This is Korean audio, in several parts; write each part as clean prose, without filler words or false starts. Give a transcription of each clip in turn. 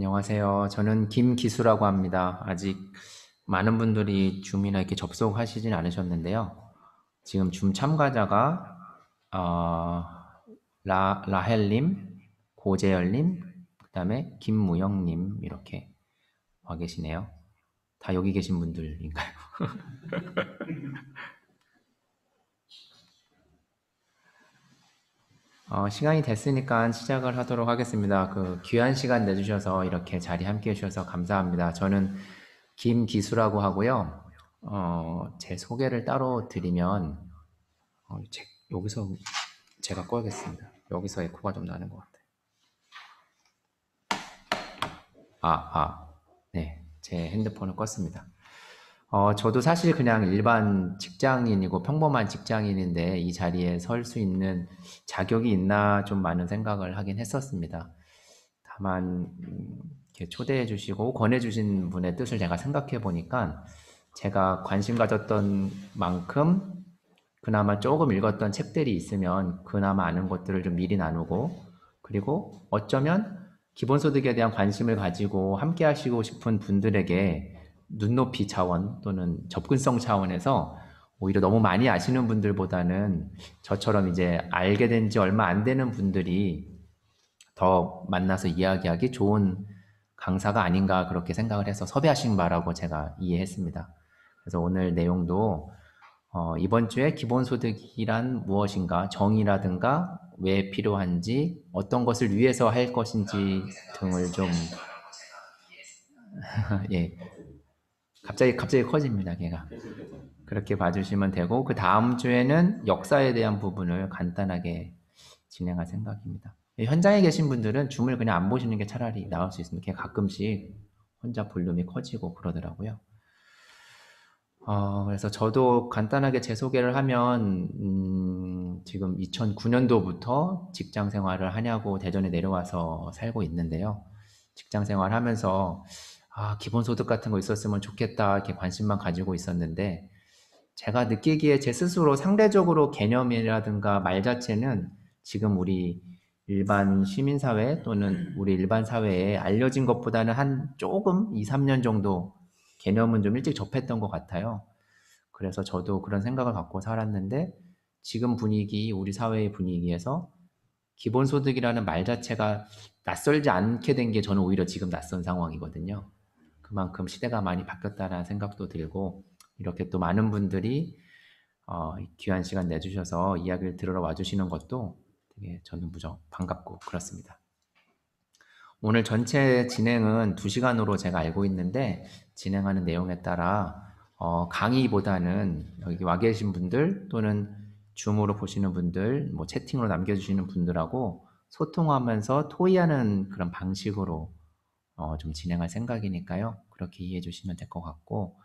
안녕하세요. 저는 김기수라고 합니다. 아직 많은 분들이 줌이나 이렇게 접속하시진 않으셨는데요. 지금 줌 참가자가 어, 라헬님, 고재열님, 그다음에 김무영님 이렇게 와 계시네요. 다 여기 계신 분들인가요? 시간이 됐으니까 시작을 하도록 하겠습니다. 귀한 시간 내주셔서 이렇게 자리 함께 해주셔서 감사합니다. 저는 김기수라고 하고요. 제 소개를 따로 드리면, 여기서 제가 꺼야겠습니다. 여기서 에코가 좀 나는 것 같아요. 네. 제 핸드폰을 껐습니다. 저도 사실 그냥 일반 직장인이고 평범한 직장인인데 이 자리에 설 수 있는 자격이 있나 좀 많은 생각을 하긴 했었습니다. 다만 이렇게 초대해 주시고 권해 주신 분의 뜻을 제가 생각해 보니까 제가 관심 가졌던 만큼 그나마 조금 읽었던 책들이 있으면 그나마 아는 것들을 좀 미리 나누고, 그리고 어쩌면 기본소득에 대한 관심을 가지고 함께 하시고 싶은 분들에게 눈높이 차원 또는 접근성 차원에서 오히려 너무 많이 아시는 분들보다는 저처럼 이제 알게 된 지 얼마 안 되는 분들이 더 만나서 이야기하기 좋은 강사가 아닌가 그렇게 생각을 해서 섭외하신 바라고 제가 이해했습니다. 그래서 오늘 내용도 이번 주에 기본소득이란 무엇인가, 정의라든가 왜 필요한지, 어떤 것을 위해서 할 것인지 등을 좀, 예, 갑자기 커집니다, 걔가. 그렇게 봐주시면 되고, 그 다음 주에는 역사에 대한 부분을 간단하게 진행할 생각입니다. 현장에 계신 분들은 줌을 그냥 안 보시는 게 차라리 나을 수 있습니다. 걔 가끔씩 혼자 볼륨이 커지고 그러더라고요. 그래서 저도 간단하게 제 소개를 하면, 지금 2009년도부터 직장 생활을 하냐고 대전에 내려와서 살고 있는데요. 직장 생활 하면서, 기본소득 같은 거 있었으면 좋겠다, 이렇게 관심만 가지고 있었는데, 제가 느끼기에 제 스스로 상대적으로 개념이라든가 말 자체는 지금 우리 일반 시민사회 또는 우리 일반 사회에 알려진 것보다는 한 조금 2, 3년 정도 개념은 좀 일찍 접했던 것 같아요. 그래서 저도 그런 생각을 갖고 살았는데 지금 분위기, 우리 사회의 분위기에서 기본소득이라는 말 자체가 낯설지 않게 된 게 저는 오히려 지금 낯선 상황이거든요. 그만큼 시대가 많이 바뀌었다는 생각도 들고 이렇게 또 많은 분들이 귀한 시간 내주셔서 이야기를 들으러 와주시는 것도 되게 저는 무척 반갑고 그렇습니다. 오늘 전체 진행은 2시간으로 제가 알고 있는데 진행하는 내용에 따라 강의보다는 여기 와 계신 분들 또는 줌으로 보시는 분들, 뭐 채팅으로 남겨주시는 분들하고 소통하면서 토의하는 그런 방식으로 좀 진행할 생각이니까요. 그렇게 이해해 주시면 될 것 같고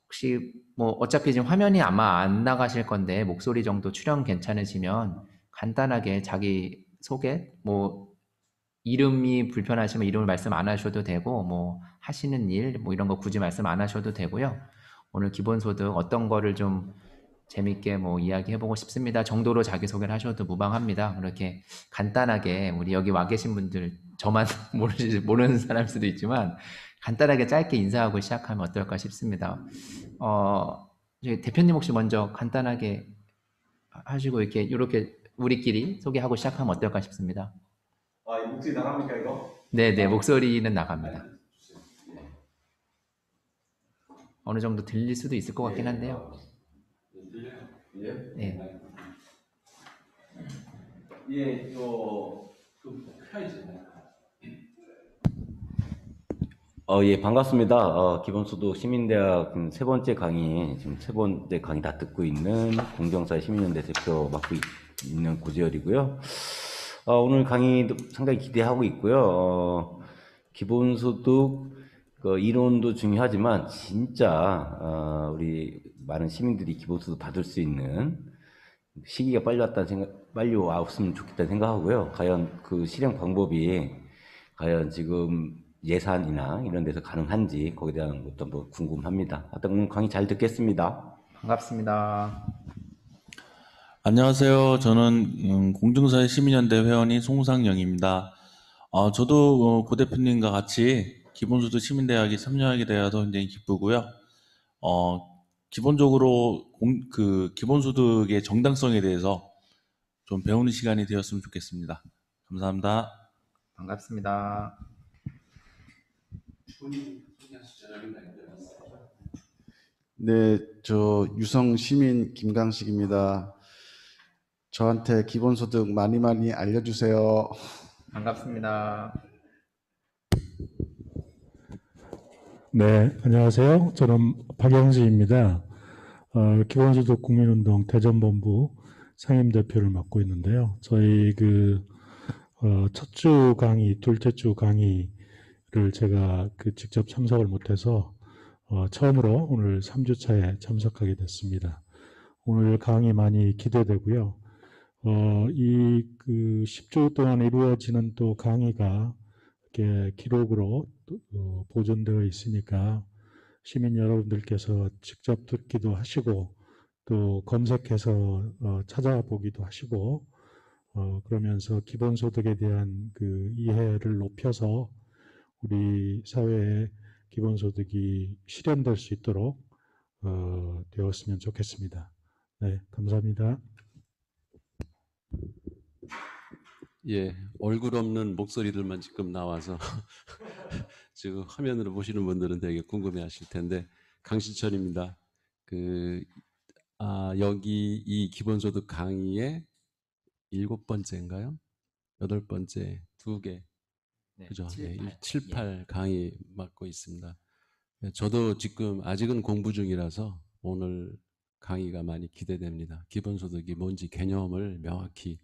혹시 뭐 어차피 지금 화면이 아마 안 나가실 건데 목소리 정도 출연 괜찮으시면 간단하게 자기 소개, 뭐 이름이 불편하시면 이름을 말씀 안 하셔도 되고 뭐 하시는 일 뭐 이런 거 굳이 말씀 안 하셔도 되고요. 오늘 기본소득 어떤 거를 좀 재밌게 뭐 이야기해보고 싶습니다 정도로 자기소개를 하셔도 무방합니다. 그렇게 간단하게 우리 여기 와 계신 분들 저만 모르는 사람일 수도 있지만 간단하게 짧게 인사하고 시작하면 어떨까 싶습니다. 저희 대표님 혹시 먼저 간단하게 하시고 이렇게 우리끼리 소개하고 시작하면 어떨까 싶습니다. 이 목소리 나갑니까, 이거? 네네, 목소리는 나갑니다. 어느 정도 들릴 수도 있을 것 같긴 한데요. 들려요? 예? 네. 예, 좀 켜야지. 예, 반갑습니다. 기본소득 시민대학 세 번째 강의, 지금 세 번째 강의 다 듣고 있는 공정사회 시민연대 대표 맡고 있는 고재열이고요. 오늘 강의 상당히 기대하고 있고요. 기본소득 이론도 중요하지만 진짜 우리 많은 시민들이 기본소득 받을 수 있는 시기가 빨리 왔으면 좋겠다는 생각하고요. 과연 그 실행 방법이 과연 지금 예산이나 이런 데서 가능한지 거기에 대한 것도 한번 궁금합니다. 하여튼 오늘 강의 잘 듣겠습니다. 반갑습니다. 안녕하세요. 저는 공정사회 시민연대 회원인 송상영입니다. 저도 고 대표님과 같이 기본소득 시민대학에 참여하게 되어서 굉장히 기쁘고요. 기본적으로 기본소득의 정당성에 대해서 좀 배우는 시간이 되었으면 좋겠습니다. 감사합니다. 반갑습니다. 네, 저 유성 시민 김강식입니다. 저한테 기본소득 많이 많이 알려주세요. 반갑습니다. 네, 안녕하세요. 저는 박영지입니다. 기본소득 국민운동 대전본부 상임대표를 맡고 있는데요. 저희 첫 주 강의, 둘째 주 강의를 제가 직접 참석을 못해서 처음으로 오늘 3주차에 참석하게 됐습니다. 오늘 강의 많이 기대되고요. 이 10주 동안 이루어지는 또 강의가 이렇게 기록으로 보존되어 있으니까 시민 여러분들께서 직접 듣기도 하시고 또 검색해서 찾아보기도 하시고 그러면서 기본소득에 대한 이해를 높여서 우리 사회에 기본소득이 실현될 수 있도록 되었으면 좋겠습니다. 네, 감사합니다. 예, 얼굴 없는 목소리들만 지금 나와서 지금 화면으로 보시는 분들은 되게 궁금해 하실 텐데, 강신철입니다. 여기 이 기본소득 강의의 7번째인가요? 8번째, 2개. 네, 그죠? 7, 8. 7, 8 강의 맡고 있습니다. 저도 지금 아직은 공부 중이라서 오늘 강의가 많이 기대됩니다. 기본소득이 뭔지 개념을 명확히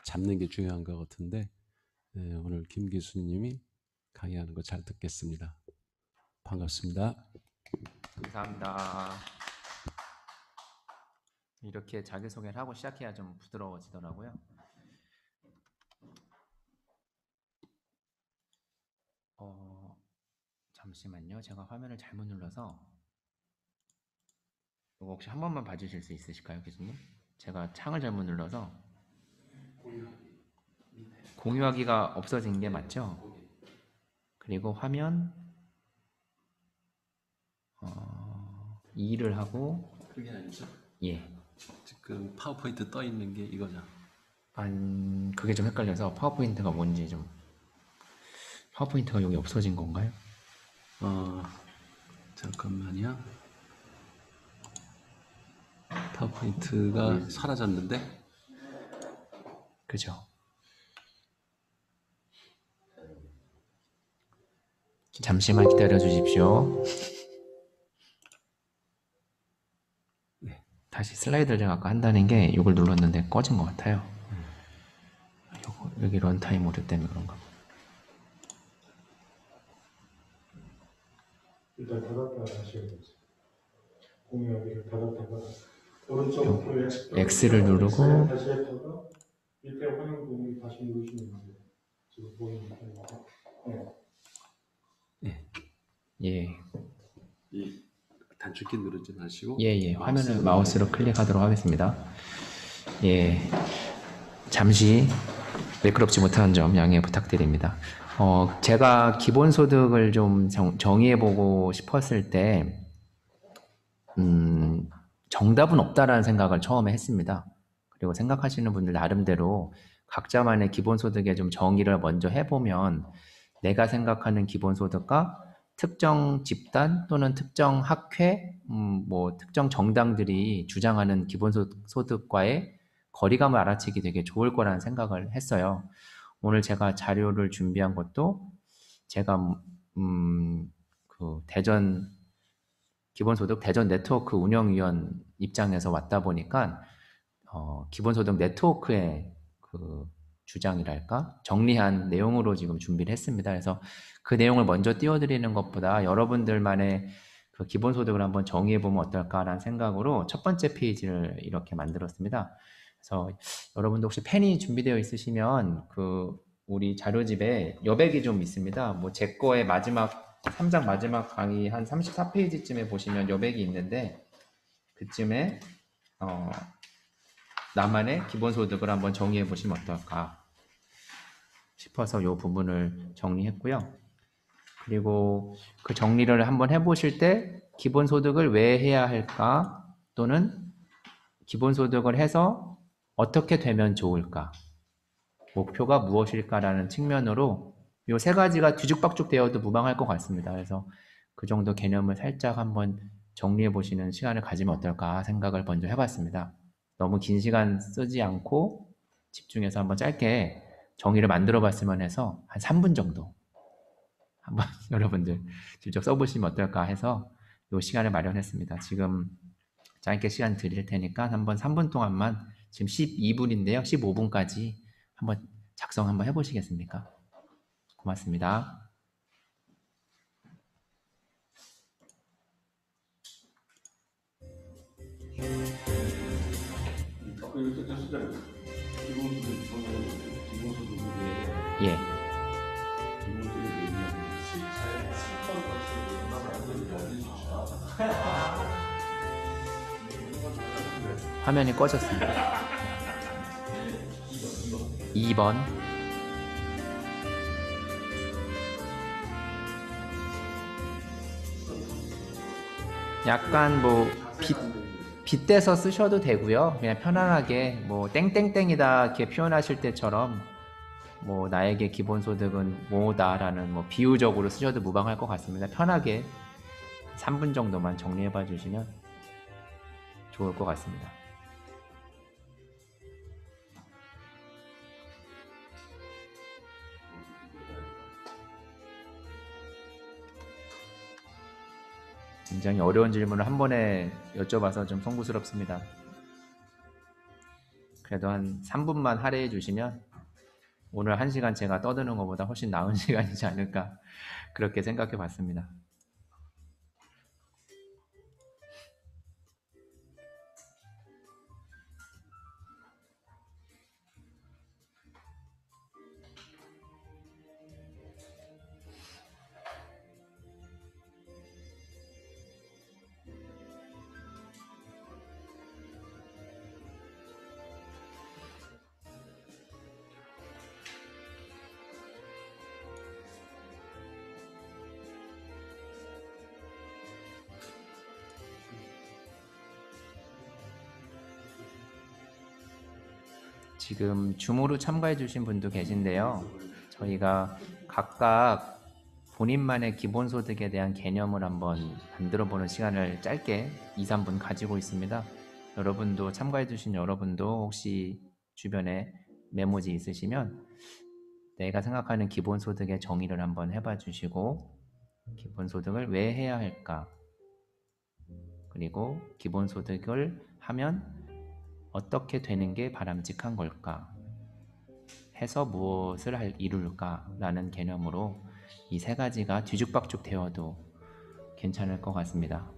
잡는 게 중요한 것 같은데, 오늘 김 교수님이 강의하는 거 잘 듣겠습니다. 반갑습니다. 감사합니다. 이렇게 자기소개를 하고 시작해야 좀 부드러워지더라고요. 잠시만요. 제가 화면을 잘못 눌러서 이거 혹시 한 번만 봐주실 수 있으실까요, 교수님? 제가 창을 잘못 눌러서 공유하기가 없어진 게 맞죠? 그리고 화면 2를 하고 그게 아니죠? 예. 지금 파워포인트 떠 있는 게 이거죠. 그게 좀 헷갈려서 파워포인트가 뭔지 좀 파워포인트가 여기 없어진 건가요? 잠깐만요. 파워포인트가 사라졌는데? 그죠? 잠시만 기다려 주십시오. 네. 다시 슬라이드를 제가 아까 한다는 게 이걸 눌렀는데 꺼진 것 같아요. 여기 런타임 오류 때문에 그런가. 일단 닫았다가 다시 해보세요. 공유하기를 닫았다가 오른쪽 X를 누르고 다시 했다가 밑에 화면 부분 다시 누르시면 돼요. 지금 보이는 거죠. 예. 이 단축키 누르지 마시고 예. 화면을 마우스로 클릭하도록 하겠습니다. 예. 잠시 매끄럽지 못한 점 양해 부탁드립니다. 제가 기본소득을 좀 정의해보고 싶었을 때, 정답은 없다라는 생각을 처음에 했습니다. 그리고 생각하시는 분들 나름대로 각자만의 기본소득의 좀 정의를 먼저 해보면 내가 생각하는 기본소득과 특정 집단 또는 특정 학회, 특정 정당들이 주장하는 기본소득과의 거리감을 알아채기 되게 좋을 거라는 생각을 했어요. 오늘 제가 자료를 준비한 것도 제가 기본소득 대전 네트워크 운영위원 입장에서 왔다 보니까 기본소득 네트워크의 주장이랄까 정리한 내용으로 지금 준비를 했습니다. 그래서 그 내용을 먼저 띄워드리는 것보다 여러분들만의 기본소득을 한번 정의해보면 어떨까라는 생각으로 첫 번째 페이지를 이렇게 만들었습니다. 그래서 여러분도 혹시 펜이 준비되어 있으시면 우리 자료집에 여백이 좀 있습니다. 제 거의 3장 마지막 강의 한 34페이지쯤에 보시면 여백이 있는데 그쯤에 나만의 기본소득을 한번 정의해 보시면 어떨까. 싶어서 이 부분을 정리했고요. 그리고 그 정리를 한번 해보실 때 기본소득을 왜 해야 할까? 또는 기본소득을 해서 어떻게 되면 좋을까? 목표가 무엇일까라는 측면으로 이 세 가지가 뒤죽박죽 되어도 무방할 것 같습니다. 그래서 그 정도 개념을 살짝 한번 정리해 보시는 시간을 가지면 어떨까 생각을 먼저 해봤습니다. 너무 긴 시간 쓰지 않고 집중해서 한번 짧게 정의를 만들어 봤으면 해서 한 3분 정도 한번 여러분들 직접 써보시면 어떨까 해서 이 시간을 마련했습니다. 지금 짧게 시간 드릴 테니까 한번 3분 동안만 지금 12분인데요. 15분까지 한번 작성 한번 해보시겠습니까? 고맙습니다. 예. 화면이 꺼졌습니다. 2번. 약간 뭐 빗대서 쓰셔도 되고요. 그냥 편안하게 뭐 땡땡땡이다 이렇게 표현하실 때처럼 뭐 나에게 기본소득은 뭐다라는 뭐 비유적으로 쓰셔도 무방할 것 같습니다. 편하게 3분 정도만 정리해 봐 주시면 좋을 것 같습니다. 굉장히 어려운 질문을 한 번에 여쭤봐서 좀 송구스럽습니다. 그래도 한 3분만 할애해 주시면 오늘 1시간 제가 떠드는 것보다 훨씬 나은 시간이지 않을까 그렇게 생각해 봤습니다. 지금 줌으로 참가해 주신 분도 계신데요. 저희가 각각 본인만의 기본소득에 대한 개념을 한번 만들어 보는 시간을 짧게 2, 3분 가지고 있습니다. 여러분도 참가해 주신 여러분도 혹시 주변에 메모지 있으시면 내가 생각하는 기본소득의 정의를 한번 해봐 주시고 기본소득을 왜 해야 할까? 그리고 기본소득을 하면 어떻게 되는 게 바람직한 걸까? 해서 무엇을 이룰까? 라는 개념으로 이 세 가지가 뒤죽박죽 되어도 괜찮을 것 같습니다.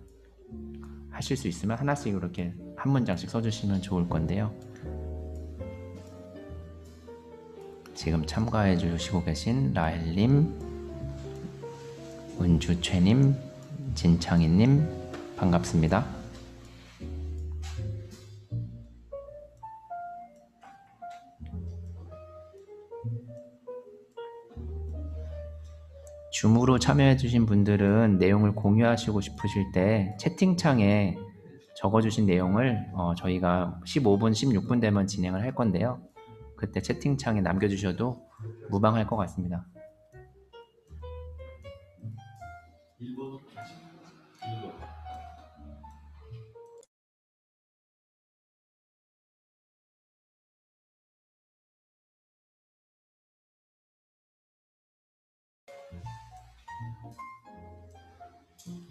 하실 수 있으면 하나씩 이렇게 한 문장씩 써주시면 좋을 건데요. 지금 참가해 주시고 계신 라헬님, 은주최님, 진창희님 반갑습니다. 줌으로 참여해 주신 분들은 내용을 공유하시고 싶으실 때 채팅창에 적어주신 내용을 저희가 15분, 16분 되면 진행을 할 건데요. 그때 채팅창에 남겨주셔도 무방할 것 같습니다.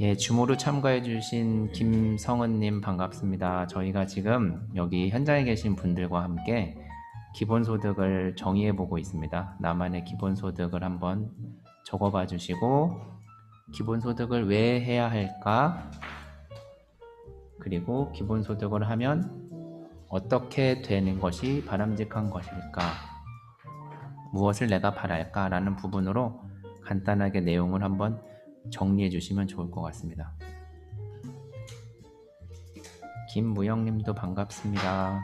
예, 줌으로 참가해 주신 김성은님 반갑습니다. 저희가 지금 여기 현장에 계신 분들과 함께 기본소득을 정의해 보고 있습니다. 나만의 기본소득을 한번 적어봐 주시고 기본소득을 왜 해야 할까? 그리고 기본소득을 하면 어떻게 되는 것이 바람직한 것일까? 무엇을 내가 바랄까? 라는 부분으로 간단하게 내용을 한번 정리해 주시면 좋을 것 같습니다. 김무영님도 반갑습니다.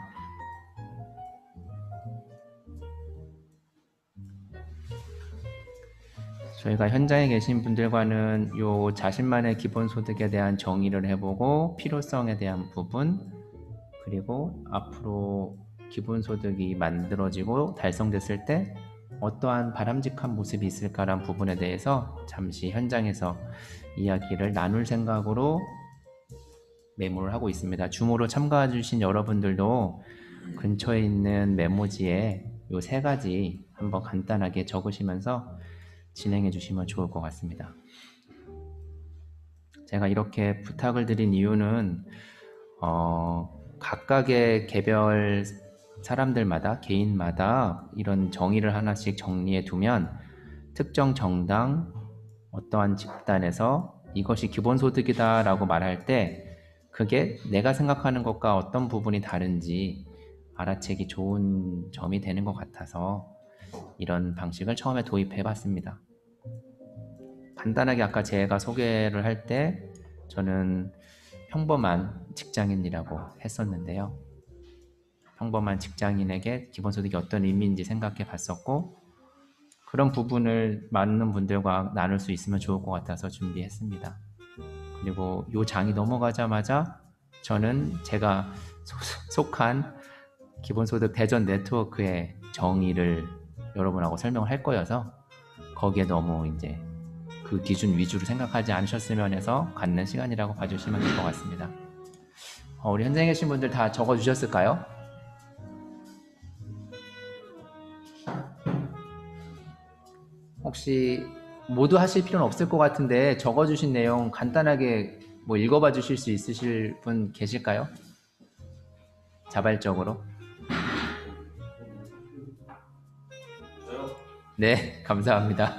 저희가 현장에 계신 분들과는 요 자신만의 기본소득에 대한 정의를 해보고 필요성에 대한 부분, 그리고 앞으로 기본소득이 만들어지고 달성됐을 때 어떠한 바람직한 모습이 있을까란 부분에 대해서 잠시 현장에서 이야기를 나눌 생각으로 메모를 하고 있습니다. 줌으로 참가해 주신 여러분들도 근처에 있는 메모지에 요 세 가지 한번 간단하게 적으시면서 진행해 주시면 좋을 것 같습니다. 제가 이렇게 부탁을 드린 이유는 각각의 개별 사람들마다 개인마다 이런 정의를 하나씩 정리해 두면 특정 정당 어떠한 집단에서 이것이 기본소득이다 라고 말할 때 그게 내가 생각하는 것과 어떤 부분이 다른지 알아채기 좋은 점이 되는 것 같아서 이런 방식을 처음에 도입해 봤습니다. 간단하게 아까 제가 소개를 할 때 저는 평범한 직장인이라고 했었는데요. 평범한 직장인에게 기본소득이 어떤 의미인지 생각해 봤었고 그런 부분을 많은 분들과 나눌 수 있으면 좋을 것 같아서 준비했습니다. 그리고 요 장이 넘어가자마자 저는 제가 속한 기본소득 대전 네트워크의 정의를 여러분하고 설명을 할 거여서 거기에 너무 이제 그 기준 위주로 생각하지 않으셨으면 해서 갖는 시간이라고 봐주시면 될 것 같습니다. 우리 현장에 계신 분들 다 적어주셨을까요? 혹시 모두 하실 필요는 없을 것 같은데 적어주신 내용 간단하게 뭐 읽어봐 주실 수 있으실 분 계실까요? 자발적으로. 네, 감사합니다.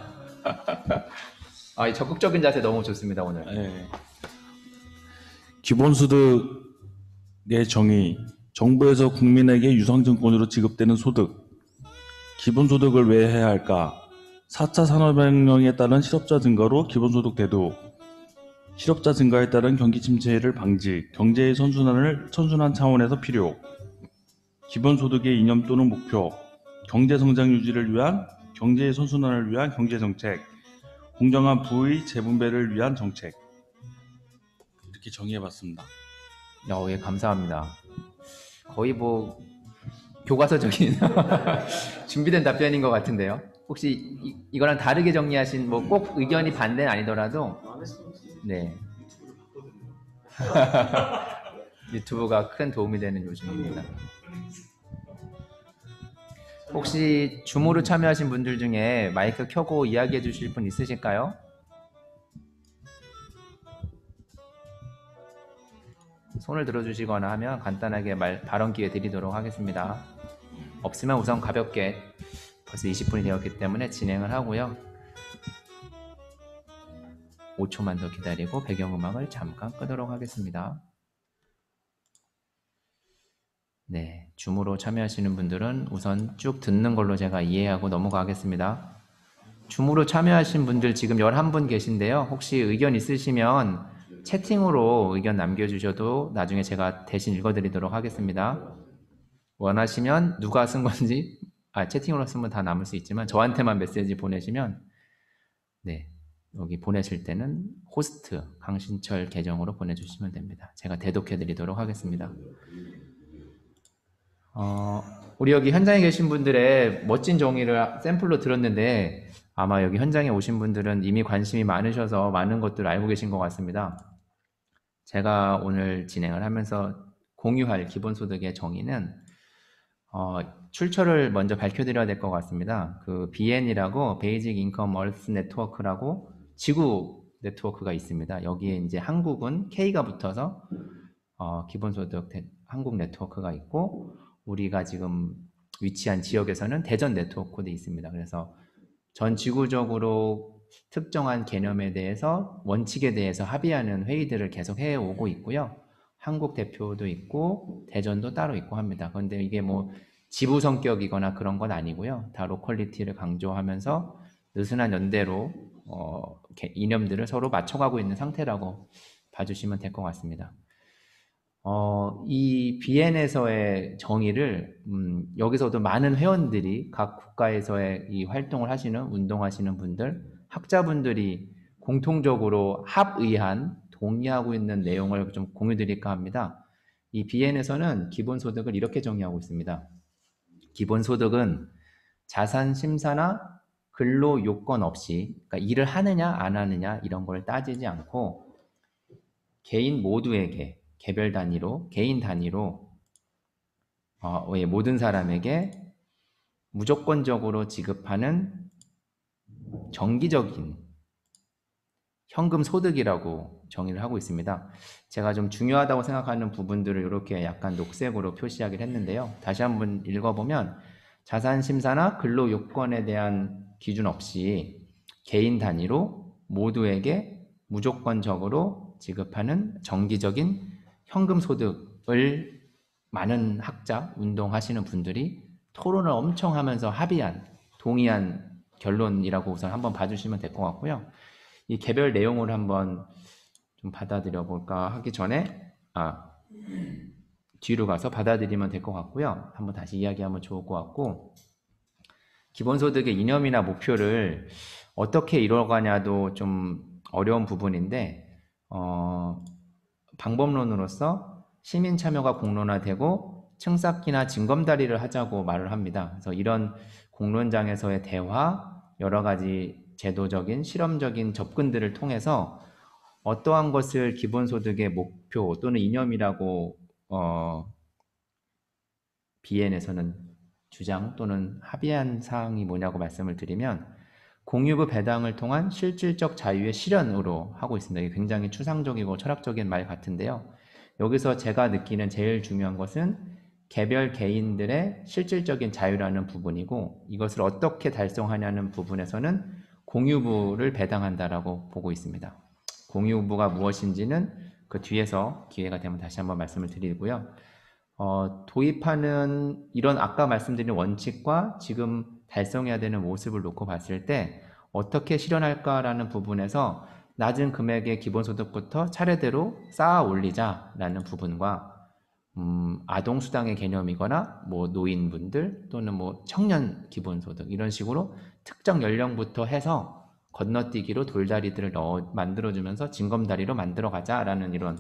이 적극적인 자세 너무 좋습니다, 오늘. 네. 기본소득의 정의, 정부에서 국민에게 유상증권으로 지급되는 소득, 기본소득을 왜 해야 할까? 4차 산업혁명에 따른 실업자 증가로 기본소득 대두, 실업자 증가에 따른 경기 침체를 방지, 경제의 선순환 차원에서 필요, 기본소득의 이념 또는 목표, 경제성장 유지를 위한 경제의 선순환을 위한 경제정책, 공정한 부의 재분배를 위한 정책. 이렇게 정의해봤습니다. 예, 감사합니다. 거의 뭐 교과서적인 준비된 답변인 것 같은데요. 혹시 이거랑 다르게 정리하신 뭐 꼭 의견이 반대는 아니더라도 네. 유튜브가 큰 도움이 되는 요즘입니다. 혹시 줌으로 참여하신 분들 중에 마이크 켜고 이야기해 주실 분 있으실까요? 손을 들어주시거나 하면 간단하게 발언 기회 드리도록 하겠습니다. 없으면 우선 가볍게 벌써 20분이 되었기 때문에 진행을 하고요. 5초만 더 기다리고 배경음악을 잠깐 끄도록 하겠습니다. 네, 줌으로 참여하시는 분들은 우선 쭉 듣는 걸로 제가 이해하고 넘어가겠습니다. 줌으로 참여하신 분들 지금 11분 계신데요. 혹시 의견 있으시면 채팅으로 의견 남겨주셔도 나중에 제가 대신 읽어드리도록 하겠습니다. 원하시면 누가 쓴 건지 채팅으로 쓰면 다 남을 수 있지만 저한테만 메시지 보내시면 네, 여기 보내실 때는 호스트 강신철 계정으로 보내주시면 됩니다. 제가 대독해드리도록 하겠습니다. 우리 여기 현장에 계신 분들의 멋진 정의를 샘플로 들었는데 아마 여기 현장에 오신 분들은 이미 관심이 많으셔서 많은 것들을 알고 계신 것 같습니다. 제가 오늘 진행을 하면서 공유할 기본소득의 정의는 출처를 먼저 밝혀드려야 될 것 같습니다. 그 BN이라고 베이직 인컴 얼스 네트워크라고 지구 네트워크가 있습니다. 여기에 이제 한국은 K가 붙어서 기본소득 한국 네트워크가 있고 우리가 지금 위치한 지역에서는 대전 네트워크도 있습니다. 그래서 전 지구적으로 특정한 개념에 대해서 원칙에 대해서 합의하는 회의들을 계속 해오고 있고요. 한국 대표도 있고 대전도 따로 있고 합니다. 그런데 이게 뭐 지부 성격이거나 그런 건 아니고요. 다 로컬리티를 강조하면서 느슨한 연대로 이념들을 서로 맞춰가고 있는 상태라고 봐주시면 될 것 같습니다. 이 BN에서의 정의를 여기서도 많은 회원들이 각 국가에서의 이 활동을 하시는 운동하시는 분들 학자분들이 공통적으로 합의한 동의하고 있는 내용을 좀 공유드릴까 합니다. 이 비엔에서는 기본소득을 이렇게 정의하고 있습니다. 기본소득은 자산 심사나 근로 요건 없이, 그러니까 일을 하느냐 안 하느냐 이런 걸 따지지 않고 개인 모두에게 개별 단위로, 개인 단위로 모든 사람에게 무조건적으로 지급하는 정기적인 현금 소득이라고 정의를 하고 있습니다. 제가 좀 중요하다고 생각하는 부분들을 이렇게 약간 녹색으로 표시하기를 했는데요. 다시 한번 읽어보면 자산 심사나 근로 요건에 대한 기준 없이 개인 단위로 모두에게 무조건적으로 지급하는 정기적인 현금 소득을 많은 학자, 운동하시는 분들이 토론을 엄청 하면서 합의한, 동의한 결론이라고 우선 한번 봐주시면 될 것 같고요. 이 개별 내용을 한번 좀 받아들여 볼까 하기 전에 뒤로 가서 받아들이면 될 것 같고요. 한번 다시 이야기하면 좋을 것 같고, 기본소득의 이념이나 목표를 어떻게 이뤄가냐도 좀 어려운 부분인데 방법론으로서 시민 참여가 공론화되고 층쌓기나 징검다리를 하자고 말을 합니다. 그래서 이런 공론장에서의 대화, 여러 가지 제도적인 실험적인 접근들을 통해서 어떠한 것을 기본소득의 목표 또는 이념이라고 비엔에서는 주장 또는 합의한 사항이 뭐냐고 말씀을 드리면 공유부 배당을 통한 실질적 자유의 실현으로 하고 있습니다. 이게 굉장히 추상적이고 철학적인 말 같은데요. 여기서 제가 느끼는 제일 중요한 것은 개별 개인들의 실질적인 자유라는 부분이고, 이것을 어떻게 달성하냐는 부분에서는 공유부를 배당한다라고 보고 있습니다. 공유부가 무엇인지는 그 뒤에서 기회가 되면 다시 한번 말씀을 드리고요. 도입하는 이런 아까 말씀드린 원칙과 지금 달성해야 되는 모습을 놓고 봤을 때 어떻게 실현할까라는 부분에서 낮은 금액의 기본소득부터 차례대로 쌓아 올리자라는 부분과 아동수당의 개념이거나 뭐 노인분들 또는 뭐 청년 기본소득 이런 식으로 특정 연령부터 해서 건너뛰기로 돌다리들을 만들어주면서 징검다리로 만들어가자라는 이런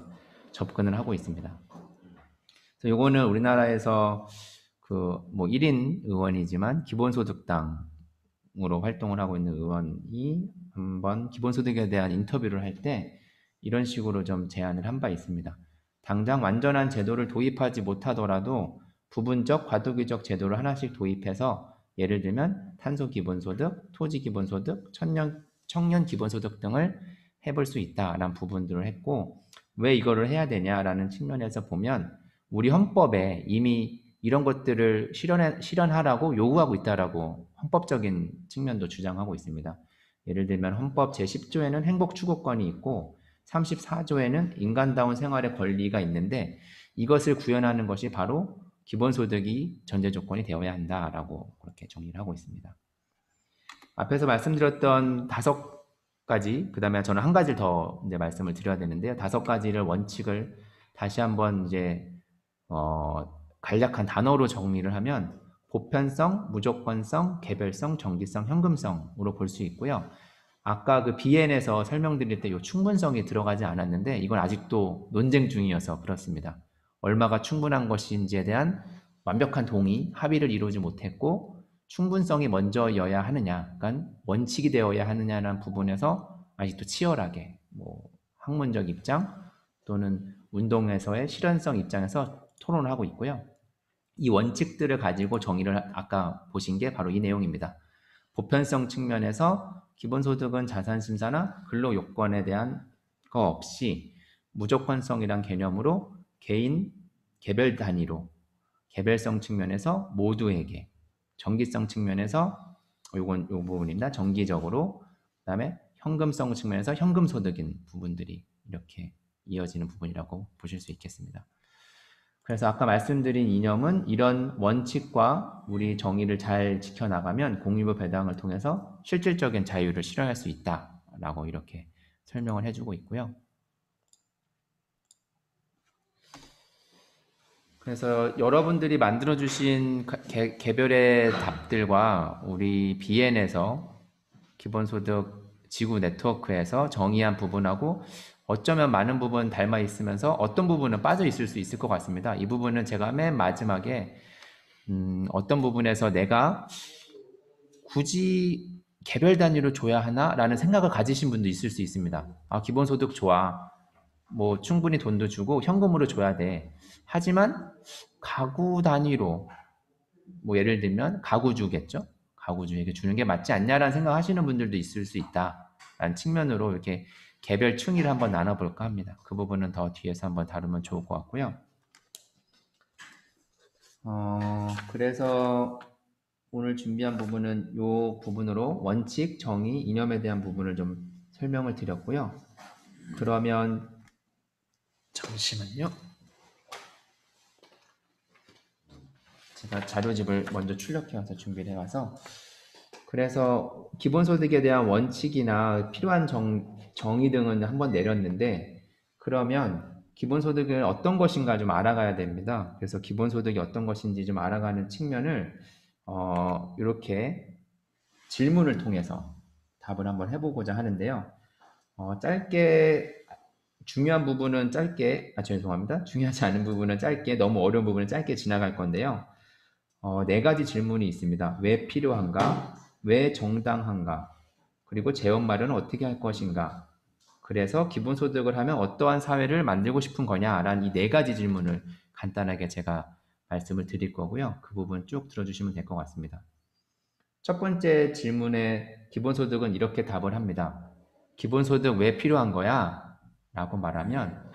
접근을 하고 있습니다. 그래서 요거는 우리나라에서 뭐 1인 의원이지만 기본소득당으로 활동을 하고 있는 의원이 한번 기본소득에 대한 인터뷰를 할 때 이런 식으로 좀 제안을 한 바 있습니다. 당장 완전한 제도를 도입하지 못하더라도 부분적, 과도기적 제도를 하나씩 도입해서 예를 들면 탄소 기본소득, 토지 기본소득, 청년 기본소득 등을 해볼 수 있다라는 부분들을 했고, 왜 이거를 해야 되냐라는 측면에서 보면 우리 헌법에 이미 이런 것들을 실현하라고 요구하고 있다라고 헌법적인 측면도 주장하고 있습니다. 예를 들면 헌법 제10조에는 행복 추구권이 있고 34조에는 인간다운 생활의 권리가 있는데 이것을 구현하는 것이 바로 기본소득이 전제 조건이 되어야 한다라고 그렇게 정의를 하고 있습니다. 앞에서 말씀드렸던 5가지, 그 다음에 저는 한 가지를 더 이제 말씀을 드려야 되는데요. 5가지를 원칙을 다시 한번 이제 간략한 단어로 정리를 하면 보편성, 무조건성, 개별성, 정기성, 현금성으로 볼 수 있고요. 아까 그 비엔에서 설명드릴 때 이 충분성이 들어가지 않았는데 이건 아직도 논쟁 중이어서 그렇습니다. 얼마가 충분한 것인지에 대한 완벽한 동의, 합의를 이루지 못했고 충분성이 먼저여야 하느냐, 그러니까 원칙이 되어야 하느냐라는 부분에서 아직도 치열하게 뭐 학문적 입장 또는 운동에서의 실현성 입장에서 토론을 하고 있고요. 이 원칙들을 가지고 정의를 아까 보신 게 바로 이 내용입니다. 보편성 측면에서 기본소득은 자산심사나 근로요건에 대한 거 없이 무조건성이란 개념으로 개인, 개별 단위로, 개별성 측면에서 모두에게, 정기성 측면에서 요 부분입니다. 정기적으로, 그 다음에 현금성 측면에서 현금소득인 부분들이 이렇게 이어지는 부분이라고 보실 수 있겠습니다. 그래서 아까 말씀드린 이념은 이런 원칙과 우리 정의를 잘 지켜나가면 공유부 배당을 통해서 실질적인 자유를 실현할 수 있다라고 이렇게 설명을 해주고 있고요. 그래서 여러분들이 만들어주신 개별의 답들과 우리 비엔에서 기본소득 지구 네트워크에서 정의한 부분하고 어쩌면 많은 부분 닮아 있으면서 어떤 부분은 빠져 있을 수 있을 것 같습니다. 이 부분은 제가 맨 마지막에 어떤 부분에서 내가 굳이 개별 단위로 줘야 하나라는 생각을 가지신 분도 있을 수 있습니다. 아, 기본소득 좋아. 뭐 충분히 돈도 주고 현금으로 줘야 돼. 하지만 가구 단위로 뭐 예를 들면 가구주겠죠. 가구주에게 주는 게 맞지 않냐라는 생각하시는 분들도 있을 수 있다라는 측면으로 이렇게 개별 층위를 한번 나눠볼까 합니다. 그 부분은 더 뒤에서 한번 다루면 좋을 것 같고요. 그래서 오늘 준비한 부분은 이 부분으로 원칙, 정의, 이념에 대한 부분을 좀 설명을 드렸고요. 그러면 잠시만요. 제가 자료집을 먼저 출력해와서 준비를 해와서 그래서 기본소득에 대한 원칙이나 필요한 정의 등은 한번 내렸는데 그러면 기본소득은 어떤 것인가 좀 알아가야 됩니다. 그래서 기본소득이 어떤 것인지 좀 알아가는 측면을 이렇게 질문을 통해서 답을 한번 해보고자 하는데요. 짧게 중요한 부분은 짧게 죄송합니다. 중요하지 않은 부분은 짧게 너무 어려운 부분은 짧게 지나갈 건데요. 4가지 질문이 있습니다. 왜 필요한가? 왜 정당한가? 그리고 재원 마련은 어떻게 할 것인가? 그래서 기본소득을 하면 어떠한 사회를 만들고 싶은 거냐라는 이 4가지 질문을 간단하게 제가 말씀을 드릴 거고요. 그 부분 쭉 들어주시면 될 것 같습니다. 첫 번째 질문에 기본소득은 이렇게 답을 합니다. 기본소득 왜 필요한 거야? 라고 말하면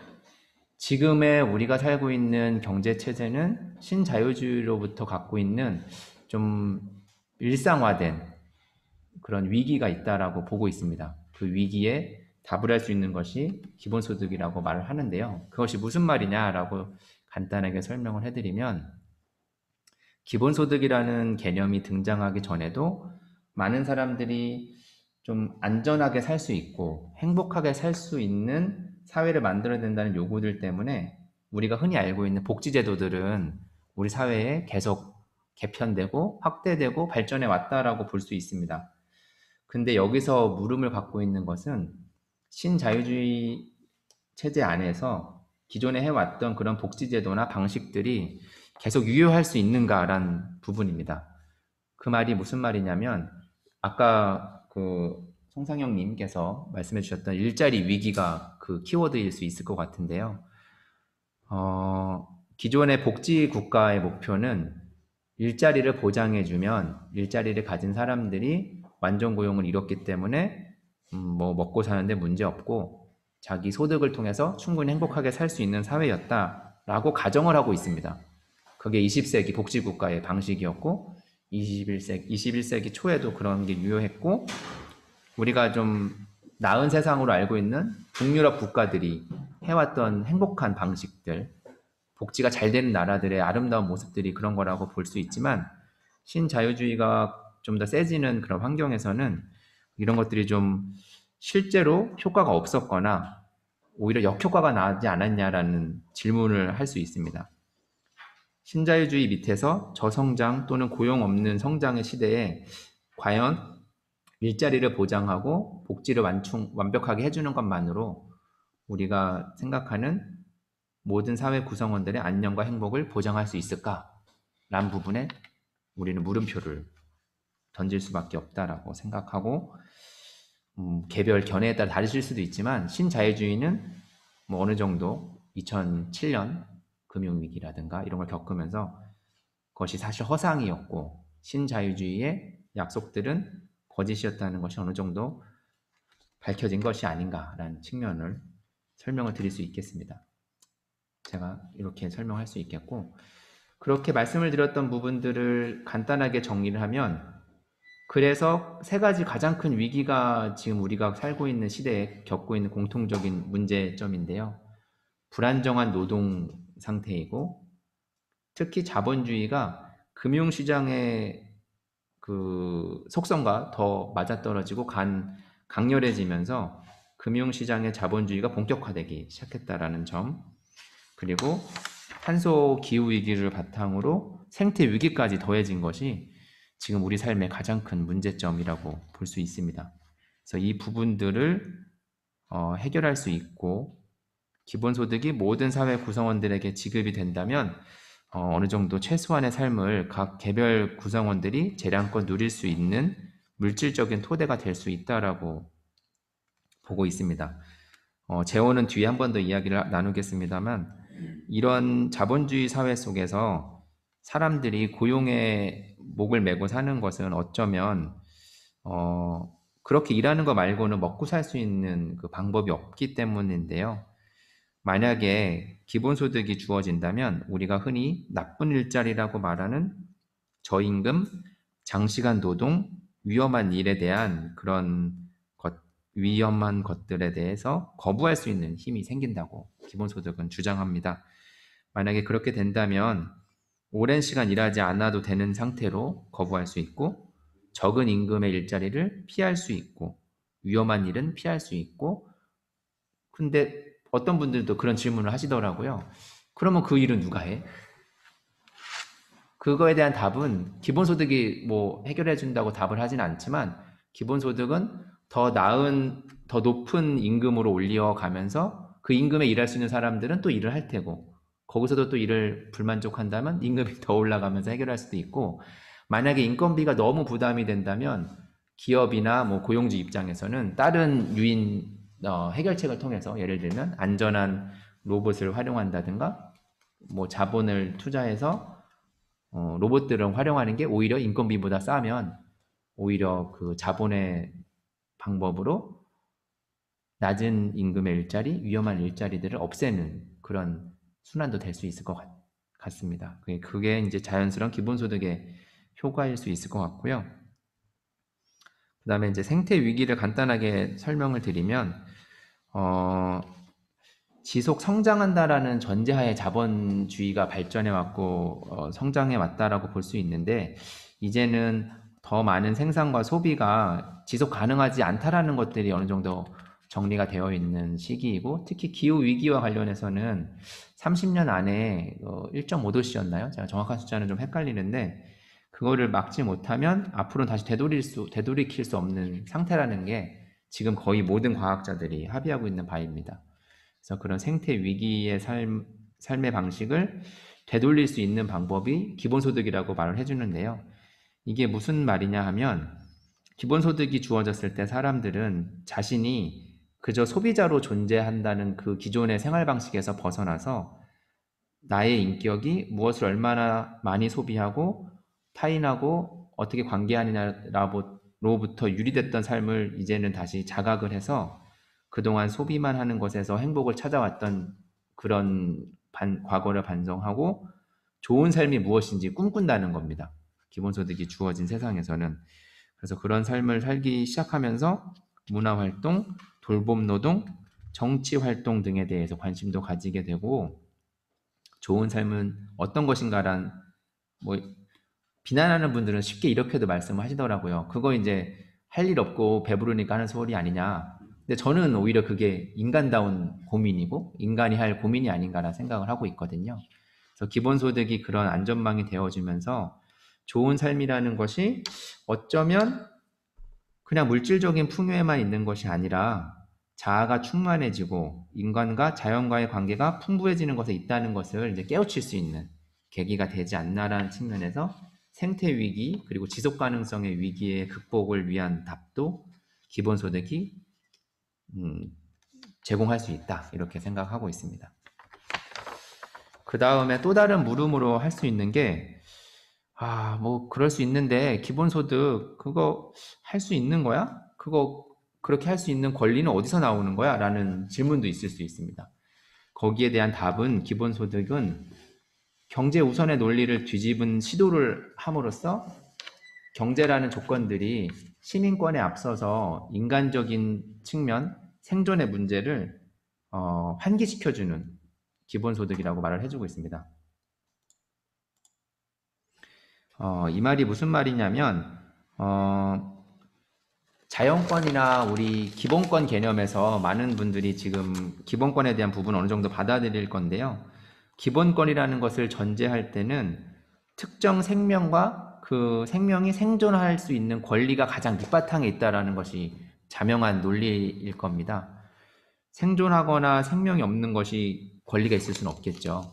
지금의 우리가 살고 있는 경제체제는 신자유주의로부터 갖고 있는 좀 일상화된 그런 위기가 있다라고 보고 있습니다. 그 위기에 답을 할 수 있는 것이 기본소득이라고 말을 하는데요. 그것이 무슨 말이냐라고 간단하게 설명을 해드리면 기본소득이라는 개념이 등장하기 전에도 많은 사람들이 좀 안전하게 살 수 있고 행복하게 살 수 있는 사회를 만들어야 된다는 요구들 때문에 우리가 흔히 알고 있는 복지제도들은 우리 사회에 계속 개편되고 확대되고 발전해 왔다라고 볼 수 있습니다. 근데 여기서 물음을 갖고 있는 것은 신자유주의 체제 안에서 기존에 해왔던 그런 복지제도나 방식들이 계속 유효할 수 있는가라는 부분입니다. 그 말이 무슨 말이냐면 아까 그 송상영 님께서 말씀해 주셨던 일자리 위기가 그 키워드일 수 있을 것 같은데요. 기존의 복지 국가의 목표는 일자리를 보장해주면 일자리를 가진 사람들이 완전 고용을 이뤘기 때문에 뭐 먹고 사는데 문제 없고 자기 소득을 통해서 충분히 행복하게 살 수 있는 사회였다라고 가정을 하고 있습니다. 그게 20세기 복지국가의 방식이었고 21세기 초에도 그런 게 유효했고 우리가 좀 나은 세상으로 알고 있는 북유럽 국가들이 해왔던 행복한 방식들 복지가 잘 되는 나라들의 아름다운 모습들이 그런 거라고 볼 수 있지만 신자유주의가 좀 더 세지는 그런 환경에서는 이런 것들이 좀 실제로 효과가 없었거나 오히려 역효과가 나지 않았냐라는 질문을 할 수 있습니다. 신자유주의 밑에서 저성장 또는 고용 없는 성장의 시대에 과연 일자리를 보장하고 복지를 완벽하게 해주는 것만으로 우리가 생각하는 모든 사회 구성원들의 안녕과 행복을 보장할 수 있을까라는 부분에 우리는 물음표를 던질 수밖에 없다라고 생각하고 개별 견해에 따라 다르실 수도 있지만 신자유주의는 뭐 어느 정도 2007년 금융위기라든가 이런 걸 겪으면서 그것이 사실 허상이었고 신자유주의의 약속들은 거짓이었다는 것이 어느 정도 밝혀진 것이 아닌가라는 측면을 설명을 드릴 수 있겠습니다. 제가 이렇게 설명할 수 있겠고 그렇게 말씀을 드렸던 부분들을 간단하게 정리를 하면 그래서 3가지 가장 큰 위기가 지금 우리가 살고 있는 시대에 겪고 있는 공통적인 문제점인데요. 불안정한 노동 상태이고 특히 자본주의가 금융시장의 그 속성과 더 맞아떨어지고 강렬해지면서 금융시장의 자본주의가 본격화되기 시작했다라는 점 그리고 탄소 기후 위기를 바탕으로 생태 위기까지 더해진 것이 지금 우리 삶의 가장 큰 문제점이라고 볼 수 있습니다. 그래서 이 부분들을 해결할 수 있고, 기본소득이 모든 사회 구성원들에게 지급이 된다면 어느 정도 최소한의 삶을 각 개별 구성원들이 재량껏 누릴 수 있는 물질적인 토대가 될 수 있다라고 보고 있습니다. 재원은 뒤에 한 번 더 이야기를 나누겠습니다만, 이런 자본주의 사회 속에서 사람들이 고용에 목을 메고 사는 것은 어쩌면 그렇게 일하는 거 말고는 먹고 살 수 있는 그 방법이 없기 때문인데요. 만약에 기본소득이 주어진다면 우리가 흔히 나쁜 일자리라고 말하는 저임금, 장시간 노동, 위험한 일에 대한 그런 위험한 것들에 대해서 거부할 수 있는 힘이 생긴다고 기본소득은 주장합니다. 만약에 그렇게 된다면 오랜 시간 일하지 않아도 되는 상태로 거부할 수 있고, 적은 임금의 일자리를 피할 수 있고, 위험한 일은 피할 수 있고, 근데 어떤 분들도 그런 질문을 하시더라고요. 그러면 그 일은 누가 해? 그거에 대한 답은 기본소득이 뭐 해결해 준다고 답을 하진 않지만, 기본소득은 더 나은, 더 높은 임금으로 올려가면서 그 임금에 일할 수 있는 사람들은 또 일을 할 테고, 거기서도 또 일을 불만족한다면 임금이 더 올라가면서 해결할 수도 있고, 만약에 인건비가 너무 부담이 된다면 기업이나 뭐 고용주 입장에서는 다른 유인 해결책을 통해서, 예를 들면 안전한 로봇을 활용한다든가 뭐 자본을 투자해서 로봇들을 활용하는 게 오히려 인건비보다 싸면 오히려 그 자본의 방법으로 낮은 임금의 일자리, 위험한 일자리들을 없애는 그런 순환도 될 수 있을 것 같습니다. 그게 이제 자연스러운 기본소득의 효과일 수 있을 것 같고요. 그 다음에 이제 생태 위기를 간단하게 설명을 드리면, 지속 성장한다라는 전제하에 자본주의가 발전해 왔고 성장해 왔다라고 볼 수 있는데, 이제는 더 많은 생산과 소비가 지속 가능하지 않다라는 것들이 어느 정도 정리가 되어 있는 시기이고, 특히 기후 위기와 관련해서는 30년 안에 1.5도씨였나요? 제가 정확한 숫자는 좀 헷갈리는데, 그거를 막지 못하면 앞으로는 다시 되돌이킬 수 없는 상태라는 게 지금 거의 모든 과학자들이 합의하고 있는 바입니다. 그래서 그런 생태 위기의 삶의 방식을 되돌릴 수 있는 방법이 기본소득이라고 말을 해주는데요. 이게 무슨 말이냐 하면, 기본소득이 주어졌을 때 사람들은 자신이 그저 소비자로 존재한다는 그 기존의 생활 방식에서 벗어나서 나의 인격이 무엇을 얼마나 많이 소비하고 타인하고 어떻게 관계하느냐로부터 유리됐던 삶을 이제는 다시 자각을 해서 그동안 소비만 하는 것에서 행복을 찾아왔던 그런 과거를 반성하고 좋은 삶이 무엇인지 꿈꾼다는 겁니다. 기본소득이 주어진 세상에서는. 그래서 그런 삶을 살기 시작하면서 문화활동, 돌봄노동, 정치활동 등에 대해서 관심도 가지게 되고, 좋은 삶은 어떤 것인가란, 뭐 비난하는 분들은 쉽게 이렇게도 말씀을 하시더라고요. 그거 이제 할 일 없고 배부르니까 하는 소리 아니냐. 근데 저는 오히려 그게 인간다운 고민이고 인간이 할 고민이 아닌가라 생각을 하고 있거든요. 그래서 기본소득이 그런 안전망이 되어주면서 좋은 삶이라는 것이 어쩌면 그냥 물질적인 풍요에만 있는 것이 아니라 자아가 충만해지고 인간과 자연과의 관계가 풍부해지는 것에 있다는 것을 이제 깨우칠 수 있는 계기가 되지 않나라는 측면에서 생태 위기 그리고 지속 가능성의 위기의 극복을 위한 답도 기본소득이 제공할 수 있다, 이렇게 생각하고 있습니다. 그 다음에 또 다른 물음으로 할 수 있는 게, 뭐 그럴 수 있는데 기본소득 그거 할 수 있는 거야? 그거 그렇게 할 수 있는 권리는 어디서 나오는 거야? 라는 질문도 있을 수 있습니다. 거기에 대한 답은, 기본소득은 경제 우선의 논리를 뒤집은 시도를 함으로써 경제라는 조건들이 시민권에 앞서서 인간적인 측면, 생존의 문제를 환기시켜주는 기본소득이라고 말을 해주고 있습니다. 이 말이 무슨 말이냐면, 자연권이나 우리 기본권 개념에서 많은 분들이 지금 기본권에 대한 부분 어느 정도 받아들일 건데요. 기본권이라는 것을 전제할 때는 특정 생명과 그 생명이 생존할 수 있는 권리가 가장 밑바탕에 있다는 것이 자명한 논리일 겁니다. 생존하거나 생명이 없는 것이 권리가 있을 수는 없겠죠.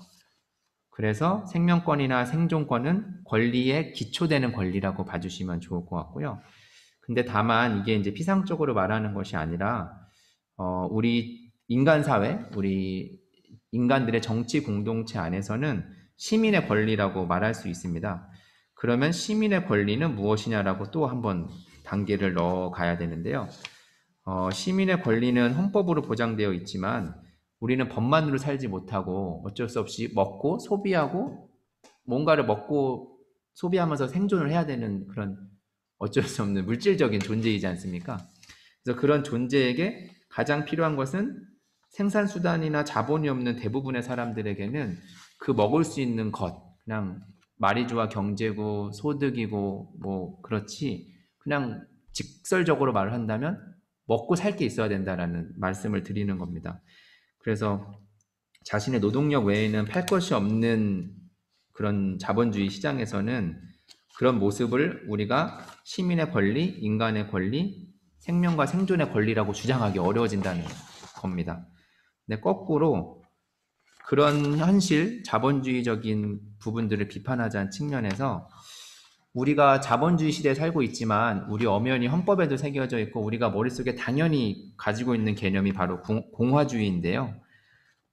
그래서 생명권이나 생존권은 권리에 기초되는 권리라고 봐주시면 좋을 것 같고요. 근데 다만 이게 이제 피상적으로 말하는 것이 아니라 우리 인간 사회, 우리 인간들의 정치 공동체 안에서는 시민의 권리라고 말할 수 있습니다. 그러면 시민의 권리는 무엇이냐라고 또 한번 단계를 넣어 가야 되는데요. 시민의 권리는 헌법으로 보장되어 있지만 우리는 법만으로 살지 못하고 어쩔 수 없이 먹고 소비하고 뭔가를 먹고 소비하면서 생존을 해야 되는 그런 어쩔 수 없는 물질적인 존재이지 않습니까? 그래서 그런 존재에게 가장 필요한 것은 생산수단이나 자본이 없는 대부분의 사람들에게는 그 먹을 수 있는 것, 그냥 말이 좋아 경제고 소득이고 뭐 그렇지 그냥 직설적으로 말을 한다면 먹고 살 게 있어야 된다라는 말씀을 드리는 겁니다. 그래서 자신의 노동력 외에는 팔 것이 없는 그런 자본주의 시장에서는 그런 모습을 우리가 시민의 권리, 인간의 권리, 생명과 생존의 권리라고 주장하기 어려워진다는 겁니다. 근데 거꾸로 그런 현실, 자본주의적인 부분들을 비판하자는 측면에서 우리가 자본주의 시대에 살고 있지만 우리 엄연히 헌법에도 새겨져 있고 우리가 머릿속에 당연히 가지고 있는 개념이 바로 공화주의인데요.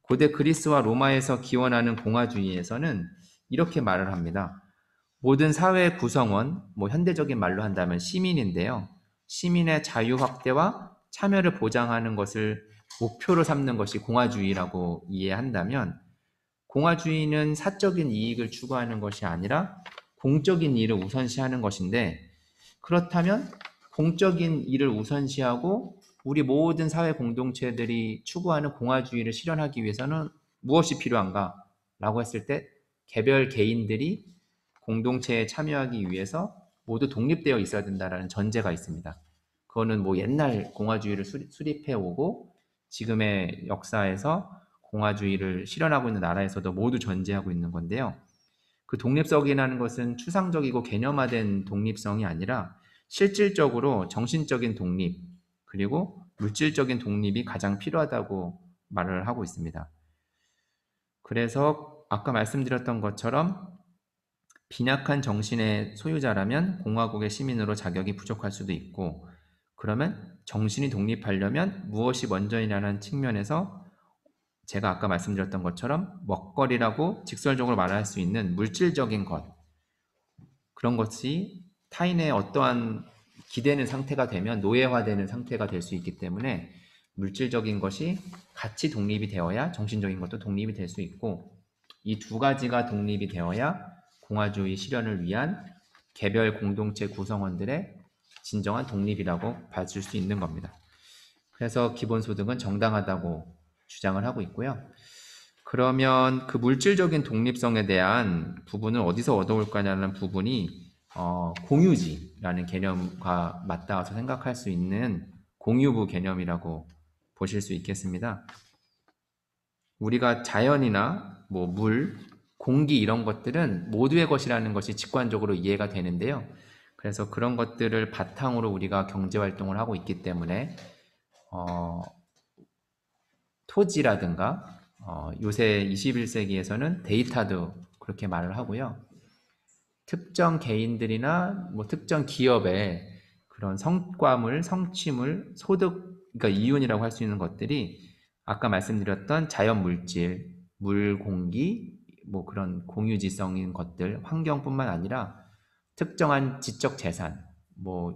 고대 그리스와 로마에서 기원하는 공화주의에서는 이렇게 말을 합니다. 모든 사회의 구성원, 현대적인 말로 한다면 시민인데요. 시민의 자유 확대와 참여를 보장하는 것을 목표로 삼는 것이 공화주의라고 이해한다면 공화주의는 사적인 이익을 추구하는 것이 아니라 공적인 일을 우선시하는 것인데 그렇다면 공적인 일을 우선시하고 우리 모든 사회 공동체들이 추구하는 공화주의를 실현하기 위해서는 무엇이 필요한가? 라고 했을 때 개별 개인들이 공동체에 참여하기 위해서 모두 독립되어 있어야 된다는 전제가 있습니다. 그거는 옛날 공화주의를 수립해 오고 지금의 역사에서 공화주의를 실현하고 있는 나라에서도 모두 전제하고 있는 건데요. 그 독립성이라는 것은 추상적이고 개념화된 독립성이 아니라 실질적으로 정신적인 독립 그리고 물질적인 독립이 가장 필요하다고 말을 하고 있습니다. 그래서 아까 말씀드렸던 것처럼 빈약한 정신의 소유자라면 공화국의 시민으로 자격이 부족할 수도 있고 그러면 정신이 독립하려면 무엇이 먼저이냐는 측면에서 제가 아까 말씀드렸던 것처럼 먹거리라고 직설적으로 말할 수 있는 물질적인 것 그런 것이 타인의 어떠한 기대는 상태가 되면 노예화되는 상태가 될 수 있기 때문에 물질적인 것이 같이 독립이 되어야 정신적인 것도 독립이 될 수 있고 이 두 가지가 독립이 되어야 공화주의 실현을 위한 개별 공동체 구성원들의 진정한 독립이라고 봐줄 수 있는 겁니다. 그래서 기본소득은 정당하다고 주장을 하고 있고요. 그러면 그 물질적인 독립성에 대한 부분은 어디서 얻어올까냐는 부분이 공유지라는 개념과 맞닿아서 생각할 수 있는 공유부 개념이라고 보실 수 있겠습니다. 우리가 자연이나 물, 공기 이런 것들은 모두의 것이라는 것이 직관적으로 이해가 되는데요. 그래서 그런 것들을 바탕으로 우리가 경제활동을 하고 있기 때문에 토지라든가 요새 21세기에서는 데이터도 그렇게 말을 하고요. 특정 개인들이나 특정 기업의 그런 성과물, 성취물, 소득, 그러니까 이윤이라고 할 수 있는 것들이 아까 말씀드렸던 자연 물질, 물, 공기, 그런 공유지성인 것들, 환경뿐만 아니라 특정한 지적 재산,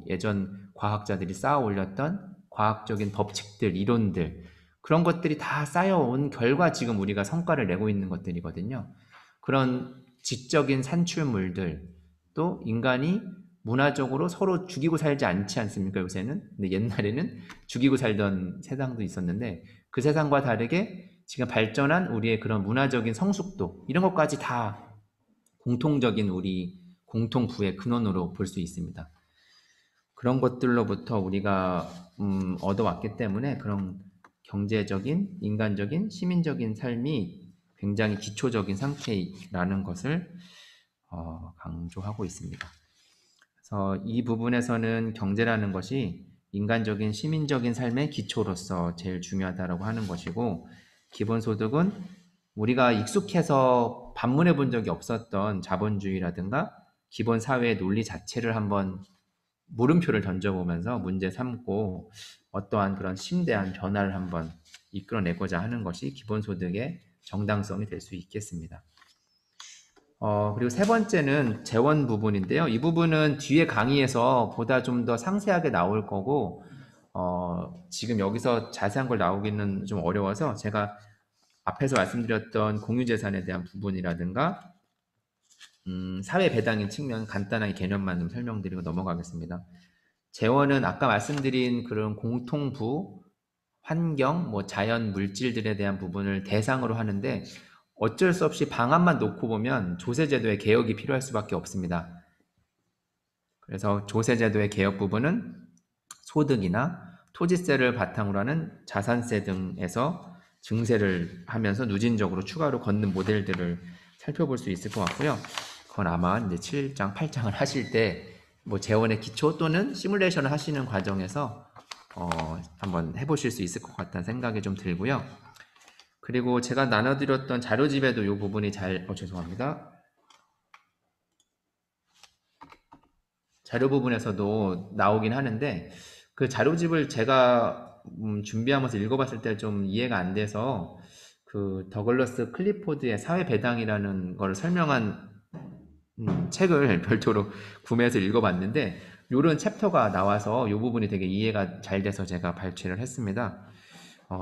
예전 과학자들이 쌓아 올렸던 과학적인 법칙들, 이론들, 그런 것들이 다 쌓여온 결과 지금 우리가 성과를 내고 있는 것들이거든요. 그런 지적인 산출물들, 또 인간이 문화적으로 서로 죽이고 살지 않지 않습니까, 요새는? 근데 옛날에는 죽이고 살던 세상도 있었는데 그 세상과 다르게 지금 발전한 우리의 그런 문화적인 성숙도 이런 것까지 다 공통적인 우리 공통부의 근원으로 볼 수 있습니다. 그런 것들로부터 우리가 얻어왔기 때문에 그런 경제적인, 인간적인, 시민적인 삶이 굉장히 기초적인 상태라는 것을 강조하고 있습니다. 그래서 이 부분에서는 경제라는 것이 인간적인 시민적인 삶의 기초로서 제일 중요하다라고 하는 것이고, 기본소득은 우리가 익숙해서 반문해 본 적이 없었던 자본주의라든가 기본 사회의 논리 자체를 한번 물음표를 던져보면서 문제 삼고 어떠한 그런 심대한 변화를 한번 이끌어내고자 하는 것이 기본소득의 정당성이 될 수 있겠습니다. 그리고 세 번째는 재원 부분인데요. 이 부분은 뒤에 강의에서 보다 좀 더 상세하게 나올 거고, 지금 여기서 자세한 걸 나오기는 좀 어려워서 제가 앞에서 말씀드렸던 공유재산에 대한 부분이라든가 사회 배당인 측면 간단하게 개념만 좀 설명드리고 넘어가겠습니다. 재원은 아까 말씀드린 그런 공통부, 환경, 뭐 자연 물질들에 대한 부분을 대상으로 하는데 어쩔 수 없이 방안만 놓고 보면 조세제도의 개혁이 필요할 수밖에 없습니다. 그래서 조세제도의 개혁 부분은 소득이나 토지세를 바탕으로 하는 자산세 등에서 증세를 하면서 누진적으로 추가로 걷는 모델들을 살펴볼 수 있을 것 같고요. 그건 아마 이제 7장, 8장을 하실 때 뭐 재원의 기초 또는 시뮬레이션을 하시는 과정에서 한번 해보실 수 있을 것 같다는 생각이 좀 들고요. 그리고 제가 나눠드렸던 자료집에도 이 부분이 죄송합니다. 자료 부분에서도 나오긴 하는데 그 자료집을 제가 준비하면서 읽어봤을 때 좀 이해가 안 돼서 그 더글러스 클리포드의 사회 배당이라는 걸 설명한 책을 별도로 구매해서 읽어봤는데 이런 챕터가 나와서 이 부분이 되게 이해가 잘 돼서 제가 발췌를 했습니다.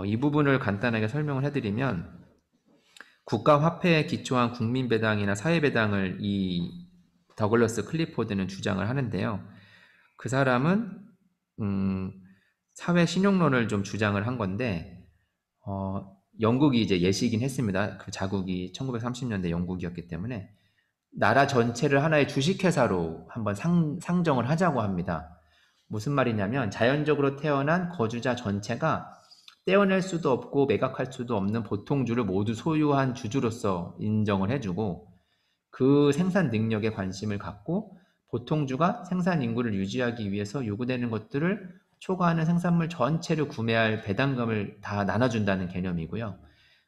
이 부분을 간단하게 설명을 해드리면 국가 화폐에 기초한 국민 배당이나 사회 배당을 이 더글러스 클리포드는 주장을 하는데요. 그 사람은 사회 신용론을 좀 주장을 한 건데 영국이 이제 예시이긴 했습니다. 그 자국이 1930년대 영국이었기 때문에 나라 전체를 하나의 주식회사로 한번 상정을 하자고 합니다. 무슨 말이냐면 자연적으로 태어난 거주자 전체가 떼어낼 수도 없고 매각할 수도 없는 보통주를 모두 소유한 주주로서 인정을 해주고 그 생산 능력에 관심을 갖고 보통주가 생산 인구를 유지하기 위해서 요구되는 것들을 초과하는 생산물 전체를 구매할 배당금을 다 나눠준다는 개념이고요.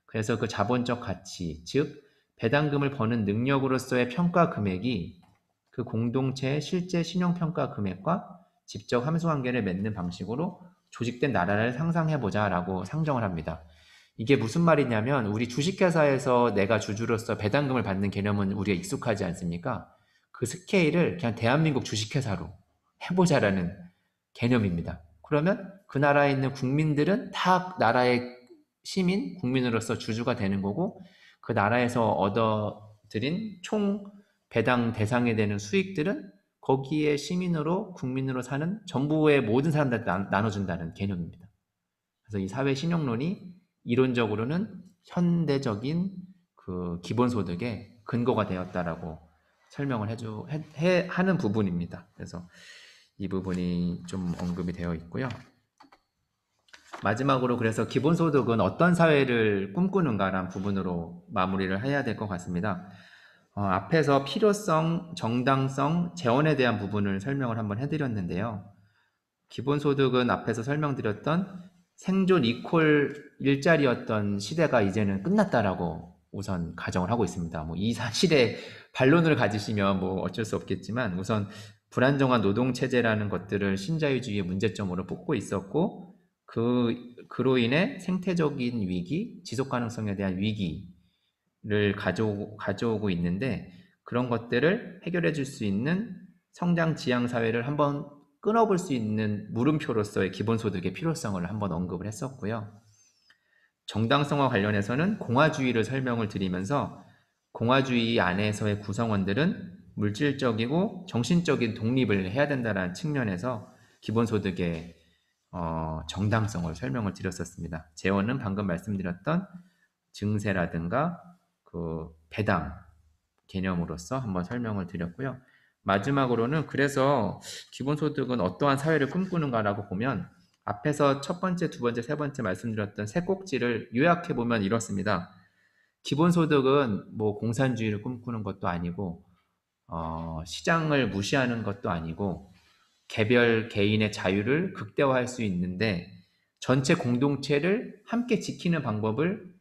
그래서 그 자본적 가치, 즉 배당금을 버는 능력으로서의 평가 금액이 그 공동체의 실제 신용평가 금액과 직접 함수관계를 맺는 방식으로 조직된 나라를 상상해보자 라고 상정을 합니다. 이게 무슨 말이냐면 우리 주식회사에서 내가 주주로서 배당금을 받는 개념은 우리가 익숙하지 않습니까? 그 스케일을 그냥 대한민국 주식회사로 해보자라는 개념입니다. 그러면 그 나라에 있는 국민들은 다 나라의 시민, 국민으로서 주주가 되는 거고 그 나라에서 얻어들인 총 배당 대상이 되는 수익들은 거기에 시민으로 국민으로 사는 전부의 모든 사람들한테 나눠준다는 개념입니다. 그래서 이 사회 신용론이 이론적으로는 현대적인 그 기본소득의 근거가 되었다라고 설명을 하는 부분입니다. 그래서 이 부분이 좀 언급이 되어 있고요. 마지막으로 그래서 기본소득은 어떤 사회를 꿈꾸는가라는 부분으로 마무리를 해야 될 것 같습니다. 앞에서 필요성, 정당성, 재원에 대한 부분을 설명을 한번 해드렸는데요. 기본소득은 앞에서 설명드렸던 생존 이퀄 일자리였던 시대가 이제는 끝났다라고 우선 가정을 하고 있습니다. 뭐 이 사실에 반론을 가지시면 뭐 어쩔 수 없겠지만 우선 불안정한 노동체제라는 것들을 신자유주의의 문제점으로 뽑고 있었고 그로 인해 생태적인 위기, 지속가능성에 대한 위기를 가져오고 있는데 그런 것들을 해결해 줄 수 있는 성장 지향 사회를 한번 끊어볼 수 있는 물음표로서의 기본소득의 필요성을 한번 언급을 했었고요. 정당성과 관련해서는 공화주의를 설명을 드리면서 공화주의 안에서의 구성원들은 물질적이고 정신적인 독립을 해야 된다는 측면에서 기본소득의 정당성을 설명을 드렸었습니다. 재원은 방금 말씀드렸던 증세라든가 그 배당 개념으로서 한번 설명을 드렸고요. 마지막으로는 그래서 기본소득은 어떠한 사회를 꿈꾸는가라고 보면 앞에서 첫 번째, 두 번째, 세 번째 말씀드렸던 세 꼭지를 요약해 보면 이렇습니다. 기본소득은 뭐 공산주의를 꿈꾸는 것도 아니고 시장을 무시하는 것도 아니고 개별 개인의 자유를 극대화할 수 있는데 전체 공동체를 함께 지키는 방법을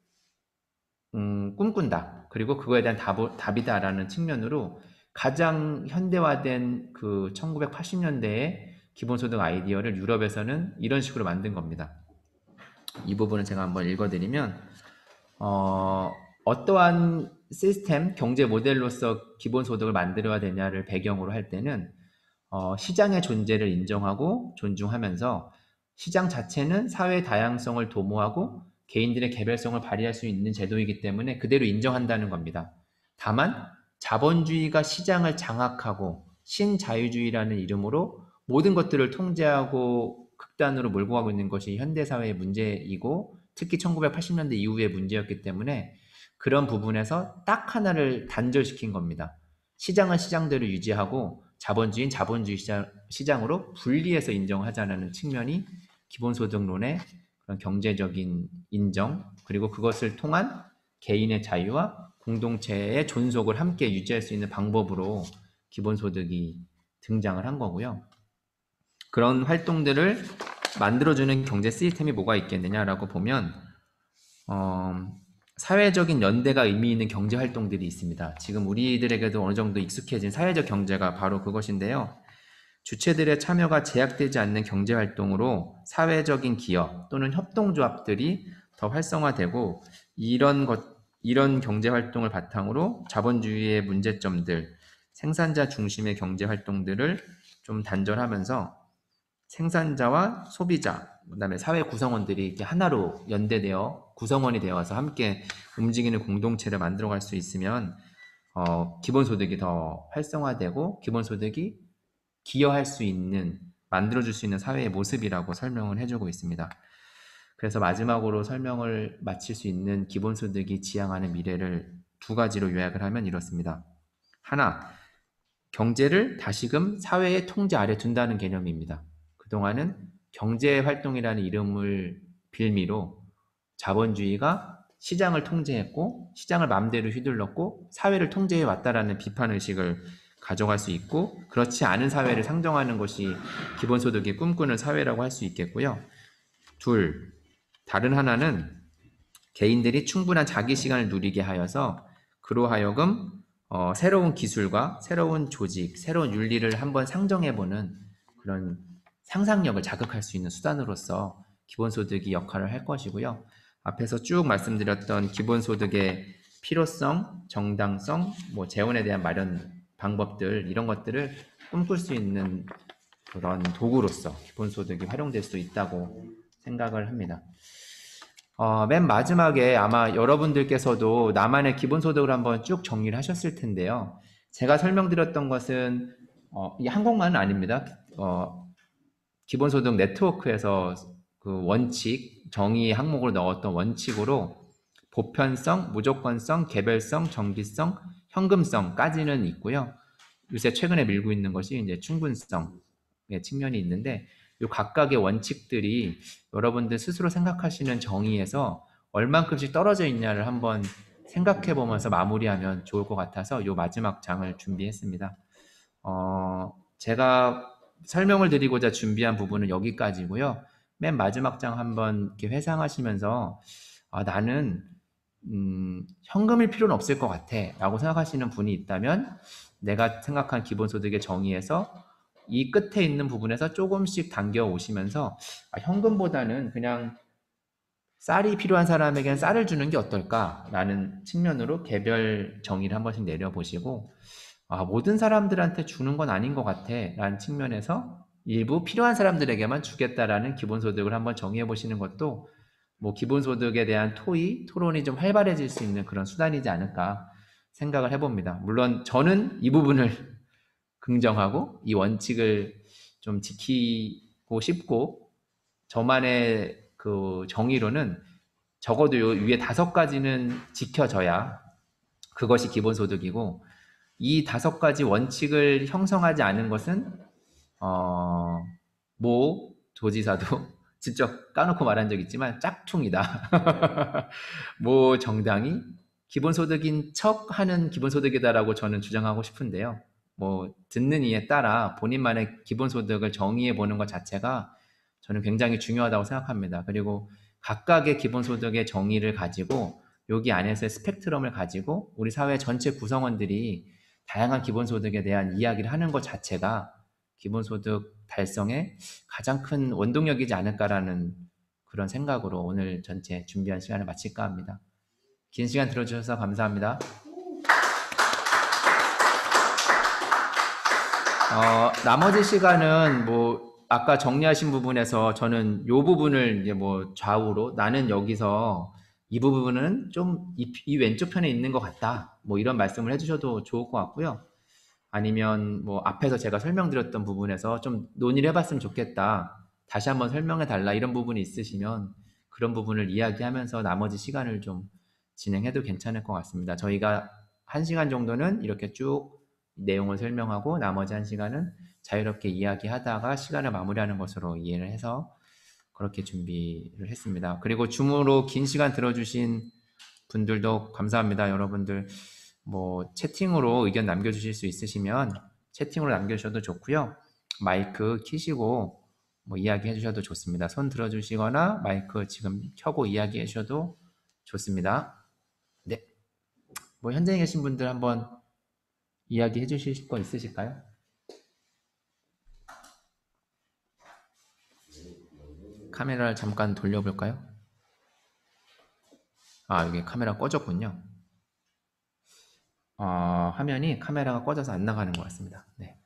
꿈꾼다. 그리고 그거에 대한 답이다라는 측면으로 가장 현대화된 그 1980년대의 기본소득 아이디어를 유럽에서는 이런 식으로 만든 겁니다. 이 부분은 제가 한번 읽어드리면 어떠한 시스템, 경제 모델로서 기본소득을 만들어야 되냐를 배경으로 할 때는 시장의 존재를 인정하고 존중하면서 시장 자체는 사회의 다양성을 도모하고 개인들의 개별성을 발휘할 수 있는 제도이기 때문에 그대로 인정한다는 겁니다. 다만 자본주의가 시장을 장악하고 신자유주의라는 이름으로 모든 것들을 통제하고 극단으로 몰고 가고 있는 것이 현대사회의 문제이고 특히 1980년대 이후의 문제였기 때문에 그런 부분에서 딱 하나를 단절시킨 겁니다. 시장은 시장대로 유지하고 자본주의는 자본주의 시장으로 분리해서 인정하자는 측면이 기본소득론의 그런 경제적인 인정 그리고 그것을 통한 개인의 자유와 공동체의 존속을 함께 유지할 수 있는 방법으로 기본소득이 등장을 한 거고요. 그런 활동들을 만들어주는 경제 시스템이 뭐가 있겠느냐라고 보면 사회적인 연대가 의미 있는 경제 활동들이 있습니다. 지금 우리들에게도 어느 정도 익숙해진 사회적 경제가 바로 그것인데요. 주체들의 참여가 제약되지 않는 경제 활동으로 사회적인 기업 또는 협동조합들이 더 활성화되고 이런 경제 활동을 바탕으로 자본주의의 문제점들, 생산자 중심의 경제 활동들을 좀 단절하면서 생산자와 소비자, 그다음에 사회 구성원들이 이렇게 하나로 연대되어 구성원이 되어서 함께 움직이는 공동체를 만들어갈 수 있으면 기본소득이 더 활성화되고 기본소득이 기여할 수 있는 만들어줄 수 있는 사회의 모습이라고 설명을 해주고 있습니다. 그래서 마지막으로 설명을 마칠 수 있는 기본소득이 지향하는 미래를 두 가지로 요약을 하면 이렇습니다. 하나, 경제를 다시금 사회의 통제 아래 둔다는 개념입니다. 그동안은 경제활동이라는 이름을 빌미로 자본주의가 시장을 통제했고 시장을 마음대로 휘둘렀고 사회를 통제해 왔다라는 비판의식을 가져갈 수 있고 그렇지 않은 사회를 상정하는 것이 기본소득이 꿈꾸는 사회라고 할 수 있겠고요. 둘, 다른 하나는 개인들이 충분한 자기 시간을 누리게 하여서 그로 하여금 새로운 기술과 새로운 조직, 새로운 윤리를 한번 상정해보는 그런 상상력을 자극할 수 있는 수단으로서 기본소득이 역할을 할 것이고요. 앞에서 쭉 말씀드렸던 기본소득의 필요성, 정당성, 재원에 대한 마련 방법들 이런 것들을 꿈꿀 수 있는 그런 도구로서 기본소득이 활용될 수 있다고 생각을 합니다. 맨 마지막에 아마 여러분들께서도 나만의 기본소득을 한번 쭉 정리를 하셨을 텐데요. 제가 설명드렸던 것은 이게 한국만은 아닙니다. 기본소득 네트워크에서 그 원칙, 정의 항목으로 넣었던 원칙으로 보편성, 무조건성, 개별성, 정기성, 현금성까지는 있고요. 요새 최근에 밀고 있는 것이 이제 충분성의 측면이 있는데 이 각각의 원칙들이 여러분들 스스로 생각하시는 정의에서 얼만큼씩 떨어져 있냐를 한번 생각해 보면서 마무리하면 좋을 것 같아서 이 마지막 장을 준비했습니다. 제가 설명을 드리고자 준비한 부분은 여기까지고요. 맨 마지막 장 한번 이렇게 회상하시면서 나는 현금일 필요는 없을 것 같아 라고 생각하시는 분이 있다면 내가 생각한 기본소득의 정의에서 이 끝에 있는 부분에서 조금씩 당겨 오시면서 현금보다는 그냥 쌀이 필요한 사람에게는 쌀을 주는 게 어떨까라는 측면으로 개별 정의를 한 번씩 내려보시고 모든 사람들한테 주는 건 아닌 것 같아 라는 측면에서 일부 필요한 사람들에게만 주겠다라는 기본소득을 한번 정의해 보시는 것도 기본소득에 대한 토론이 좀 활발해질 수 있는 그런 수단이지 않을까 생각을 해봅니다. 물론 저는 이 부분을 긍정하고 이 원칙을 좀 지키고 싶고 저만의 그 정의로는 적어도 요 위에 5가지는 지켜져야 그것이 기본소득이고 이 5가지 원칙을 형성하지 않은 것은 모 도지사도 직접 까놓고 말한 적 있지만 짝퉁이다. 모 정당이 기본소득인 척 하는 기본소득이다라고 저는 주장하고 싶은데요. 뭐 듣는 이에 따라 본인만의 기본소득을 정의해 보는 것 자체가 저는 굉장히 중요하다고 생각합니다. 그리고 각각의 기본소득의 정의를 가지고 여기 안에서의 스펙트럼을 가지고 우리 사회 전체 구성원들이 다양한 기본소득에 대한 이야기를 하는 것 자체가 기본소득 달성에 가장 큰 원동력이지 않을까라는 그런 생각으로 오늘 전체 준비한 시간을 마칠까 합니다. 긴 시간 들어주셔서 감사합니다. 나머지 시간은 뭐 아까 정리하신 부분에서 저는 요 부분을 이제 뭐 좌우로 나는 여기서 이 부분은 좀 이 왼쪽 편에 있는 것 같다. 뭐 이런 말씀을 해주셔도 좋을 것 같고요. 아니면 뭐 앞에서 제가 설명드렸던 부분에서 좀 논의를 해봤으면 좋겠다. 다시 한번 설명해 달라. 이런 부분이 있으시면 그런 부분을 이야기하면서 나머지 시간을 좀 진행해도 괜찮을 것 같습니다. 저희가 1시간 정도는 이렇게 쭉 내용을 설명하고 나머지 1시간은 자유롭게 이야기하다가 시간을 마무리하는 것으로 이해를 해서 그렇게 준비를 했습니다. 그리고 줌으로 긴 시간 들어주신 분들도 감사합니다. 여러분들 뭐 채팅으로 의견 남겨주실 수 있으시면 채팅으로 남겨주셔도 좋고요. 마이크 키시고 뭐 이야기해 주셔도 좋습니다. 손 들어주시거나 마이크 지금 켜고 이야기해 주셔도 좋습니다. 네, 뭐 현장에 계신 분들 한번 이야기해 주실 거 있으실까요? 카메라를 잠깐 돌려볼까요? 아, 여기 카메라 꺼졌군요. 화면이 카메라가 꺼져서 안 나가는 것 같습니다. 네.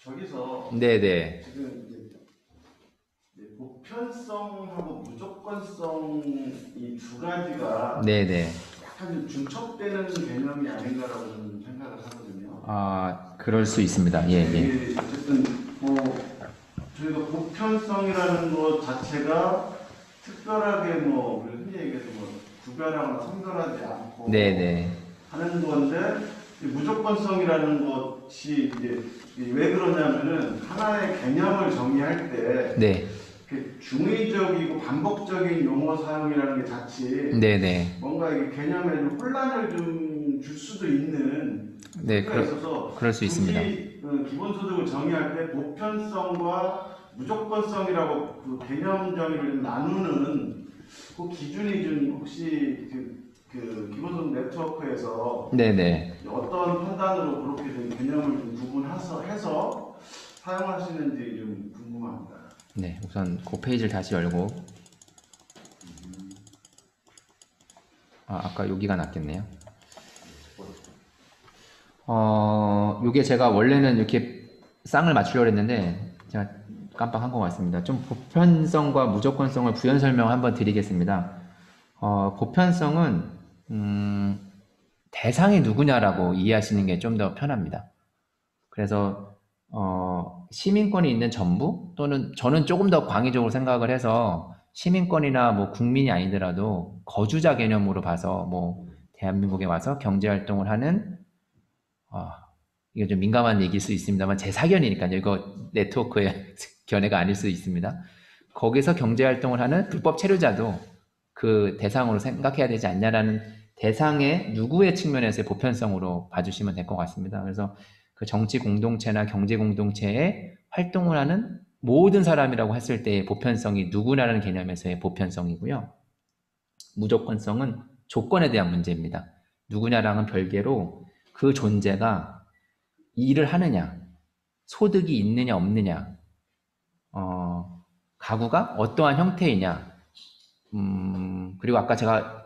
저기서 네네. 지금 이제 보편성하고 무조건성 이 두 가지가 네네. 약간 좀 중첩되는 개념이 아닌가라고 저는 생각을 하거든요. 그럴 수 있습니다. 예, 예. 이게 어쨌든 뭐 저희가 보편성이라는 것 자체가 특별하게 뭐 우리 흔히 얘기해서 뭐 구별하거나 선별하지 않고 네네. 하는 건데 이 무조건성이라는 것이 이제 왜 그러냐면은 하나의 개념을 정의할 때 네. 그 중의적이고 반복적인 용어 사용이라는 게 자칫 네네. 뭔가 이게 개념에 좀 혼란을 좀 줄 수도 있는 네, 효과가 있어서 그럴 수 있습니다. 굳이 기본소득을 정의할 때 보편성과 무조건성이라고 그 개념 정의를 좀 나누는 그 기준이 좀 혹시 그 기본소득 네트워크에서 네네. 어떤 판단으로 그렇게 된 개념을 좀 구분해서 사용하시는지 좀 궁금합니다. 네, 우선 그 페이지를 다시 열고 아까 여기가 낫겠네요. 요게 제가 원래는 이렇게 쌍을 맞추려고 했는데 제가 깜빡한 것 같습니다. 좀 보편성과 무조건성을 부연 설명 한번 드리겠습니다. 보편성은 대상이 누구냐라고 이해하시는 게 좀 더 편합니다. 그래서 시민권이 있는 정부 또는 저는 조금 더 광의적으로 생각을 해서 시민권이나 뭐 국민이 아니더라도 거주자 개념으로 봐서 뭐 대한민국에 와서 경제활동을 하는 이거 좀 민감한 얘기일 수 있습니다만 제 사견이니까요. 이거 네트워크의 견해가 아닐 수 있습니다. 거기서 경제활동을 하는 불법 체류자도 그 대상으로 생각해야 되지 않냐라는 대상의 누구의 측면에서의 보편성으로 봐주시면 될 것 같습니다. 그래서 그 정치 공동체나 경제 공동체에 활동을 하는 모든 사람이라고 했을 때의 보편성이 누구라는 개념에서의 보편성이고요. 무조건성은 조건에 대한 문제입니다. 누구냐랑은 별개로 그 존재가 일을 하느냐, 소득이 있느냐 없느냐, 가구가 어떠한 형태이냐, 그리고 아까 제가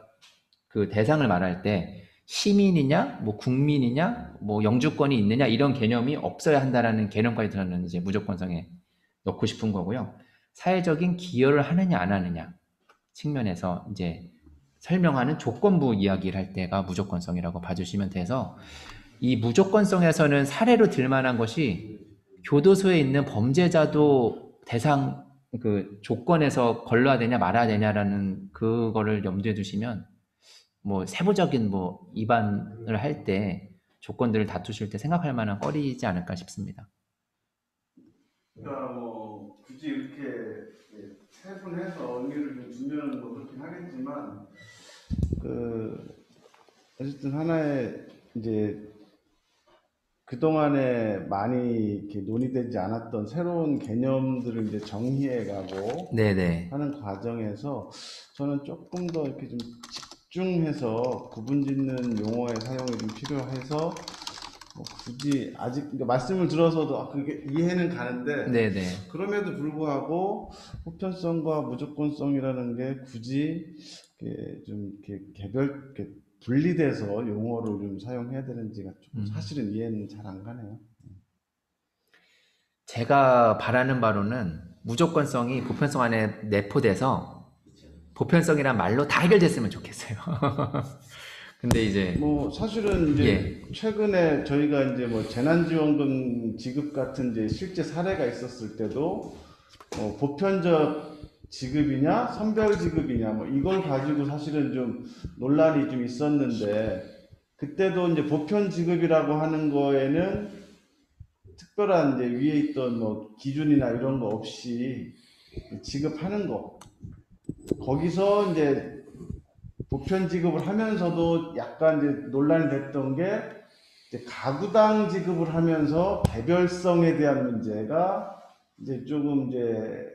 그 대상을 말할 때 시민이냐, 뭐 국민이냐, 뭐 영주권이 있느냐 이런 개념이 없어야 한다라는 개념까지 저는 이제 무조건성에 넣고 싶은 거고요. 사회적인 기여를 하느냐 안 하느냐 측면에서 이제 설명하는 조건부 이야기를 할 때가 무조건성이라고 봐주시면 돼서 이 무조건성에서는 사례로 들만한 것이 교도소에 있는 범죄자도 대상 그 조건에서 걸러야 되냐 말아야 되냐라는 그거를 염두에 두시면 뭐 세부적인 뭐 입안을 할 때 조건들을 다투실 때 생각할 만한 거리지 않을까 싶습니다. 그러니까 뭐 굳이 이렇게 세분해서 의미를 좀 주면 뭐 그렇긴 하겠지만 그 어쨌든 하나의 이제 그동안에 많이 이렇게 논의되지 않았던 새로운 개념들을 이제 정의해가고 네네. 하는 과정에서 저는 조금 더 이렇게 좀 집중해서 구분짓는 용어의 사용이 좀 필요해서 뭐 굳이 아직 그러니까 말씀을 들어서도 그게 이해는 가는데 네네. 그럼에도 불구하고 보편성과 무조건성이라는 게 굳이 이렇게 좀 이렇게 이렇게 분리돼서 용어를 좀 사용해야 되는지가 좀 사실은 이해는 잘 안 가네요. 제가 바라는 바로는 무조건성이 보편성 안에 내포돼서 보편성이란 말로 다 해결됐으면 좋겠어요. 근데 이제 뭐 사실은 이제 예. 최근에 저희가 이제 뭐 재난지원금 지급 같은 이제 실제 사례가 있었을 때도 보편적 지급이냐 선별 지급이냐 뭐 이걸 가지고 사실은 좀 논란이 좀 있었는데 그때도 이제 보편 지급이라고 하는 거에는 특별한 이제 위에 있던 뭐 기준이나 이런 거 없이 지급하는 거 거기서 이제 보편 지급을 하면서도 약간 이제 논란이 됐던 게 이제 가구당 지급을 하면서 개별성에 대한 문제가 이제 조금 이제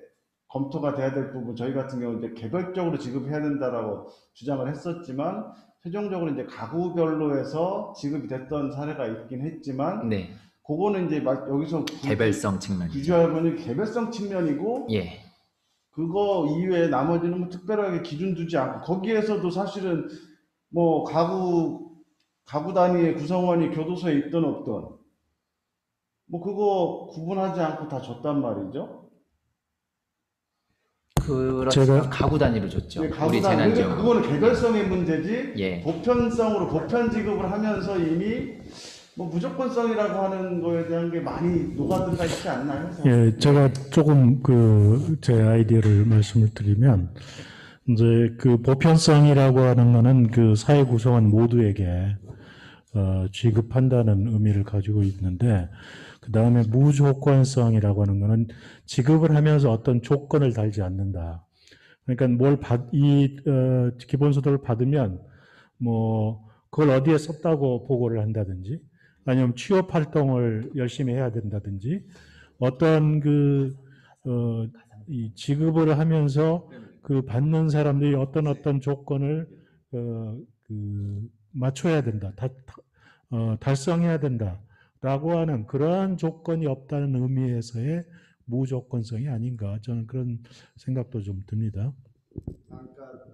검토가 돼야 될 부분 저희 같은 경우 이제 개별적으로 지급해야 된다라고 주장을 했었지만 최종적으로 이제 가구별로 해서 지급이 됐던 사례가 있긴 했지만 네. 그거는 이제 여기서 개별성 측면이죠. 규정할 거는 개별성 측면이고 예. 그거 이외에 나머지는 뭐 특별하게 기준 두지 않고 거기에서도 사실은 뭐 가구 단위의 구성원이 교도소에 있든 없든 뭐 그거 구분하지 않고 다 줬단 말이죠. 그렇지만 가구 단위로 줬죠. 예, 우리 가구 단위. 그러니까 재난지원금. 그거는 개별성의 문제지. 예. 보편성으로 보편 지급을 하면서 이미 뭐 무조건성이라고 하는 거에 대한 게 많이 녹아들어가 있지 않나요? 예, 제가 조금 제 아이디어를 말씀을 드리면, 이제 그 보편성이라고 하는 거는 그 사회 구성원 모두에게 지급한다는 의미를 가지고 있는데, 그 다음에 무조건성이라고 하는 거는 지급을 하면서 어떤 조건을 달지 않는다. 그러니까 기본소득을 받으면 뭐 그걸 어디에 썼다고 보고를 한다든지 아니면 취업 활동을 열심히 해야 된다든지 어떤 이 지급을 하면서 그 받는 사람들이 어떤 조건을 맞춰야 된다, 달성해야 된다라고 하는 그러한 조건이 없다는 의미에서의 무조건성이 아닌가 저는 그런 생각도 좀 듭니다. 그러니까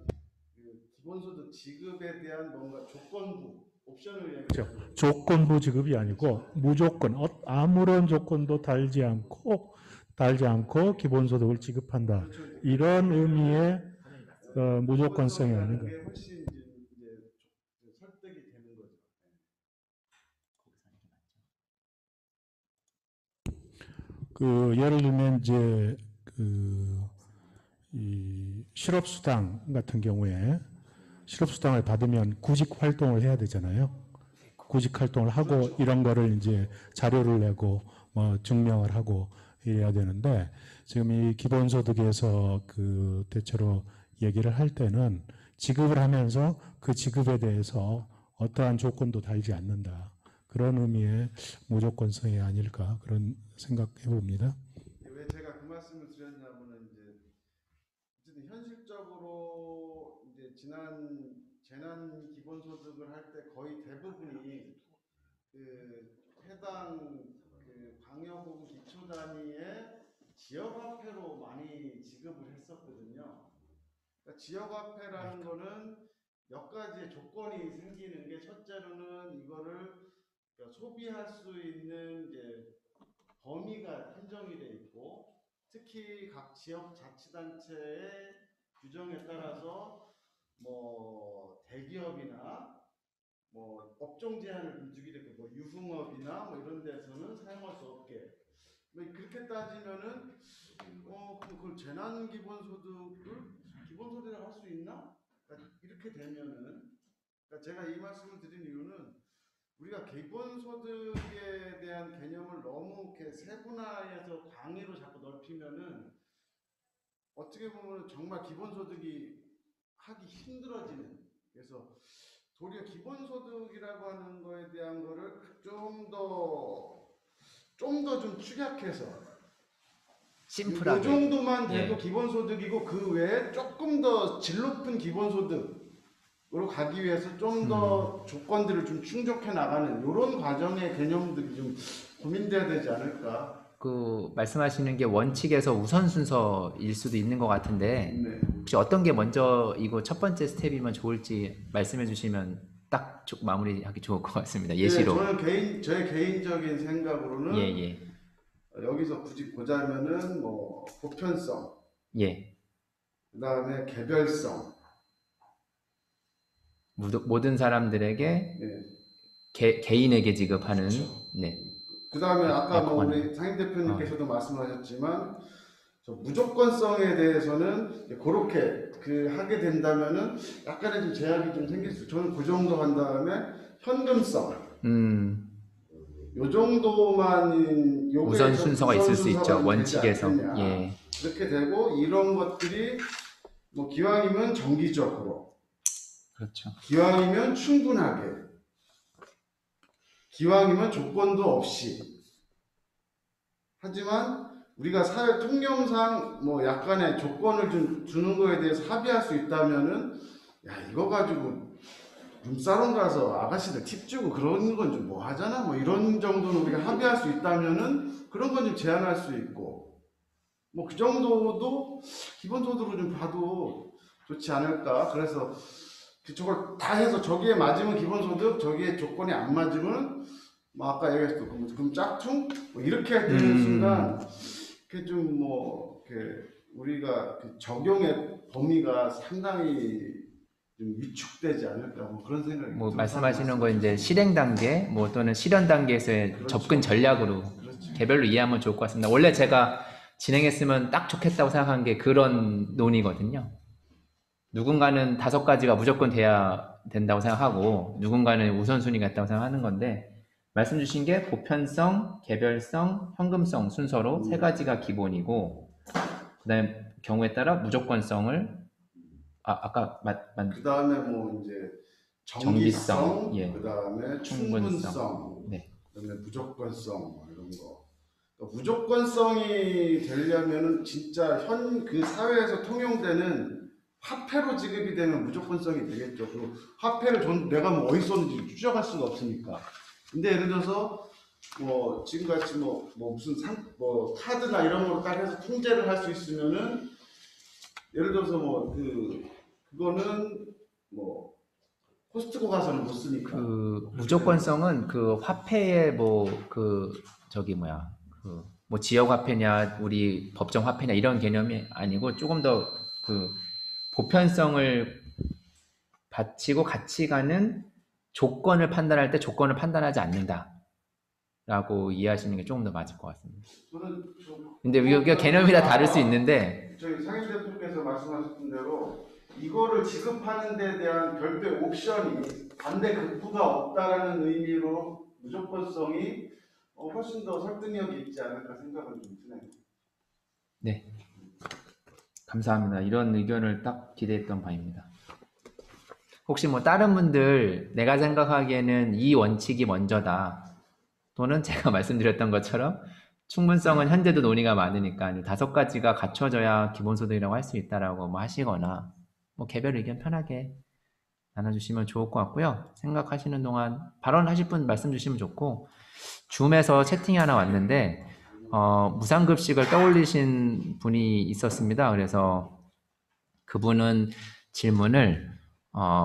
그 기본소득 지급에 대한 뭔가 조건부 옵션을 그렇죠. 조건부 지급이 아니고 무조건 아무런 조건도 달지 않고 기본소득을 지급한다. 이런 의미의 무조건성이 아닌가. 게 훨씬 이제 설득이 되는 거죠. 예를 들면 이제 이 실업수당 같은 경우에 실업수당을 받으면 구직 활동을 해야 되잖아요. 구직 활동을 하고 이런 거를 이제 자료를 내고 뭐 증명을 하고 이래야 되는데 지금 이 기본소득에서 대체로 얘기를 할 때는 지급을 하면서 그 지급에 대해서 어떠한 조건도 달지 않는다. 그런 의미의 무조건성이 아닐까 그런 생각해 봅니다. 왜 제가 그 말씀을 드렸냐면은 이제 어쨌든 현실적으로 이제 지난 재난 기본소득을 할 때 거의 대부분이 해당 광역호구 기초 단위의 지역화폐로 많이 지급을 했었거든요. 그러니까 지역화폐라는 거는 몇 가지의 조건이 생기는 게 첫째로는 이거를 그러니까 소비할 수 있는 이제 범위가 한정이 돼 있고 특히 각 지역 자치단체의 규정에 따라서 뭐 대기업이나 뭐 업종 제한을 두기도 했고 뭐 유흥업이나 뭐 이런 데서는 사용할 수 없게 그렇게 따지면은 그걸 재난 기본소득을 기본소득이라고 할 수 있나? 그러니까 이렇게 되면은 그러니까 제가 이 말씀을 드린 이유는 우리가 기본소득에 대한 개념을 너무 이렇게 세분화해서 광의로 자꾸 넓히면은 어떻게 보면 정말 기본소득이 하기 힘들어지는. 그래서 도리어 기본소득이라고 하는 거에 대한 거를 좀 더 좀 축약해서 요 심플하게. 정도만 돼도 예. 기본소득이고 그 외에 조금 더 질 높은 기본소득으로 가기 위해서 좀 더 조건들을 좀 충족해 나가는 이런 과정의 개념들이 좀 고민돼야 되지 않을까. 그 말씀하시는 게 원칙에서 우선 순서일 수도 있는 것 같은데 네. 혹시 어떤 게 먼저 이거 첫 번째 스텝이면 좋을지 말씀해 주시면 딱 마무리하기 좋을 것 같습니다. 예시로. 저의 개인적인 생각으로는 예. 여기서 굳이 보자면은 뭐 보편성, 예. 그다음에 개별성, 모든 사람들에게 네. 개인에게 지급하는 네. 그다음에 아까 뭐 약관. 우리 상임 대표님께서도 말씀하셨지만 저 무조건성에 대해서는 그렇게 하게 된다면은 약간의 좀 제약이 좀 생길 수. 저는 그 정도 한 다음에 현금성. 요 정도만 요게 우선 순서가 있을 수 있죠. 좀 되지 원칙에서. 않겠냐. 예. 이렇게 되고 이런 것들이 뭐 기왕이면 정기적으로, 그렇죠. 기왕이면 충분하게, 기왕이면 조건도 없이. 하지만 우리가 사회 통념상 뭐 약간의 조건을 좀 주는 거에 대해서 합의할 수 있다면은 야 이거 가지고 룸사롱 가서 아가씨들 팁 주고 그런 건 좀 뭐 하잖아 뭐 이런 정도는 우리가 합의할 수 있다면은 그런 건 좀 제한할 수 있고 뭐 그 정도도 기본소득으로 좀 봐도 좋지 않을까. 그래서 저걸 다 해서 저기에 맞으면 기본소득, 저기에 조건이 안 맞으면 뭐 아까 얘기했던 그럼 짝퉁 뭐 이렇게 되는 순간 그 좀 뭐 우리가 그 적용의 범위가 상당히 좀 위축되지 않을까 뭐 그런 생각이. 뭐 말씀하시는 거 이제 실행 단계 뭐 또는 실현 단계에서의 그렇죠. 접근 전략으로 그렇죠. 개별로 이해하면 좋을 것 같습니다. 원래 제가 진행했으면 딱 좋겠다고 생각한 게 그런 논의거든요. 누군가는 5가지가 무조건 돼야 된다고 생각하고 누군가는 우선순위가 있다고 생각하는 건데 말씀 주신 게 보편성, 개별성, 현금성 순서로 3가지가 기본이고 그 다음에 경우에 따라 무조건성을 아까 그 다음에 뭐 이제 정기성, 정기성, 예. 그 다음에 충분성. 충분성, 네. 그 다음에 무조건성 뭐 이런 거. 그러니까 무조건성이 되려면은 진짜 그 사회에서 통용되는 화폐로 지급이 되면 무조건성이 되겠죠. 그리고 화폐를 내가 뭐 어디서 썼는지 추적할 수가 없으니까. 근데 예를 들어서 뭐 지금같이 뭐 무슨 뭐 카드나 이런 거로 딱 해서 통제를 할 수 있으면은 예를 들어서 뭐 그거는 뭐 코스트코 가서는 못 쓰니까. 그 무조건성은 그 화폐의 뭐 뭐 지역 화폐냐 우리 법정 화폐냐 이런 개념이 아니고 조금 더 그 보편성을 바치고 같이 가는 조건을 판단할 때 조건을 판단하지 않는다라고 이해하시는 게 조금 더 맞을 것 같습니다. 근데 이게 개념이 다 다를 수 있는데 저희 상임 대표께서 말씀하셨던 대로 이거를 지급하는 데 대한 별도의 옵션이 반대 극부가 없다라는 의미로 무조건성이 훨씬 더 설득력이 있지 않을까 생각은 좀 드네요. 네. 감사합니다. 이런 의견을 딱 기대했던 바입니다. 혹시 뭐 다른 분들 내가 생각하기에는 이 원칙이 먼저다 또는 제가 말씀드렸던 것처럼 충분성은 현재도 논의가 많으니까 5가지가 갖춰져야 기본소득이라고 할 수 있다라고 뭐 하시거나 뭐 개별 의견 편하게 나눠주시면 좋을 것 같고요. 생각하시는 동안 발언하실 분 말씀 주시면 좋고 줌에서 채팅이 하나 왔는데 무상급식을 떠올리신 분이 있었습니다. 그래서 그분은 질문을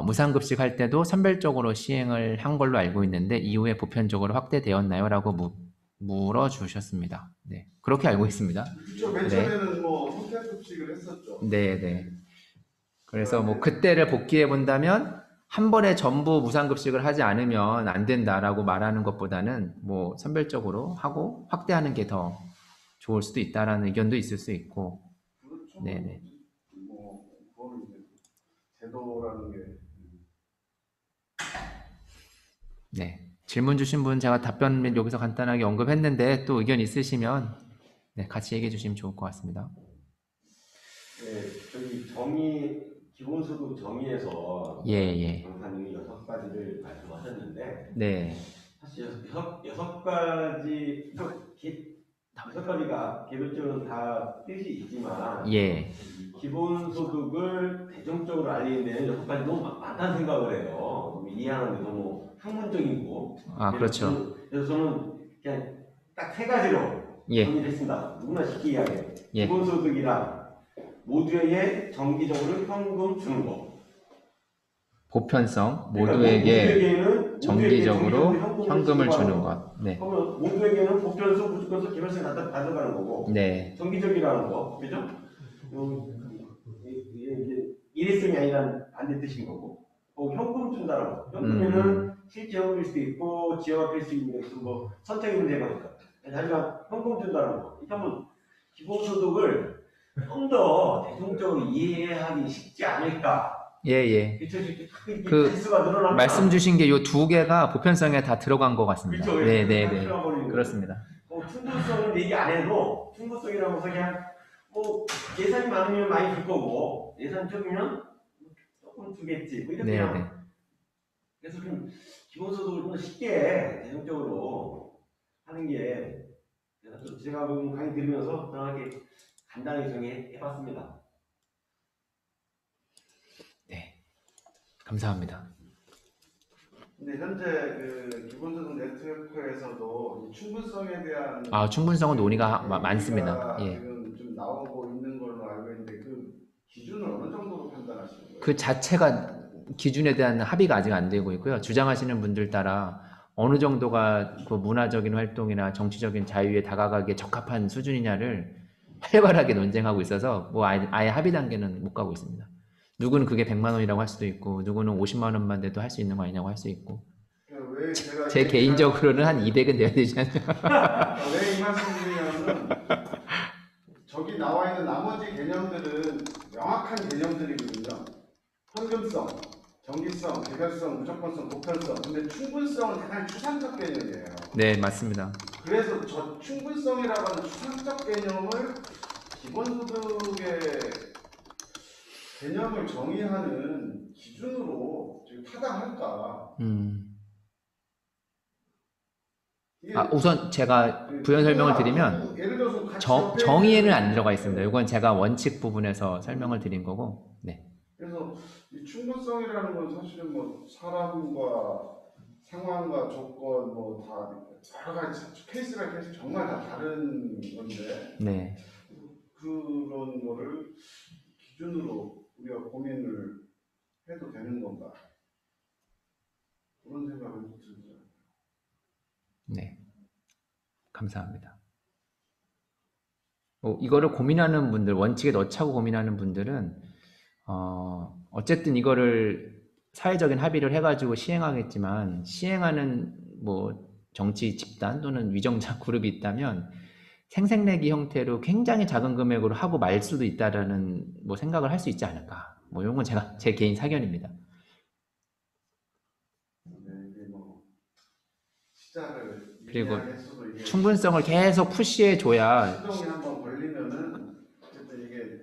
무상급식 할 때도 선별적으로 시행을 한 걸로 알고 있는데 이후에 보편적으로 확대되었나요? 라고 물어주셨습니다. 네, 그렇게 알고 있습니다. 그렇죠. 맨 처음에는 뭐 선택급식을 했었죠. 네. 그래서 뭐 그때를 복귀해 본다면 한 번에 전부 무상급식을 하지 않으면 안 된다라고 말하는 것보다는 뭐 선별적으로 하고 확대하는 게 더 좋을 수도 있다라는 의견도 있을 수 있고. 그렇죠. 네네. 뭐 그거는 이제 제도라는 게. 네. 질문 주신 분 제가 답변 여기서 간단하게 언급했는데 또 의견 있으시면 네, 같이 얘기해 주시면 좋을 것 같습니다. 네, 저기 기본소득 정의에서 예. 강사님이 6가지를 말씀하셨는데 네. 사실 여섯 가지 여섯 가지가 개별적으로 다 뜻이 있지만 예. 기본소득을 대중적으로 알리는 데는 6가지 너무 많다는 생각을 해요. 너무 이해하는 게 너무 학문적이고. 아, 그렇죠. 그래서 저는 그냥 딱 3가지로 예. 정리를 했습니다. 누구나 쉽게 이해하게. 예. 기본소득이란 모두에게 정기적으로 현금 주는 거. 보편성, 그러니까 모두에게 정기적으로 현금을 주는 거. 것. 네. 그러면 모두에게는 보편성, 무조건성, 개별성 가져가는 거고. 네. 정기적이라는 거, 그죠? 이게 일회성이 아니라 반대 뜻인 거고. 현금 준다는 거. 현금에는 실제 현금일 수도 있고 지역화될 수 있는 것도 뭐 선택의 문제가 있다. 하지만 현금 준다는 거. 그러면 기본소득을 좀 더 대중적으로 이해하기 쉽지 않을까. 예. 그 수가 늘어나면 말씀 주신 게 요 2개가 보편성에 다 들어간 것 같습니다. 그렇죠. 네. 그렇습니다. 그렇습니다. 충분성은 얘기 안 해도 충분성이라고 해서 그냥 뭐 예산이 많으면 많이 줄 거고 예산 적으면 조금 주겠지. 뭐 이렇게 네. 그래서 좀 기본소득을 좀 쉽게 대중적으로 하는 게 제가 강의 들으면서 편하게 간단하게 정리해봤습니다. 네. 감사합니다. 근데 현재 그 기본소득 네트워크에서도 이 충분성에 대한 충분성은 논의가 많습니다. 예. 지금 좀 나오고 있는 걸로 알고 있는데 그 기준을 어느 정도로 판단하시는 거예요? 그 자체가 기준에 대한 합의가 아직 안 되고 있고요. 주장하시는 분들 따라 어느 정도가 그 문화적인 활동이나 정치적인 자유에 다가가기에 적합한 수준이냐를 활발하게 논쟁하고 있어서 뭐 아예 합의 단계는 못 가고 있습니다. 누구는 그게 100만 원이라고 할 수도 있고 누구는 50만 원만 돼도 할 수 있는 거 아니냐고 할 수 있고 왜 제가 제 개인적으로는 한 200은 돼야 되지 않나. 왜 이 말씀드리냐면 저기 나와 있는 나머지 개념들은 명확한 개념들이거든요. 현금성, 정기성, 개별성, 무조건성, 보편성. 근데 충분성은 가장 추상적 개념이에요. 네, 맞습니다. 그래서 저 충분성이라고 하는 추상적 개념을 기본소득의 개념을 정의하는 기준으로 지금 타당할까? 이게 우선 제가 부연 설명을 드리면 예를 들어서 같이 옆에 정의에는 안 들어가 있습니다. 이건 제가 원칙 부분에서 설명을 드린 거고. 네. 그래서 이 충분성이라는 건 사실은 뭐 사람과 상황과 조건 뭐 다 여러 가지 케이스가 케이스 정말 다 다른 건데 네. 그런 거를 기준으로 우리가 고민을 해도 되는 건가? 그런 생각을 들죠. 네. 감사합니다. 이거를 고민하는 분들, 원칙에 넣자고 고민하는 분들은 어쨌든 이거를 사회적인 합의를 해가지고 시행하겠지만 시행하는 뭐 정치 집단 또는 위정자 그룹이 있다면 생색내기 형태로 굉장히 작은 금액으로 하고 말 수도 있다라는 뭐 생각을 할 수 있지 않을까. 뭐 이런 건 제 개인 사견입니다. 이게 뭐 시작을 그리고 했어도 이게 충분성을 계속 푸시해 줘야 시동이 한번 걸리면은 어쨌든 이게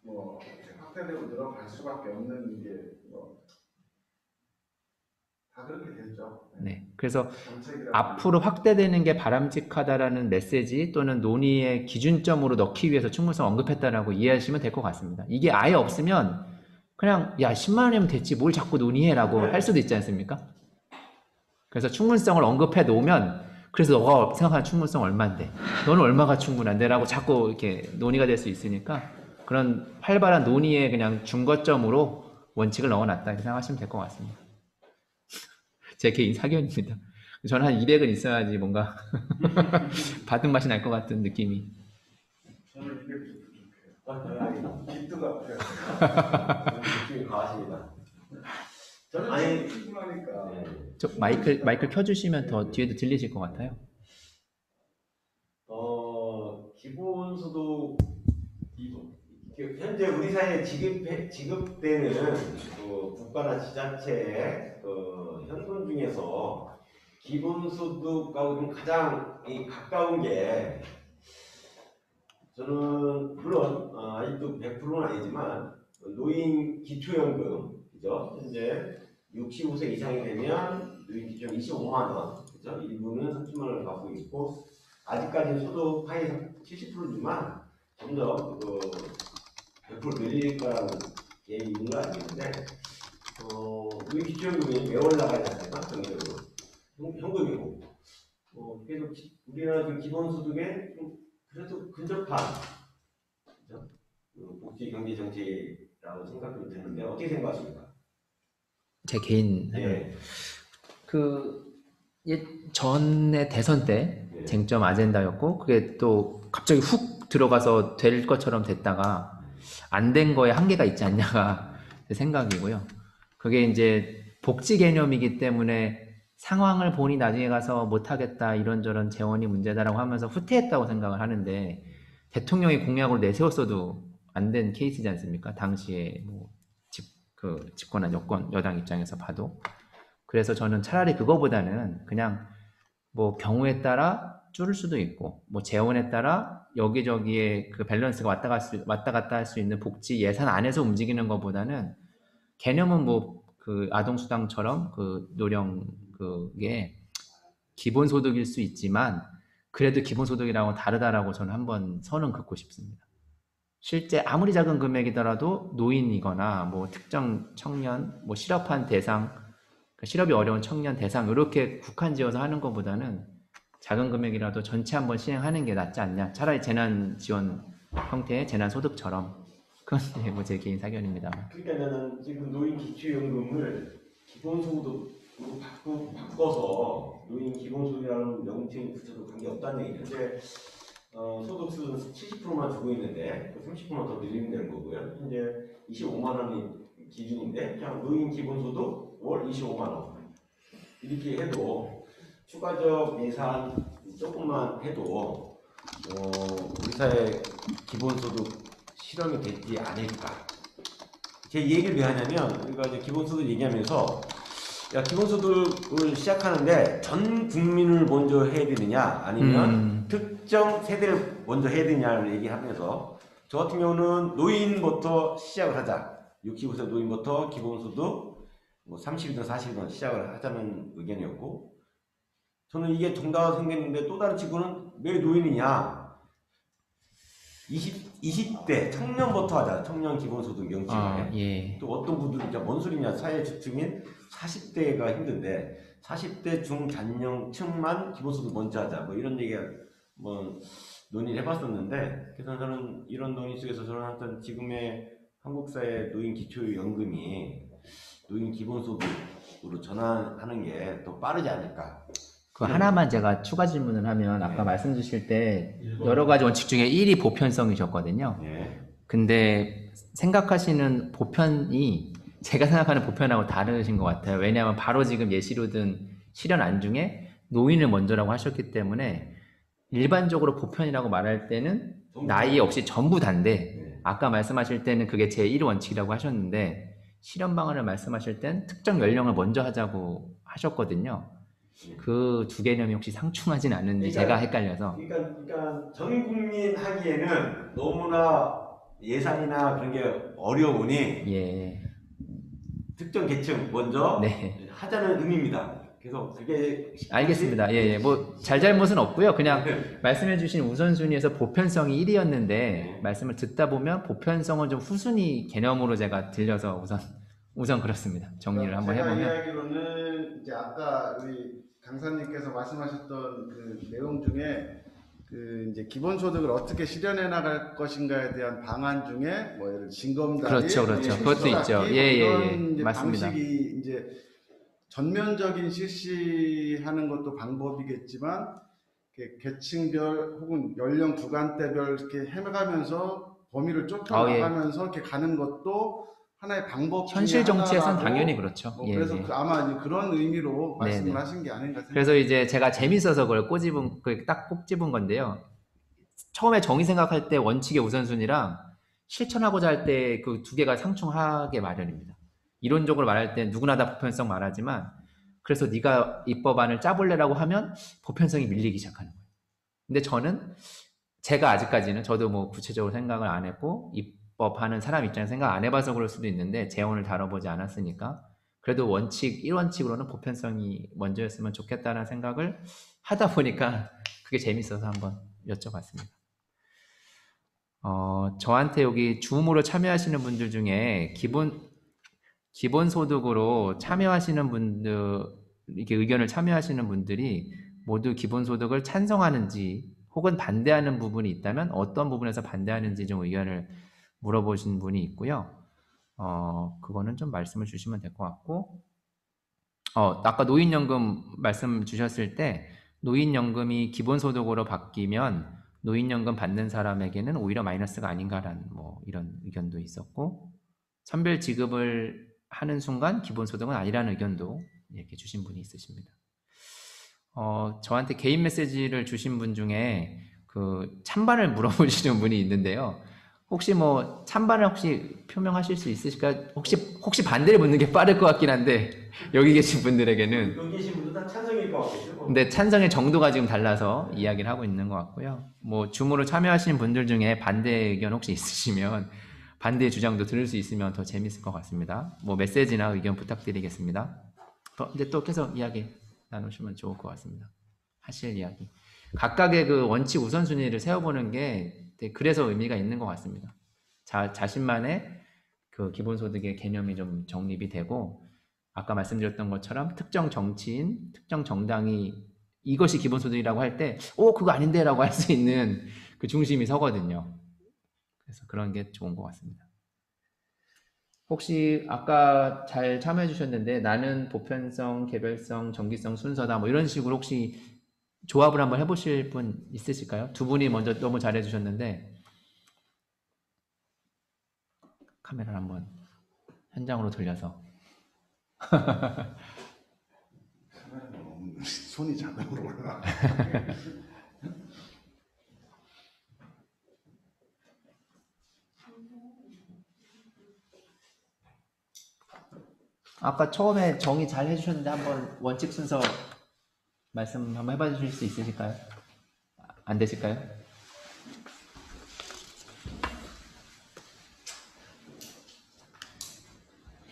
뭐 확대되고 늘어갈 수밖에 없는 게 뭐 다 그렇게 됐죠. 네. 그래서 정책이라는 앞으로 확대되는 게 바람직하다라는 메시지 또는 논의의 기준점으로 넣기 위해서 충분성 언급했다라고 이해하시면 될 것 같습니다. 이게 아예 없으면 그냥 야 10만 원이면 됐지 뭘 자꾸 논의해라고 할 수도 있지 않습니까? 그래서 충분성을 언급해 놓으면 그래서 너가 생각하는 충분성 얼마인데 너는 얼마가 충분한데 라고 자꾸 이렇게 논의가 될 수 있으니까 그런 활발한 논의의 그냥 중거점으로 원칙을 넣어놨다 이렇게 생각하시면 될 것 같습니다. 제 개인 사견입니다. 저는 한 200은 있어야지 뭔가 받은 맛이 날 것 같은 느낌이. 저는 이게 부족해요. 기트가 없어요. 느낌이 강하십니다. 저는 아니, 충분하니까. 저 마이크 켜주시면 더 뒤에도 들리실 것 같아요. 기본소득 현재 우리 사회에 지급되는 국가나 지자체의 현금 중에서 기본소득하고 좀 가장 가까운 게 저는 물론 아직도 100%는 아니지만 노인 기초연금 그죠? 현재 65세 이상이 되면 노인 기초연금 25만 원 그죠? 일부는 30만 원을 받고 있고 아직까지 소득 하위 70%지만 좀 더 100% 늘릴 거라는 계획이 있는 거 아니겠는데 노인 기초연금이 매 올라가지 않습니까? 정기적으로 현금이고 그래서 우리나라 지금 기본소득에 좀 그래도 근접한 그죠? 복지 경제 정책이라고 생각도 드는데 어떻게 생각하십니까? 제 개인 예. 전에 대선 때 예. 쟁점 아젠다였고 그게 또 갑자기 훅 들어가서 될 것처럼 됐다가 안 된 거에 한계가 있지 않냐가 제 생각이고요. 그게 이제 복지 개념이기 때문에 상황을 보니 나중에 가서 못하겠다 이런저런 재원이 문제다라고 하면서 후퇴했다고 생각을 하는데 대통령이 공약으로 내세웠어도 안 된 케이스지 않습니까? 당시에 뭐 집권한 여당 입장에서 봐도. 그래서 저는 차라리 그거보다는 그냥 뭐 경우에 따라 줄일 수도 있고 뭐 재원에 따라 여기저기에 그 밸런스가 왔다 갔다 할 수 있는 복지 예산 안에서 움직이는 것보다는 개념은 뭐 그 아동수당처럼 그 노령 그게 기본소득일 수 있지만 그래도 기본소득이랑은 다르다라고 저는 한번 선은 긋고 싶습니다. 실제 아무리 작은 금액이더라도 노인이거나 뭐 특정 청년, 뭐 실업한 대상, 실업이 어려운 청년 대상 이렇게 국한 지어서 하는 것보다는 작은 금액이라도 전체 한번 시행하는 게 낫지 않냐. 차라리 재난 지원 형태의 재난 소득처럼. 그건 뭐 제 개인 사견입니다만. 그러니까 나는 지금 노인 기초연금을 기본소득으로 바꿔서 노인 기본소득이라는 명칭 붙여도 관계없다는 얘기죠. 현재 소득수는 70%만 주고 있는데 30%만 더 늘리면 되는 거고요. 현재 25만 원이 기준인데 그냥 노인 기본소득 월 25만 원 이렇게 해도 추가적 예산 조금만 해도 우리 사회 기본소득 실현이 되지 않을까. 제 얘기를 왜 하냐면 우리가 이제 기본소득 얘기하면서 기본소득을 시작하는데 전 국민을 먼저 해야 되느냐 아니면 특정 세대를 먼저 해야 되느냐를 얘기하면서 저 같은 경우는 노인부터 시작을 하자. 65세 노인부터 기본소득 뭐 30이든 40이든 시작을 하자는 의견이었고 저는 이게 정당화가 생겼는데 또 다른 친구는 왜 노인이냐 20대 청년부터 하자. 청년 기본소득 명칭에 예. 또 어떤 분들은 이제 뭔 소리냐 사회 주층인 40대가 힘든데 40대 중장년층만 기본소득 먼저 하자 뭐 이런 얘기가 뭐 논의를 해봤었는데 그래서 저는 이런 논의 속에서 저는 하여튼 지금의 한국 사회 노인 기초연금이 노인 기본소득으로 전환하는 게 더 빠르지 않을까. 그 하나만 제가 추가 질문을 하면 아까 말씀 주실 때 여러 가지 원칙 중에 1이 보편성이셨거든요. 예. 근데 생각하시는 보편이 제가 생각하는 보편하고 다르신 것 같아요. 왜냐하면 바로 지금 예시로 든 실현 안 중에 노인을 먼저라고 하셨기 때문에 일반적으로 보편이라고 말할 때는 나이 없이 전부 다인데 아까 말씀하실 때는 그게 제1 원칙이라고 하셨는데 실현 방안을 말씀하실 땐 특정 연령을 먼저 하자고 하셨거든요. 그 두 개념이 혹시 상충하진 않은지 제가 헷갈려서. 그러니까 전 국민 하기에는 너무나 예산이나 그런 게 어려우니 예. 특정 계층 먼저 네. 하자는 의미입니다. 그래서 그게 알겠습니다. 예, 예. 뭐 잘잘못은 없고요. 그냥 말씀해주신 우선순위에서 보편성이 1이었는데 말씀을 듣다 보면 보편성은 좀 후순위 개념으로 제가 들려서 우선 그렇습니다. 정리를 한번 제가 해보면. 이야기로는 이제 아까 우리 강사님께서 말씀하셨던 그 내용 중에 그 이제 기본소득을 어떻게 실현해 나갈 것인가에 대한 방안 중에 뭐 예를 징검다리, 그렇죠. 그것도 있죠. 이런 이제 맞습니다. 방식이 이제 전면적인 실시하는 것도 방법이겠지만 이렇게 계층별 혹은 연령 구간대별 이렇게 해가면서 범위를 좁혀 나가면서 이렇게 가는 것도 하나의 방법 중에 현실 정치에서는 하나라고. 당연히 그렇죠. 그래서 아마 이제 그런 의미로 말씀을 네네. 하신 게 아닌가 생각합니다. 그래서 이제 제가 재밌어서 그걸 딱 꼭 집은 건데요. 처음에 정의 생각할 때 원칙의 우선순위랑 실천하고자 할 때 그 두 개가 상충하게 마련입니다. 이론적으로 말할 때 누구나 다 보편성 말하지만 그래서 네가 입법안을 짜볼래라고 하면 보편성이 밀리기 시작하는 거예요. 근데 저는 제가 아직까지는 저도 뭐 구체적으로 생각을 안 했고 입법하는 사람 입장에서 생각 안 해봐서 그럴 수도 있는데 재원을 다뤄보지 않았으니까 그래도 원칙 1원칙으로는 보편성이 먼저였으면 좋겠다는 생각을 하다 보니까 그게 재밌어서 한번 여쭤봤습니다. 저한테 여기 줌으로 참여하시는 분들 중에 기본소득으로 참여하시는 분들, 이렇게 의견을 참여하시는 분들이 모두 기본소득을 찬성하는지 혹은 반대하는 부분이 있다면 어떤 부분에서 반대하는지 좀 의견을 물어보신 분이 있고요. 그거는 좀 말씀을 주시면 될 것 같고, 아까 노인연금 말씀 주셨을 때 노인연금이 기본소득으로 바뀌면 노인연금 받는 사람에게는 오히려 마이너스가 아닌가라는 뭐 이런 의견도 있었고, 선별 지급을 하는 순간 기본소득은 아니라는 의견도 이렇게 주신 분이 있으십니다. 저한테 개인 메시지를 주신 분 중에 그 찬반을 물어보시는 분이 있는데요. 혹시 뭐 찬반을 혹시 표명하실 수 있으실까요? 혹시 반대를 묻는 게 빠를 것 같긴 한데 여기 계신 분들에게는 여기 계신 분들 다 찬성일 것 같겠죠? 근데 찬성의 정도가 지금 달라서 이야기를 하고 있는 것 같고요. 뭐 줌으로 참여하시는 분들 중에 반대 의견 혹시 있으시면 반대의 주장도 들을 수 있으면 더 재밌을 것 같습니다. 뭐 메시지나 의견 부탁드리겠습니다. 이제 또 계속 이야기 나누시면 좋을 것 같습니다. 하실 이야기. 각각의 그 원칙 우선순위를 세워보는 게 그래서 의미가 있는 것 같습니다. 자신만의 그 기본소득의 개념이 좀 정립이 되고, 아까 말씀드렸던 것처럼 특정 정치인, 특정 정당이 이것이 기본소득이라고 할 때, 그거 아닌데 라고 할 수 있는 그 중심이 서거든요. 그래서 그런 게 좋은 것 같습니다. 혹시 아까 잘 참여해 주셨는데 나는 보편성, 개별성, 정기성 순서다 뭐 이런 식으로 혹시 조합을 한번 해보실 분 있으실까요? 두 분이 먼저 너무 잘해 주셨는데 카메라를 한번 현장으로 돌려서 손이 자동으로 올라. 아까 처음에 정의 잘 해주셨는데 한번 원칙 순서 말씀 한번 해봐 주실 수 있으실까요? 안 되실까요?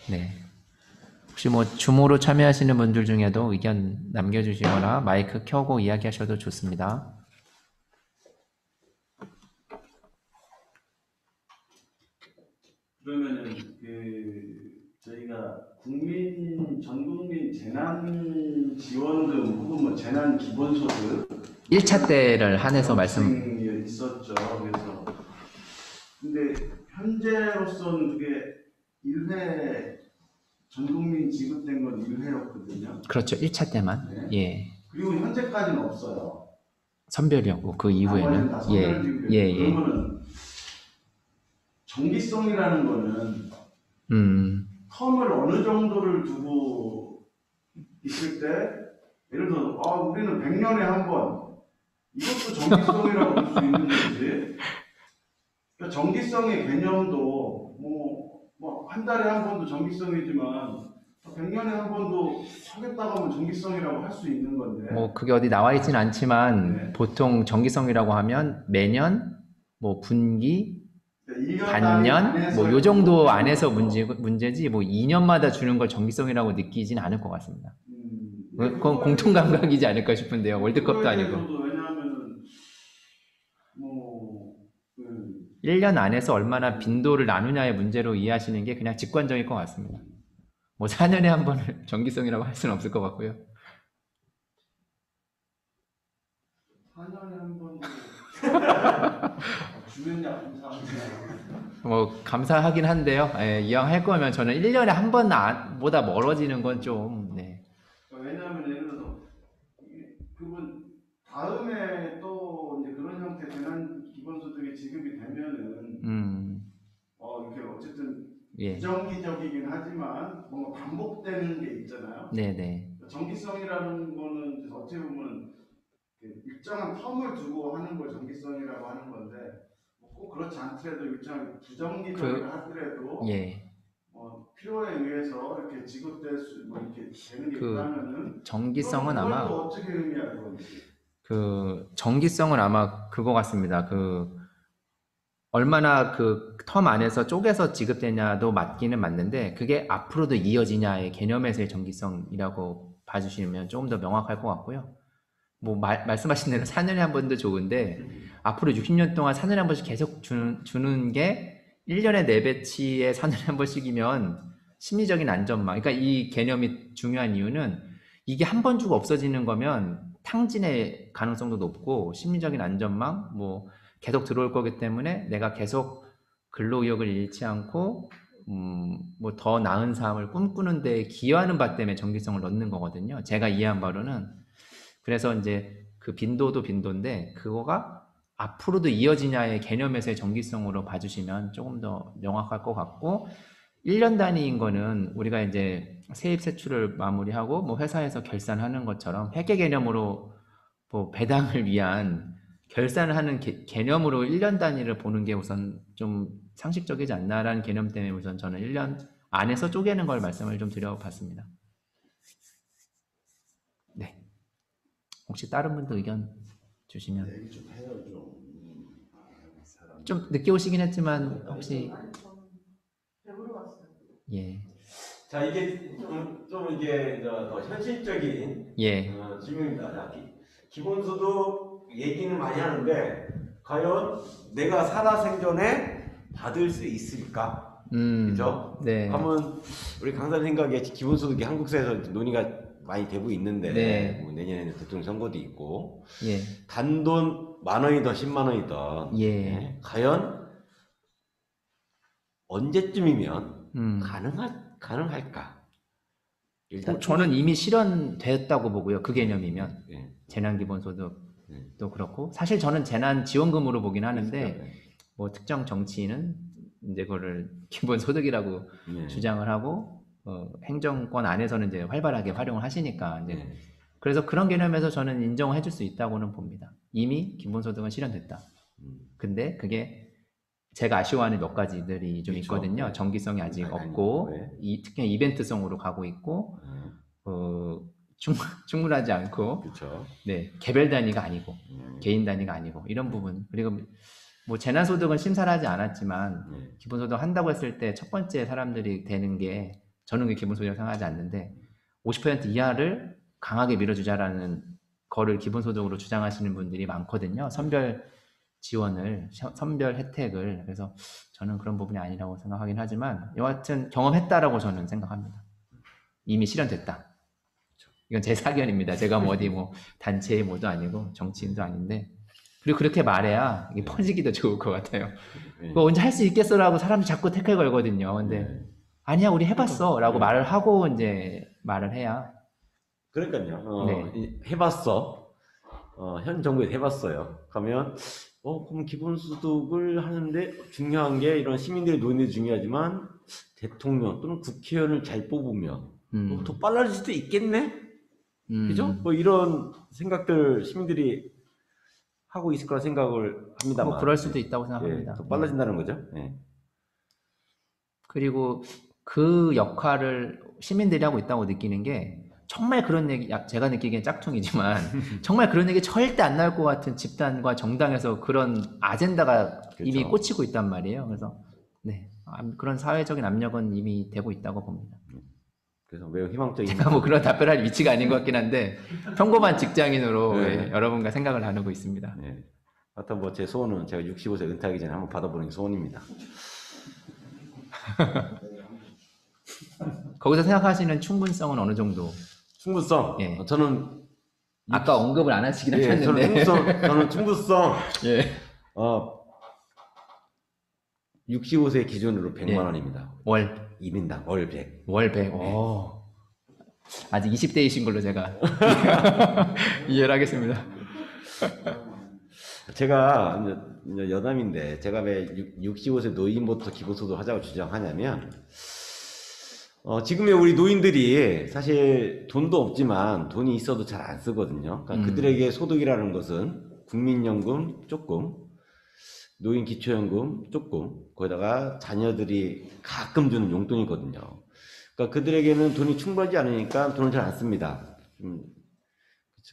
네. 혹시 뭐 줌으로 참여하시는 분들 중에도 의견 남겨주시거나 마이크 켜고 이야기하셔도 좋습니다. 그러면은 저희가 전 국민 재난 지원금 혹은 뭐 재난 기본소득 1차 때를 한해서 말씀. 있었죠. 그래서 근데 현재로서는 그게 1회 전 국민 지급된 건 1회였거든요. 그렇죠. 1차 때만. 네. 예. 그리고 현재까지는 없어요. 선별이었고 그 이후에는 예. 그러면은 정기성이라는 거는 텀을 어느 정도를 두고 있을 때 예를 들어 우리는 100년에 한 번 이것도 정기성이라고 볼 수 있는 거지. 그러니까 정기성의 개념도 뭐 한 달에 한 번도 정기성이지만 100년에 한 번도 하겠다고 하면 정기성이라고 할 수 있는 건데. 뭐 그게 어디 나와 있지는 않지만 네. 보통 정기성이라고 하면 매년 뭐 분기 그러니까 반년 뭐 요 정도 안에서 문제지 뭐 2년마다 주는 걸 정기성이라고 느끼진 않을 것 같습니다. 그건 공통 감각이지 않을까 싶은데요. 월드컵도 아니고. 왜냐하면은 1년 안에서 얼마나 빈도를 나누냐의 문제로 이해하시는 게 그냥 직관적일 것 같습니다. 뭐 4년에 한 번을 정기성이라고 할 수는 없을 것 같고요. 4년에 한 번도 주면야 감사합니다. 뭐 감사하긴 한데요. 예, 이왕 할 거면 저는 1년에 한 번보다 멀어지는 건 좀 네. 왜냐하면 예를 들어서 그분 다음에 또 이제 그런 형태 재난 기본소득이 지급이 되면은 이렇게 어쨌든 예. 부정기적이긴 하지만 뭔가 반복되는 게 있잖아요. 네네. 정기성이라는 거는 어떻게 보면 일정한 텀을 두고 하는 걸 정기성이라고 하는 건데 꼭 그렇지 않더라도 일정하게 부정기적이라 하더라도 예. 필요에 의해서 이렇게 지급될 수 뭐 이렇게 되는 게 그 있다면은 정기성은 그걸 아마 또 어떻게 의미하는 건지. 그 정기성은 아마 그거 같습니다. 얼마나 그 텀 안에서 쪼개서 지급되냐도 맞기는 맞는데 그게 앞으로도 이어지냐의 개념에서의 정기성이라고 봐주시면 조금 더 명확할 것 같고요. 뭐 말씀하신 대로 4년에 한 번도 좋은데 앞으로 60년 동안 4년에 한 번씩 계속 주는 게 1년에 4배치에 4년에 한 번씩이면 심리적인 안전망. 그러니까 이 개념이 중요한 이유는 이게 한 번 주고 없어지는 거면 탕진의 가능성도 높고 심리적인 안전망, 뭐 계속 들어올 거기 때문에 내가 계속 근로의욕을 잃지 않고 뭐 더 나은 삶을 꿈꾸는 데 기여하는 바 때문에 정기성을 넣는 거거든요. 제가 이해한 바로는. 그래서 이제 그 빈도도 빈도인데 그거가 앞으로도 이어지냐의 개념에서의 정기성으로 봐주시면 조금 더 명확할 것 같고 1년 단위인 거는 우리가 이제 세입 세출을 마무리하고 뭐 회사에서 결산하는 것처럼 회계 개념으로 뭐 배당을 위한 결산을 하는 개념으로 1년 단위를 보는 게 우선 좀 상식적이지 않나라는 개념 때문에 우선 저는 1년 안에서 쪼개는 걸 말씀을 좀 드려봤습니다. 네. 혹시 다른 분도 의견 주시면. 얘기 좀 해요 좀. 좀 늦게 오시긴 했지만 혹시 예. 자, 이게 좀 이게 더 현실적인 예. 질문입니다. 자, 기본소득 얘기는 많이 하는데 과연 내가 살아생전에 받을 수 있을까? 그죠? 네. 하면 우리 강사님 생각에 기본소득이 한국 사회에서 논의가 많이 되고 있는데 네. 뭐 내년에는 대통령 선거도 있고 예. 단돈 10,000원이든 10만 원이든 예. 과연 언제쯤이면 음. 가능할까? 일단 저는 이미 실현됐다고 보고요. 그 개념이면 예. 재난기본소득도 그렇고 사실 저는 재난지원금으로 보긴 하는데 네. 뭐 특정 정치인은 이제 그거를 기본소득이라고 네. 주장을 하고 행정권 안에서는 이제 활발하게 활용을 하시니까 이제 네. 그래서 그런 개념에서 저는 인정을 해줄 수 있다고는 봅니다. 이미 기본소득은 실현됐다. 근데 그게 제가 아쉬워하는 몇 가지들이 좀 그렇죠. 있거든요. 네. 정기성이 아직 아니, 없고 네. 특히 이벤트성으로 가고 있고 충분하지 않고 그렇죠. 네, 개별 단위가 아니고 개인 단위가 아니고 이런 부분 그리고 뭐 재난소득은 심사를 하지 않았지만 기본소득 한다고 했을 때 첫 번째 사람들이 되는 게 저는 그 기본소득이라고 생각하지 않는데 50% 이하를 강하게 밀어주자라는 거를 기본소득으로 주장하시는 분들이 많거든요. 선별 지원을, 선별 혜택을. 그래서 저는 그런 부분이 아니라고 생각하긴 하지만 여하튼 경험했다라고 저는 생각합니다. 이미 실현됐다. 이건 제 사견입니다. 제가 뭐 어디 뭐 단체의 뭐도 아니고 정치인도 아닌데 그리고 그렇게 말해야 이게 퍼지기도 좋을 것 같아요. 그거 언제 할 수 있겠어라고 사람이 자꾸 태클 걸거든요. 근데 아니야 우리 해봤어라고 말을 하고 이제 말을 해야. 그러니까요. 네. 해봤어. 현 정부에서 해봤어요. 그러면 그럼 기본소득을 하는데 중요한 게 이런 시민들의 논의도 중요하지만 대통령 또는 국회의원을 잘 뽑으면 더 빨라질 수도 있겠네. 그죠? 뭐 이런 생각들 시민들이 하고 있을 거라 생각을 합니다만. 뭐 그럴 수도 있다고 생각합니다. 더 빨라진다는 거죠. 네. 그리고 그 역할을 시민들이 하고 있다고 느끼는 게 정말 그런 얘기, 제가 느끼기엔 짝퉁이지만 정말 그런 얘기 절대 안 나올 것 같은 집단과 정당에서 그런 아젠다가 그렇죠. 이미 꽂히고 있단 말이에요. 그래서 네, 그런 사회적인 압력은 이미 되고 있다고 봅니다. 그래서 매우 희망적인. 제가 뭐 그런 답변할 위치가 아닌 것 같긴 한데 평범한 직장인으로 네, 여러분과 생각을 나누고 있습니다. 네. 하여튼 뭐 제 소원은 제가 65세 은퇴하기 전에 한번 받아보는 게 소원입니다. 거기서 생각하시는 충분성은 어느 정도? 충분성. 예. 저는 아까 언급을 안 하시긴 예, 하셨는데. 저는 충분성. 예. 65세 기준으로 100만 원입니다. 월 2인당 월 100. 월 100. 오. 아직 20대이신 걸로 제가 이해를 하겠습니다. 제가 이제 여담인데 제가 왜 65세 노인부터 기본소득 하자고 주장하냐면 지금의 우리 노인들이 사실 돈도 없지만 돈이 있어도 잘 안 쓰거든요. 그러니까 그들에게 소득이라는 것은 국민연금 조금 노인 기초연금 조금, 거기다가 자녀들이 가끔 주는 용돈이거든요. 그러니까 그들에게는 돈이 충분하지 않으니까 돈을 잘 안 씁니다.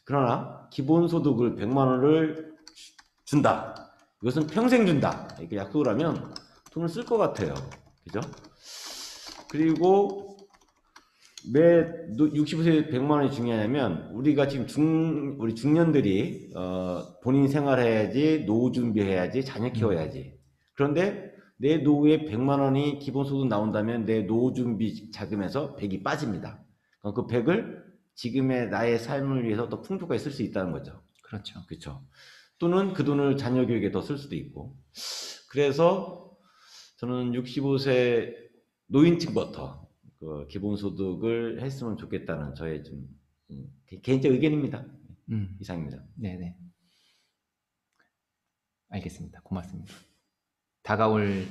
그러나 기본소득을 100만 원을 준다. 이것은 평생 준다. 이렇게 약속을 하면 돈을 쓸 것 같아요. 그죠? 그리고 왜 65세 100만 원이 중요하냐면, 우리가 지금 우리 중년들이 본인 생활해야지, 노후 준비해야지, 자녀 키워야지. 그런데 내 노후에 100만 원이 기본소득 나온다면 내 노후 준비 자금에서 100이 빠집니다. 그럼 그 100을 지금의 나의 삶을 위해서 더 풍족하게 쓸 수 있다는 거죠. 그렇죠. 그렇죠. 또는 그 돈을 자녀 교육에 더 쓸 수도 있고. 그래서 저는 65세 노인층부터 그 기본소득을 했으면 좋겠다는 저의 좀 개인적 의견입니다. 이상입니다. 네네. 알겠습니다. 고맙습니다. 다가올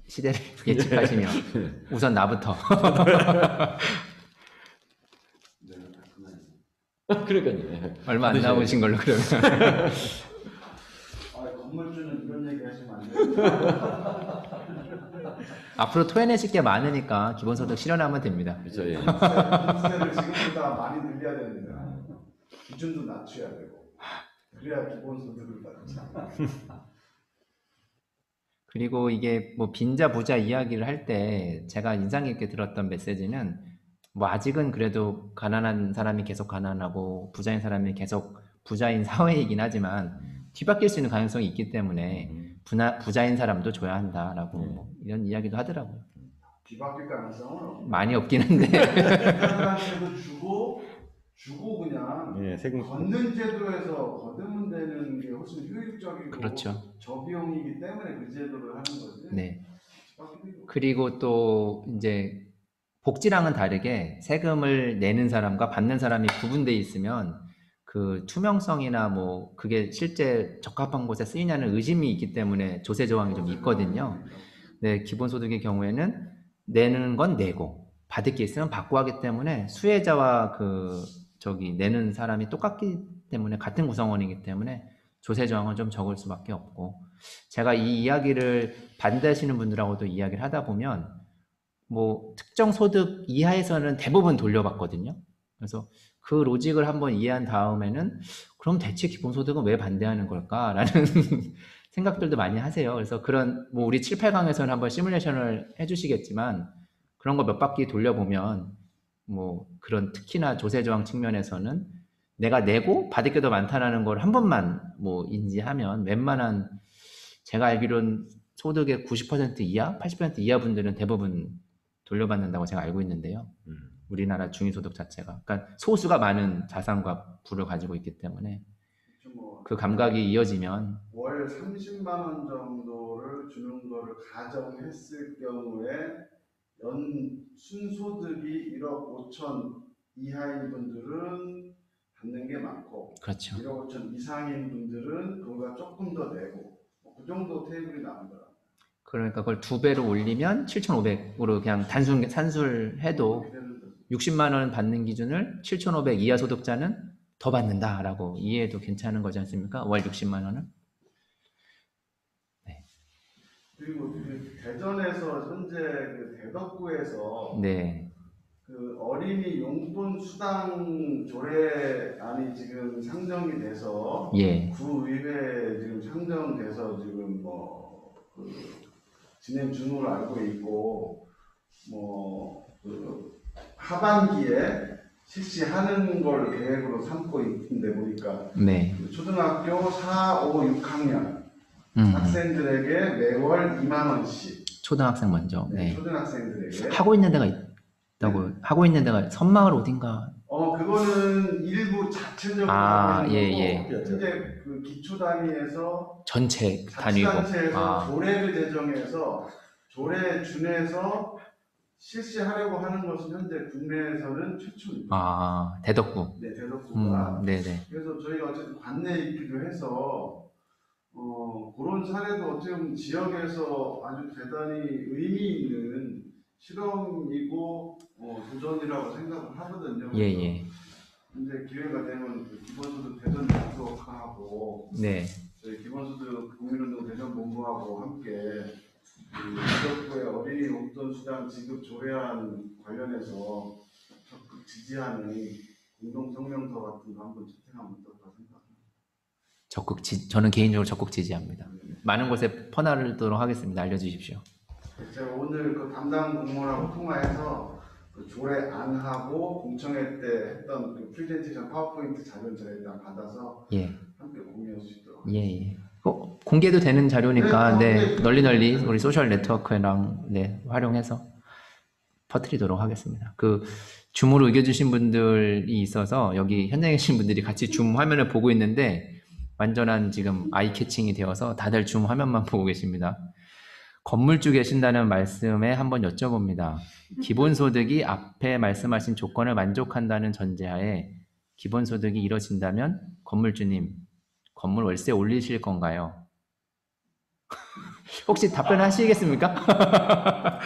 시대를 예측하시며 우선 나부터. 그러니까요. 얼마 안 남으신 걸로 그러면. 건물주는 이런 얘기 하시면 안 돼요. 앞으로 토해내실 게 많으니까 기본소득 실현하면 됩니다. 그렇죠. 예. 인세를 지금보다 많이 늘려야 됩니다. 기준도 낮춰야 되고, 그래야 기본소득을 받지. 그리고 이게 뭐 빈자 부자 이야기를 할 때 제가 인상 깊게 들었던 메시지는, 뭐 아직은 그래도 가난한 사람이 계속 가난하고 부자인 사람이 계속 부자인 사회이긴 하지만 뒤바뀔 수 있는 가능성이 있기 때문에 부자인 사람도 줘야 한다라고 뭐 이런 이야기도 하더라고요. 뒤바뀔 가능성은 없고, 많이 없긴 한데. 사람한테도 주고 그냥 예, 세금 걷는 제도에서 거두면 되는 게 훨씬 효율적이고 그렇죠. 저비용이기 때문에 그 제도를 하는 거지. 네. 뒤바뀌는 거. 그리고 또 이제 복지랑은 다르게 세금을 내는 사람과 받는 사람이 구분되어 있으면 그 투명성이나 뭐 그게 실제 적합한 곳에 쓰이냐는 의심이 있기 때문에 조세 조항이 좀 있거든요. 네, 기본소득의 경우에는 내는 건 내고 받을 게 있으면 받고 하기 때문에 수혜자와 내는 사람이 똑같기 때문에, 같은 구성원이기 때문에 조세 조항은 좀 적을 수밖에 없고, 제가 이 이야기를 반대하시는 분들하고도 이야기를 하다 보면 뭐 특정 소득 이하에서는 대부분 돌려받거든요. 그래서 그 로직을 한번 이해한 다음에는 그럼 대체 기본소득은 왜 반대하는 걸까라는 생각들도 많이 하세요. 그래서 그런 뭐 우리 7, 8강에서는 한번 시뮬레이션을 해주시겠지만 그런 거 몇 바퀴 돌려보면 뭐 그런 특히나 조세저항 측면에서는 내가 내고 받을 게 더 많다는 걸 한 번만 뭐 인지하면 웬만한, 제가 알기로는 소득의 90% 이하, 80% 이하 분들은 대부분 돌려받는다고 제가 알고 있는데요. 우리나라 중위소득 자체가. 그러니까 소수가 많은 자산과 부를 가지고 있기 때문에 그 감각이 이어지면 월 30만 원 정도를 주는 거를 가정했을 경우에 연 순소득이 1억 5천 이하인 분들은 받는 게 많고, 그렇죠. 1억 5천 이상인 분들은 그거가 조금 더 내고, 그 정도 테이블이 나오더라고요. 그러니까 그걸 2배로 올리면 7,500으로 그냥 산술해도 60만 원 받는 기준을 7,500 이하 소득자는 더 받는다라고 이해해도 괜찮은 거지 않습니까? 월 60만 원은. 네. 그리고 그 대전에서 현재 그 대덕구에서 네. 그 어린이 용돈 수당 조례안이 지금 상정이 돼서 예. 구의회에 지금 상정돼서 지금 그 진행 중으로 알고 있고, 그 하반기에 실시하는 걸 계획으로 삼고 있는데 보니까 네. 초등학교 4, 5, 6학년 학생들에게 매월 2만 원씩. 초등학생 먼저. 네. 초등학생들에게 하고 있는 데가 있다고. 네. 하고 있는 데가 선마을 어딘가. 그거는 일부 자체적으로 하고 있는 거고, 현재 그 기초 단위에서 전체 단위고. 자치단체에서 조례를 제정해서 조례에 준해서 실시하려고 하는 것은 현재 국내에서는 최초입니다. 대덕구. 네, 대덕구가. 네네. 그래서 저희가 어쨌든 관내에 있기도 해서 그런 사례도 어떻게 보면 지역에서 아주 대단히 의미 있는 실험이고 도전이라고 생각을 하거든요. 예예. 근데 기회가 되면 그 기본소득 대전 약속하고 네. 저희 기본소득 국민운동 대전본부하고 함께 지역구의 어린이 용돈 수당 지급 조례안 관련해서 적극 지지하는 공동 성명서 같은 거 한번 채택하면 어떨까 생각합니다. 저는 개인적으로 적극 지지합니다. 많은 곳에 퍼나르도록 하겠습니다. 알려주십시오. 제가 오늘 그 담당 공무원하고 통화해서 그 조례안하고 공청회 때 했던 그 프레젠테이션 파워포인트 자료를 제가 일단 받아서 예, 함께 공유할 수 있도록. 예. 공개도 되는 자료니까 네, 널리 우리 소셜 네트워크랑 활용해서 퍼뜨리도록 하겠습니다. 그 줌으로 의견 주신 분들이 있어서 여기 현장에 계신 분들이 같이 줌 화면을 보고 있는데 완전한 지금 아이 캐칭이 되어서 다들 줌 화면만 보고 계십니다. 건물주 계신다는 말씀에 한번 여쭤봅니다. 기본소득이 앞에 말씀하신 조건을 만족한다는 전제하에 기본소득이 이뤄진다면 건물주님 건물 월세 올리실 건가요? 혹시 답변하시겠습니까?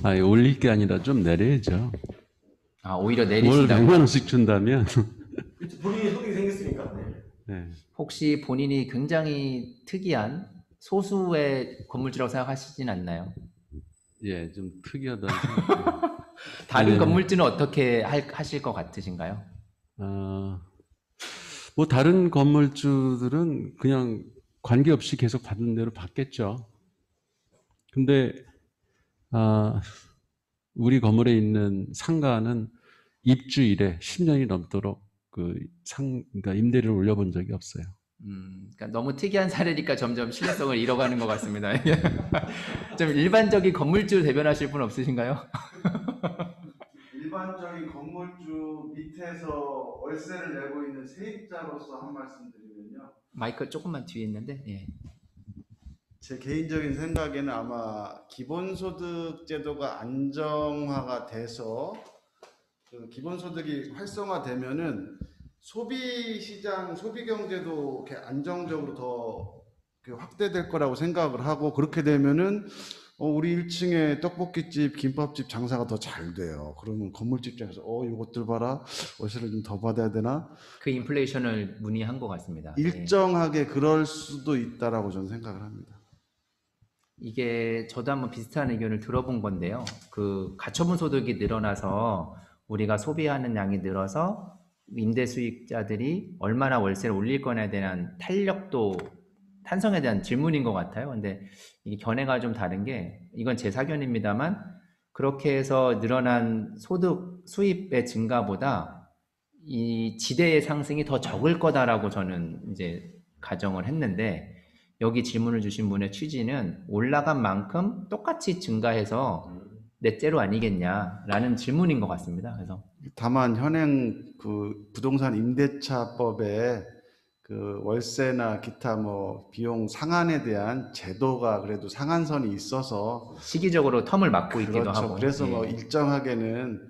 아니, 올릴 게 아니라 좀 내려야죠. 오히려 월 내리신다고. 100만 원씩 준다면 그렇죠. 본인이 소득이 생겼으니까. 네. 네. 혹시 본인이 굉장히 특이한 소수의 건물주라고 생각하시진 않나요? 예, 좀 특이하다는 생각이. 다른 네. 건물주는 어떻게 하실 것 같으신가요? 뭐 다른 건물주들은 그냥 관계없이 계속 받는 대로 받겠죠. 근데 우리 건물에 있는 상가는 입주일에 10년이 넘도록 그러니까 임대료를 올려본 적이 없어요. 그러니까 너무 특이한 사례니까 점점 신뢰성을 잃어가는 것 같습니다. 좀 일반적인 건물주 대변하실 분 없으신가요? 일반적인 건물주 밑에서 월세를 내고 있는 세입자로서 한 말씀 드리면요. 마이크 조금만 뒤에 있는데. 예. 제 개인적인 생각에는 아마 기본소득 제도가 안정화가 돼서 그 기본소득이 활성화되면은 소비시장, 소비경제도 이렇게 안정적으로 더 이렇게 확대될 거라고 생각을 하고 그렇게 되면은 우리 1층에 떡볶이집, 김밥집 장사가 더 잘 돼요. 그러면 건물집 입장에서 이것들 봐라. 월세를 좀 더 받아야 되나? 그 인플레이션을 문의한 것 같습니다. 예. 일정하게 그럴 수도 있다라고 저는 생각을 합니다. 이게 저도 한번 비슷한 의견을 들어본 건데요. 그 가처분 소득이 늘어나서 우리가 소비하는 양이 늘어서 임대 수익자들이 얼마나 월세를 올릴 거냐에 대한 탄성에 대한 질문인 것 같아요. 근데 이게 견해가 좀 다른 게 이건 제 사견입니다만 그렇게 해서 늘어난 수입의 증가보다 이 지대의 상승이 더 적을 거다라고 저는 이제 가정을 했는데 여기 질문을 주신 분의 취지는 올라간 만큼 똑같이 증가해서 넷째로 아니겠냐라는 질문인 것 같습니다. 그래서 다만 현행 그 부동산 임대차법에 그 월세나 기타 뭐 비용 상한에 대한 제도가 그래도 상한선이 있어서 시기적으로 텀을 막고 있기도 그렇죠. 하고 그래서 예. 뭐 일정하게는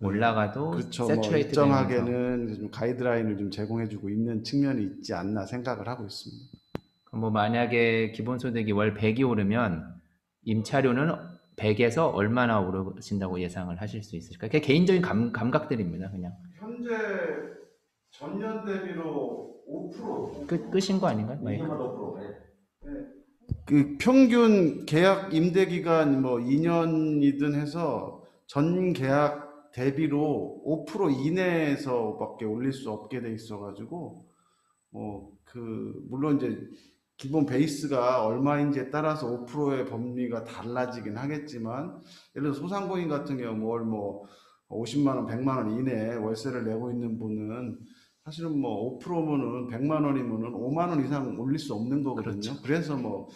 올라가도 그렇죠. 뭐 세츄레이트 되면서 일정하게는 좀 가이드라인을 좀 제공해주고 있는 측면이 있지 않나 생각을 하고 있습니다. 뭐 만약에 기본소득이 월 100이 오르면 임차료는 100에서 얼마나 오르신다고 예상을 하실 수 있을까요? 그게 개인적인 감각들입니다. 그냥 현재 전년 대비로 5% 끝인 거 아닌가요? 2년마다 5%. 그 평균 계약 임대 기간 뭐 2년이든 해서 전 계약 대비로 5% 이내에서밖에 올릴 수 없게 돼 있어가지고 물론 이제 기본 베이스가 얼마인지에 따라서 5%의 범위가 달라지긴 하겠지만 예를 들어 소상공인 같은 경우 월 50만 원, 100만 원 이내에 월세를 내고 있는 분은 사실은 5%면은 100만 원이면은 5만 원 이상 올릴 수 없는 거거든요. 그렇죠. 그래서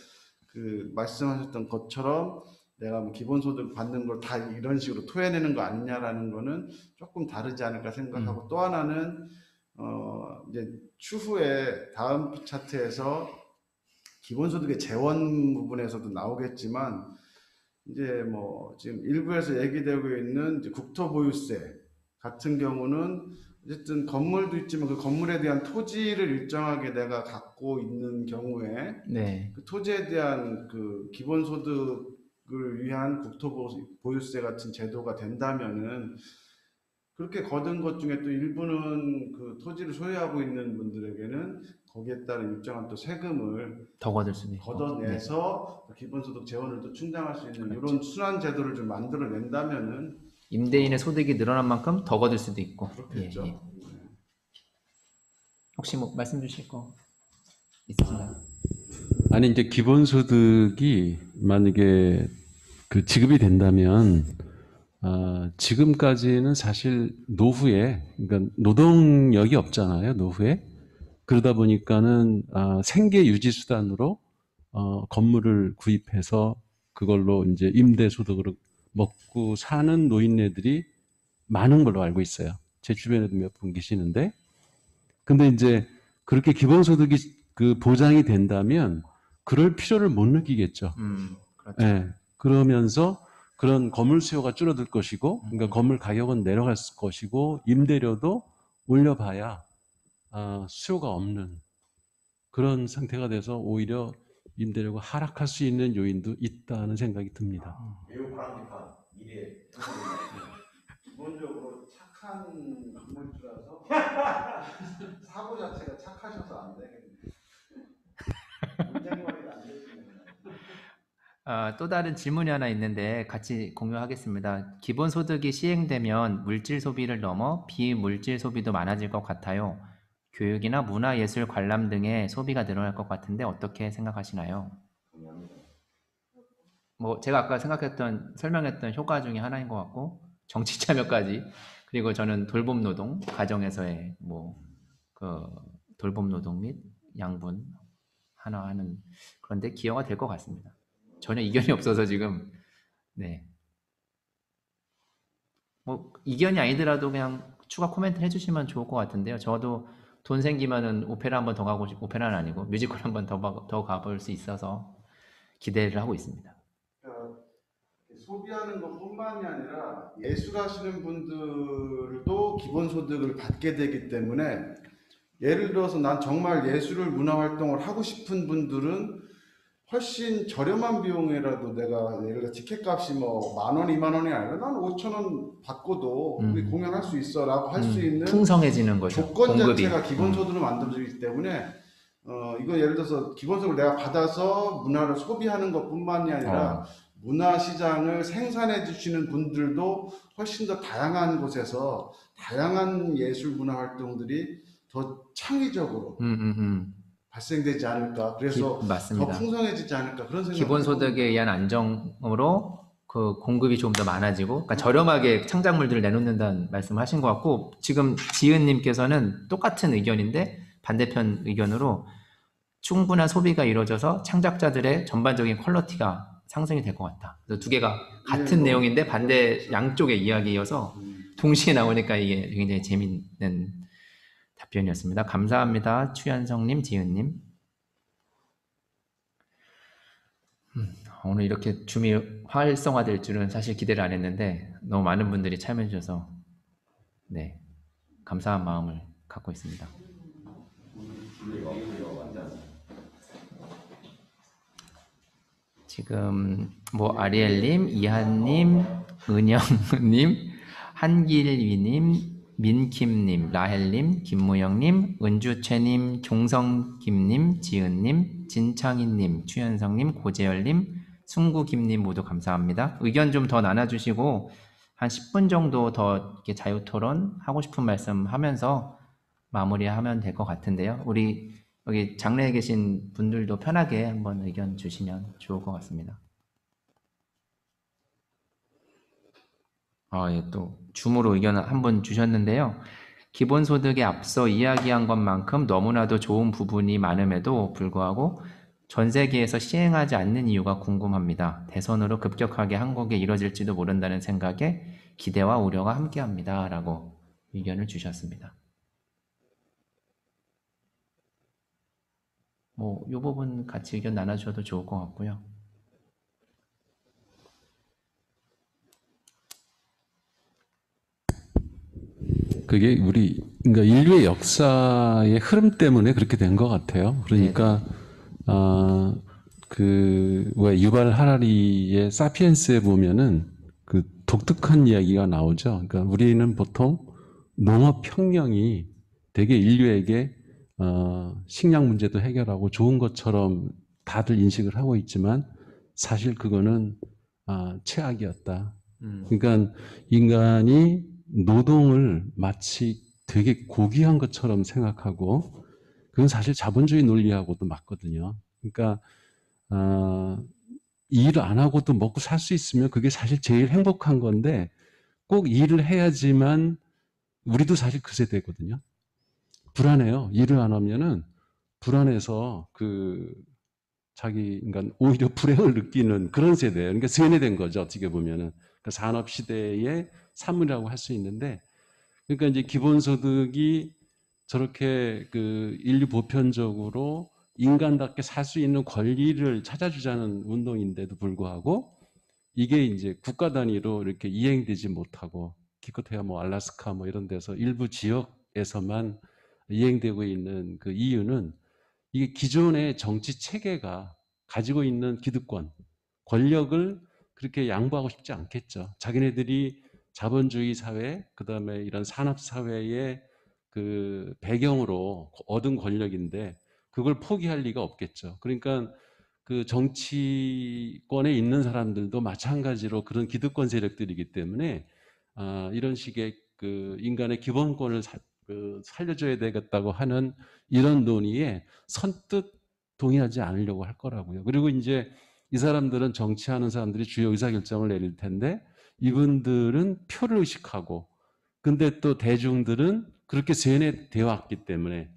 그 말씀하셨던 것처럼 내가 기본소득 받는 걸 다 이런 식으로 토해내는 거 아니냐라는 거는 조금 다르지 않을까 생각하고 또 하나는 이제 추후에 다음 차트에서 기본소득의 재원 부분에서도 나오겠지만 이제 지금 일부에서 얘기되고 있는 이제 국토보유세 같은 경우는 어쨌든 건물도 있지만 그 건물에 대한 토지를 일정하게 내가 갖고 있는 경우에 네. 그 토지에 대한 그 기본소득을 위한 국토보유세 같은 제도가 된다면은 그렇게 거둔 것 중에 또 일부는 그 토지를 소유하고 있는 분들에게는 거기에 따른 일정한 또 세금을 더 거둘 수도 있고. 네. 걷어내서 기본소득 재원을 또 충당할 수 있는 그렇죠. 이런 순환 제도를 좀 만들어낸다면은 임대인의 소득이 늘어난 만큼 더 거둘 수도 있고. 그렇겠죠. 예, 예. 혹시 뭐 말씀 주실 거 있으신가요? 아니 이제 기본소득이 만약에 그 지급이 된다면 지금까지는 사실 노후에 그러니까 노동력이 없잖아요. 노후에 그러다 보니까는 생계 유지 수단으로 건물을 구입해서 그걸로 이제 임대 소득으로 먹고 사는 노인네들이 많은 걸로 알고 있어요. 제 주변에도 몇 분 계시는데 근데 이제 그렇게 기본소득이 그 보장이 된다면 그럴 필요를 못 느끼겠죠. 그렇죠. 예. 그러면서 그런 건물 수요가 줄어들 것이고, 그러니까 건물 가격은 내려갈 것이고, 임대료도 올려봐야 수요가 없는 그런 상태가 돼서 오히려 임대료가 하락할 수 있는 요인도 있다는 생각이 듭니다. 매우 바람직한 미래. 기본적으로 착한 건물주라서 사고 자체가 착하셔서 안 되겠네요. 문장이 안 되시네요. 또 다른 질문이 하나 있는데 같이 공유하겠습니다. 기본소득이 시행되면 물질 소비를 넘어 비물질 소비도 많아질 것 같아요. 교육이나 문화예술 관람 등의 소비가 늘어날 것 같은데 어떻게 생각하시나요? 뭐 제가 아까 설명했던 효과 중에 하나인 것 같고 정치 참여까지 그리고 저는 돌봄 노동 가정에서의 그 돌봄 노동 및 양분 하나하는 그런데 기여가 될 것 같습니다. 전혀 이견이 없어서 지금 네. 뭐 이견이 아니더라도 그냥 추가 코멘트 해주시면 좋을 것 같은데요. 저도 돈 생기면은 오페라 한번 더 가고 오페라는 아니고 뮤지컬 한번 더 가볼 수 있어서 기대를 하고 있습니다. 그러니까 소비하는 것뿐만이 아니라 예술하시는 분들도 기본소득을 받게 되기 때문에 예를 들어서 난 정말 예술을 문화활동을 하고 싶은 분들은 훨씬 저렴한 비용이라도 내가 예를 들어 티켓값이 뭐 10,000원, 20,000원이 아니라 난 5,000원 받고도 우리 공연할 수 있어라고 할 수 있는 풍성해지는 거죠. 조건 공급이. 자체가 기본소득으로 만들어지기 때문에 이거 예를 들어서 기본소득을 내가 받아서 문화를 소비하는 것뿐만이 아니라 문화 시장을 생산해 주시는 분들도 훨씬 더 다양한 곳에서 다양한 예술 문화 활동들이 더 창의적으로 발생되지 않을까. 그래서 맞습니다. 더 풍성해지지 않을까 그런 생각. 기본소득에 의한 안정으로 그 공급이 좀 더 많아지고, 그러니까 저렴하게 창작물들을 내놓는다는 말씀하신 것 같고, 지금 지은님께서는 똑같은 의견인데 반대편 의견으로 충분한 소비가 이루어져서 창작자들의 전반적인 퀄리티가 상승이 될 것 같다. 그래서 두 개가 같은 내용인데 반대 양쪽의 이야기여서 동시에 나오니까 이게 굉장히 재밌는 답변이었습니다. 감사합니다. 추현성님, 지은님. 오늘 이렇게 줌이 활성화될 줄은 사실 기대를 안 했는데 너무 많은 분들이 참여해 주셔서 네, 감사한 마음을 갖고 있습니다. 지금 뭐 아리엘님, 이한님, 은영님, 한길위님, 민킴님, 라헬님, 김무영님, 은주채님, 종성김님, 지은님, 진창희님, 추현성님, 고재열님, 승구김님 모두 감사합니다. 의견 좀 더 나눠주시고 한 10분 정도 더 이렇게 자유토론 하고 싶은 말씀 하면서 마무리하면 될 것 같은데요. 우리 여기 장내에 계신 분들도 편하게 한번 의견 주시면 좋을 것 같습니다. 예, 또 줌으로 의견 한 분 주셨는데요. 기본소득에 앞서 이야기한 것만큼 너무나도 좋은 부분이 많음에도 불구하고 전 세계에서 시행하지 않는 이유가 궁금합니다. 대선으로 급격하게 한국에 이뤄질지도 모른다는 생각에 기대와 우려가 함께합니다. 라고 의견을 주셨습니다. 이 부분 같이 의견 나눠주셔도 좋을 것 같고요. 그게 그러니까 인류의 역사의 흐름 때문에 그렇게 된 것 같아요. 그러니까 유발 하라리의 사피엔스에 보면은 그 독특한 이야기가 나오죠. 그러니까 우리는 보통 농업혁명이 되게 인류에게 식량 문제도 해결하고 좋은 것처럼 다들 인식을 하고 있지만 사실 그거는 최악이었다. 그러니까 인간이 노동을 마치 되게 고귀한 것처럼 생각하고 그건 사실 자본주의 논리하고도 맞거든요. 그러니까 일 안 하고도 먹고 살 수 있으면 그게 사실 제일 행복한 건데 꼭 일을 해야지만 우리도 사실 그 세대거든요. 불안해요. 일을 안 하면은 불안해서 자기 인간 오히려 불행을 느끼는 그런 세대예요. 그러니까 세뇌된 거죠. 어떻게 보면은 그러니까 산업 시대의 산물이라고 할 수 있는데 그러니까 이제 기본소득이 저렇게 인류 보편적으로 인간답게 살 수 있는 권리를 찾아주자는 운동인데도 불구하고 이게 이제 국가 단위로 이렇게 이행되지 못하고 기껏해야 뭐 알래스카 뭐 이런 데서 일부 지역에서만 이행되고 있는 그 이유는 이게 기존의 정치 체계가 가지고 있는 기득권, 권력을 그렇게 양보하고 싶지 않겠죠. 자기네들이 자본주의 사회, 그다음에 이런 산업 사회의 그 배경으로 얻은 권력인데 그걸 포기할 리가 없겠죠. 그러니까 그 정치권에 있는 사람들도 마찬가지로 그런 기득권 세력들이기 때문에 이런 식의 그 인간의 기본권을 살려줘야 되겠다고 하는 이런 논의에 선뜻 동의하지 않으려고 할 거라고요. 그리고 이제 이 사람들은 정치하는 사람들이 주요 의사결정을 내릴 텐데 이분들은 표를 의식하고 근데 또 대중들은 그렇게 세뇌되어 왔기 때문에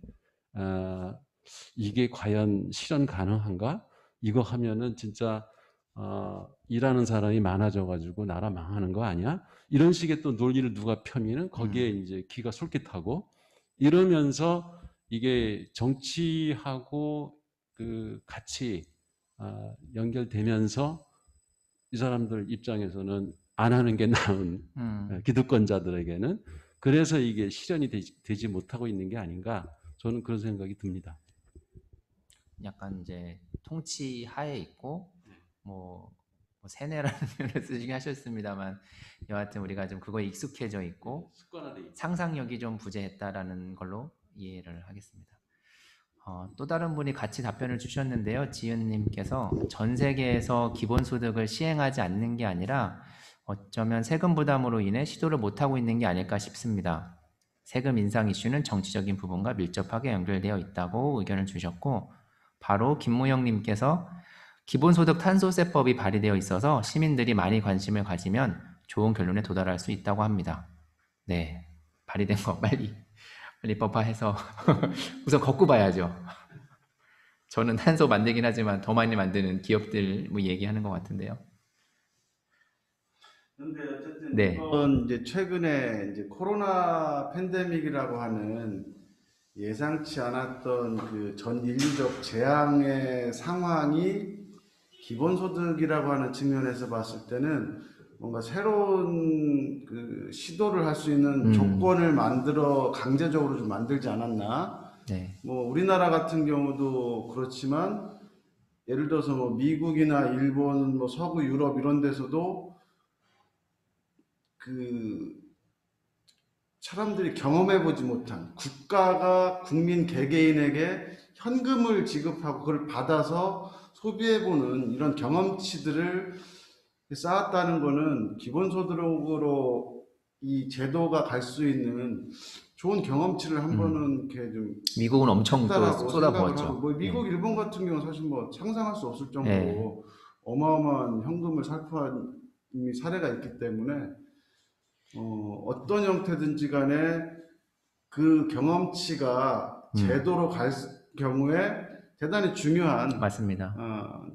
이게 과연 실현 가능한가? 이거 하면은 진짜 일하는 사람이 많아져 가지고 나라 망하는 거 아니야? 이런 식의 또 논리를 누가 펴면은 거기에 이제 기가 솔깃하고 이러면서 이게 정치하고 같이 연결되면서 이 사람들 입장에서는 안 하는 게 나은 기득권자들에게는 그래서 이게 실현이 되지 못하고 있는 게 아닌가 저는 그런 생각이 듭니다. 약간 이제 통치 하에 있고 뭐 세뇌라는 표현을 쓰시긴 하셨습니다만 여하튼 우리가 좀 그거에 익숙해져 있고 상상력이 좀 부재했다라는 걸로 이해를 하겠습니다. 또 다른 분이 같이 답변을 주셨는데요. 지은님께서 전 세계에서 기본소득을 시행하지 않는 게 아니라 어쩌면 세금 부담으로 인해 시도를 못하고 있는 게 아닐까 싶습니다. 세금 인상 이슈는 정치적인 부분과 밀접하게 연결되어 있다고 의견을 주셨고 바로 김무영님께서 기본소득 탄소세법이 발의되어 있어서 시민들이 많이 관심을 가지면 좋은 결론에 도달할 수 있다고 합니다. 네, 발의된 거 빨리 법화해서 우선 걷고 봐야죠. 저는 탄소 만들긴 하지만 더 많이 만드는 기업들 뭐 얘기하는 것 같은데요. 그런데 어쨌든 네. 이번 이제 최근에 이제 코로나 팬데믹이라고 하는 예상치 않았던 그 전 인류적 재앙의 상황이 기본소득이라고 하는 측면에서 봤을 때는 뭔가 새로운 그 시도를 할 수 있는 조건을 만들어 강제적으로 좀 만들지 않았나. 네. 뭐 우리나라 같은 경우도 그렇지만 예를 들어서 뭐 미국이나 일본, 뭐 서부 유럽 이런 데서도 그 사람들이 경험해보지 못한 국가가 국민 개개인에게 현금을 지급하고 그걸 받아서 소비해보는 이런 경험치들을 쌓았다는 거는 기본소득으로 이 제도가 갈 수 있는 좋은 경험치를 한 번은 이렇게 좀 미국은 엄청 했다라고 쏟아부었죠. 생각을 하고 뭐 미국, 일본 같은 경우는 사실 뭐 상상할 수 없을 정도로 네. 어마어마한 현금을 살포한 이미 사례가 있기 때문에 어떤 형태든지 간에 그 경험치가 제도로 갈 경우에 대단히 중요한 맞습니다.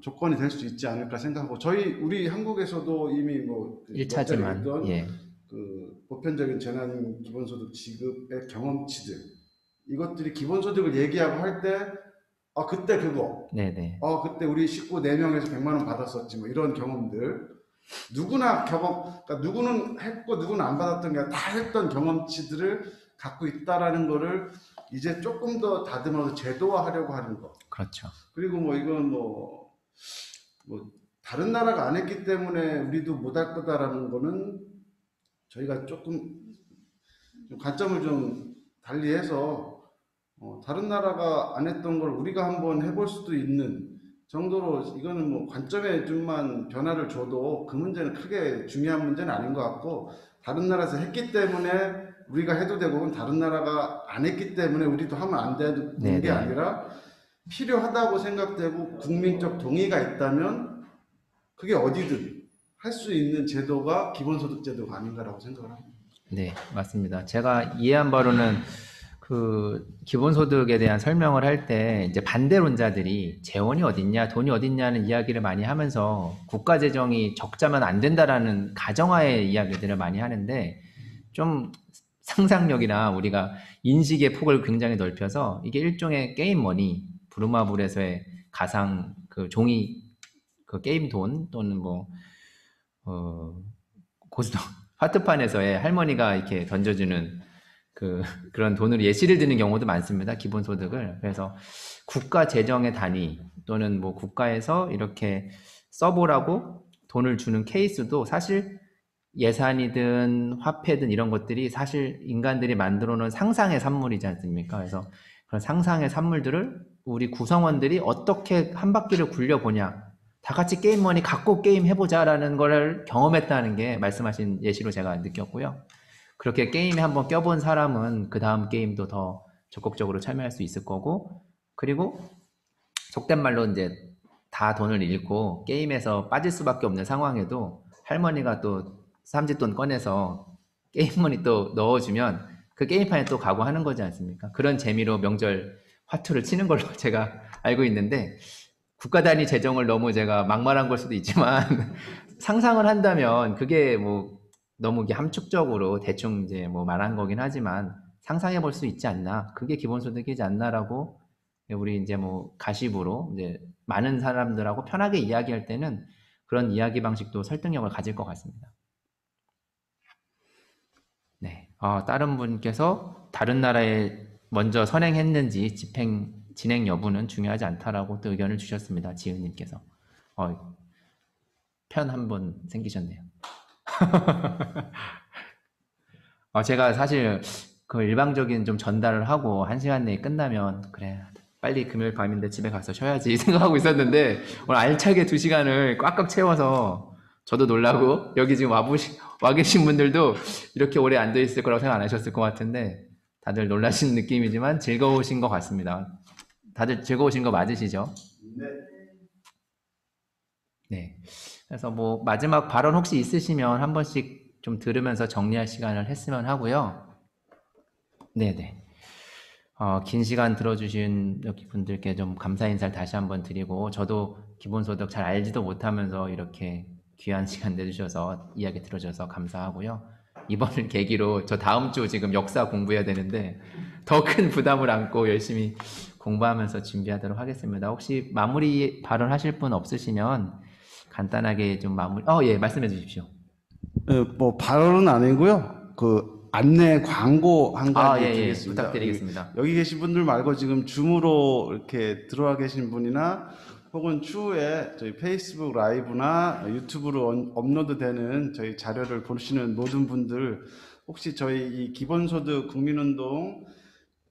조건이 될 수 있지 않을까 생각하고 우리 한국에서도 이미 뭐 1차지만 예. 그 보편적인 재난 기본소득 지급의 경험치들 이것들이 기본소득을 얘기하고 할 때 그때 그거 네네. 그때 우리 식구 4명에서 100만 원 받았었지 뭐 이런 경험들 누구나 그러니까 누구는 했고 누구는 안 받았던 게 아니라 다 했던 경험치들을 갖고 있다라는 거를 이제 조금 더 다듬어서 제도화하려고 하는 거. 그렇죠. 그리고 뭐 이건 뭐 다른 나라가 안 했기 때문에 우리도 못할 거다라는 거는 저희가 조금 좀 관점을 좀 달리해서 다른 나라가 안 했던 걸 우리가 한번 해볼 수도 있는 정도로, 이거는 뭐 관점에 좀만 변화를 줘도 그 문제는 크게 중요한 문제는 아닌 것 같고, 다른 나라에서 했기 때문에 우리가 해도 되고, 다른 나라가 안 했기 때문에 우리도 하면 안 되는 게 네네. 아니라 필요하다고 생각되고 국민적 동의가 있다면 그게 어디든 할 수 있는 제도가 기본소득제도가 아닌가라고 생각을 합니다. 네, 맞습니다. 제가 이해한 바로는 그 기본소득에 대한 설명을 할 때 이제 반대론자들이 재원이 어딨냐, 돈이 어딨냐는 이야기를 많이 하면서 국가 재정이 적자면 안 된다라는 가정하에 이야기들을 많이 하는데, 좀 상상력이나 우리가 인식의 폭을 굉장히 넓혀서 이게 일종의 게임머니, 부루마블에서의 가상 그 종이 그 게임 돈 또는 뭐 고스톱 화투판에서의 할머니가 이렇게 던져주는 그런 돈으로 예시를 드는 경우도 많습니다. 기본소득을. 그래서 국가 재정의 단위 또는 뭐 국가에서 이렇게 써보라고 돈을 주는 케이스도 사실 예산이든 화폐든 이런 것들이 사실 인간들이 만들어 놓은 상상의 산물이지 않습니까? 그래서 그런 상상의 산물들을 우리 구성원들이 어떻게 한 바퀴를 굴려보냐, 다 같이 게임머니 갖고 게임 해보자라는 걸 경험했다는 게 말씀하신 예시로 제가 느꼈고요. 그렇게 게임에 한번 껴본 사람은 그 다음 게임도 더 적극적으로 참여할 수 있을 거고, 그리고 속된 말로 이제 다 돈을 잃고 게임에서 빠질 수밖에 없는 상황에도 할머니가 또 삼짓돈 꺼내서 게임머니 또 넣어주면 그 게임판에 또 가고 하는 거지 않습니까? 그런 재미로 명절 화투를 치는 걸로 제가 알고 있는데, 국가 단위 재정을 너무 제가 막말한 걸 수도 있지만 상상을 한다면 그게 뭐 너무 이게 함축적으로 대충 이제 뭐 말한 거긴 하지만 상상해 볼 수 있지 않나, 그게 기본소득이지 않나라고, 우리 이제 뭐 가십으로 이제 많은 사람들하고 편하게 이야기할 때는 그런 이야기 방식도 설득력을 가질 것 같습니다. 네, 다른 분께서 다른 나라에 먼저 선행했는지 진행 여부는 중요하지 않다라고 또 의견을 주셨습니다. 지은님께서. 편 한 번 생기셨네요. 제가 사실 그 일방적인 좀 전달을 하고 1시간 내에 끝나면 그래 빨리 금요일 밤인데 집에 가서 쉬어야지 생각하고 있었는데, 오늘 알차게 2시간을 꽉꽉 채워서 저도 놀라고, 여기 지금 와 계신 분들도 이렇게 오래 앉아 있을 거라고 생각 안 하셨을 것 같은데 다들 놀라신 느낌이지만 즐거우신 것 같습니다. 다들 즐거우신 거 맞으시죠? 네. 네. 그래서 뭐 마지막 발언 혹시 있으시면 한 번씩 좀 들으면서 정리할 시간을 했으면 하고요. 네네. 긴 시간 들어주신 여기 분들께 좀 감사 인사를 다시 한번 드리고, 저도 기본소득 잘 알지도 못하면서 이렇게 귀한 시간 내주셔서 이야기 들어줘서 감사하고요. 이번을 계기로 저 다음 주 지금 역사 공부해야 되는데 더 큰 부담을 안고 열심히 공부하면서 준비하도록 하겠습니다. 혹시 마무리 발언하실 분 없으시면 간단하게 좀 예, 말씀해 주십시오. 뭐 발언은 아니고요. 그 안내 광고 한 가지 예, 드리겠습니다. 부탁드리겠습니다. 여기 계신 분들 말고 지금 줌으로 이렇게 들어와 계신 분이나 혹은 추후에 저희 페이스북 라이브나 유튜브로 업로드되는 저희 자료를 보시는 모든 분들, 혹시 저희 이 기본소득 국민운동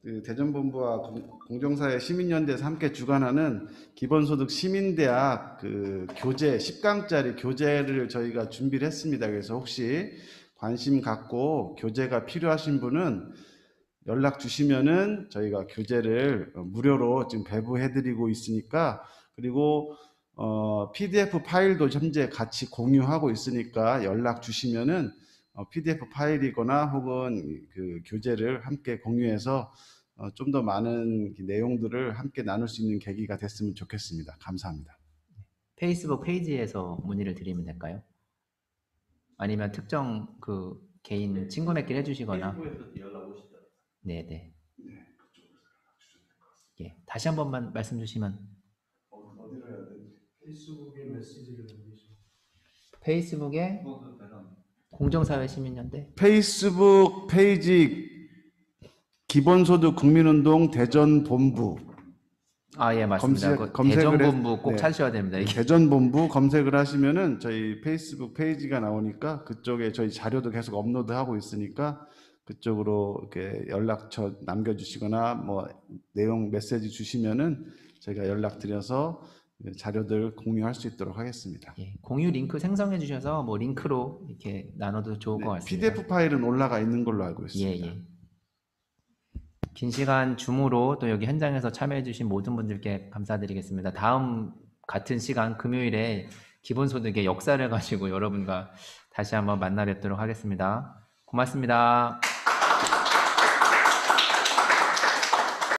그 대전본부와 공정사회 시민연대에서 함께 주관하는 기본소득 시민대학 그 교재 10강짜리 교재를 저희가 준비를 했습니다. 그래서 혹시 관심 갖고 교재가 필요하신 분은 연락 주시면은 저희가 교재를 무료로 지금 배부해드리고 있으니까, 그리고 PDF 파일도 현재 같이 공유하고 있으니까 연락 주시면은 PDF 파일이거나 혹은 그 교재를 함께 공유해서 좀 더 많은 내용들을 함께 나눌 수 있는 계기가 됐으면 좋겠습니다. 감사합니다. 페이스북 페이지에서 문의를 드리면 될까요? 아니면 특정 그 개인 친구 맺기를 해주시거나. 페이스북에서 연락 오시다. 네네. 예, 다시 한 번만 말씀 주시면. 어디로 해야 되지? 페이스북에 메시지를 남기시면. 페이스북에 공정사회 시민연대. 페이스북 페이지 기본소득 국민운동 대전본부. 아, 예, 맞습니다. 대전본부 꼭 찾으셔야 됩니다. 이게. 대전본부 검색을 하시면은 저희 페이스북 페이지가 나오니까 그쪽에 저희 자료도 계속 업로드하고 있으니까 그쪽으로 이렇게 연락처 남겨주시거나 뭐 내용 메시지 주시면은 저희가 연락드려서 자료들 공유할 수 있도록 하겠습니다. 예, 공유 링크 생성해 주셔서 뭐 링크로 이렇게 나눠도 좋을 것 같습니다. PDF 파일은 올라가 있는 걸로 알고 있습니다. 예. 긴 시간 줌으로 또 여기 현장에서 참여해 주신 모든 분들께 감사드리겠습니다. 다음 같은 시간 금요일에 기본소득의 역사를 가지고 여러분과 다시 한번 만나 뵙도록 하겠습니다. 고맙습니다.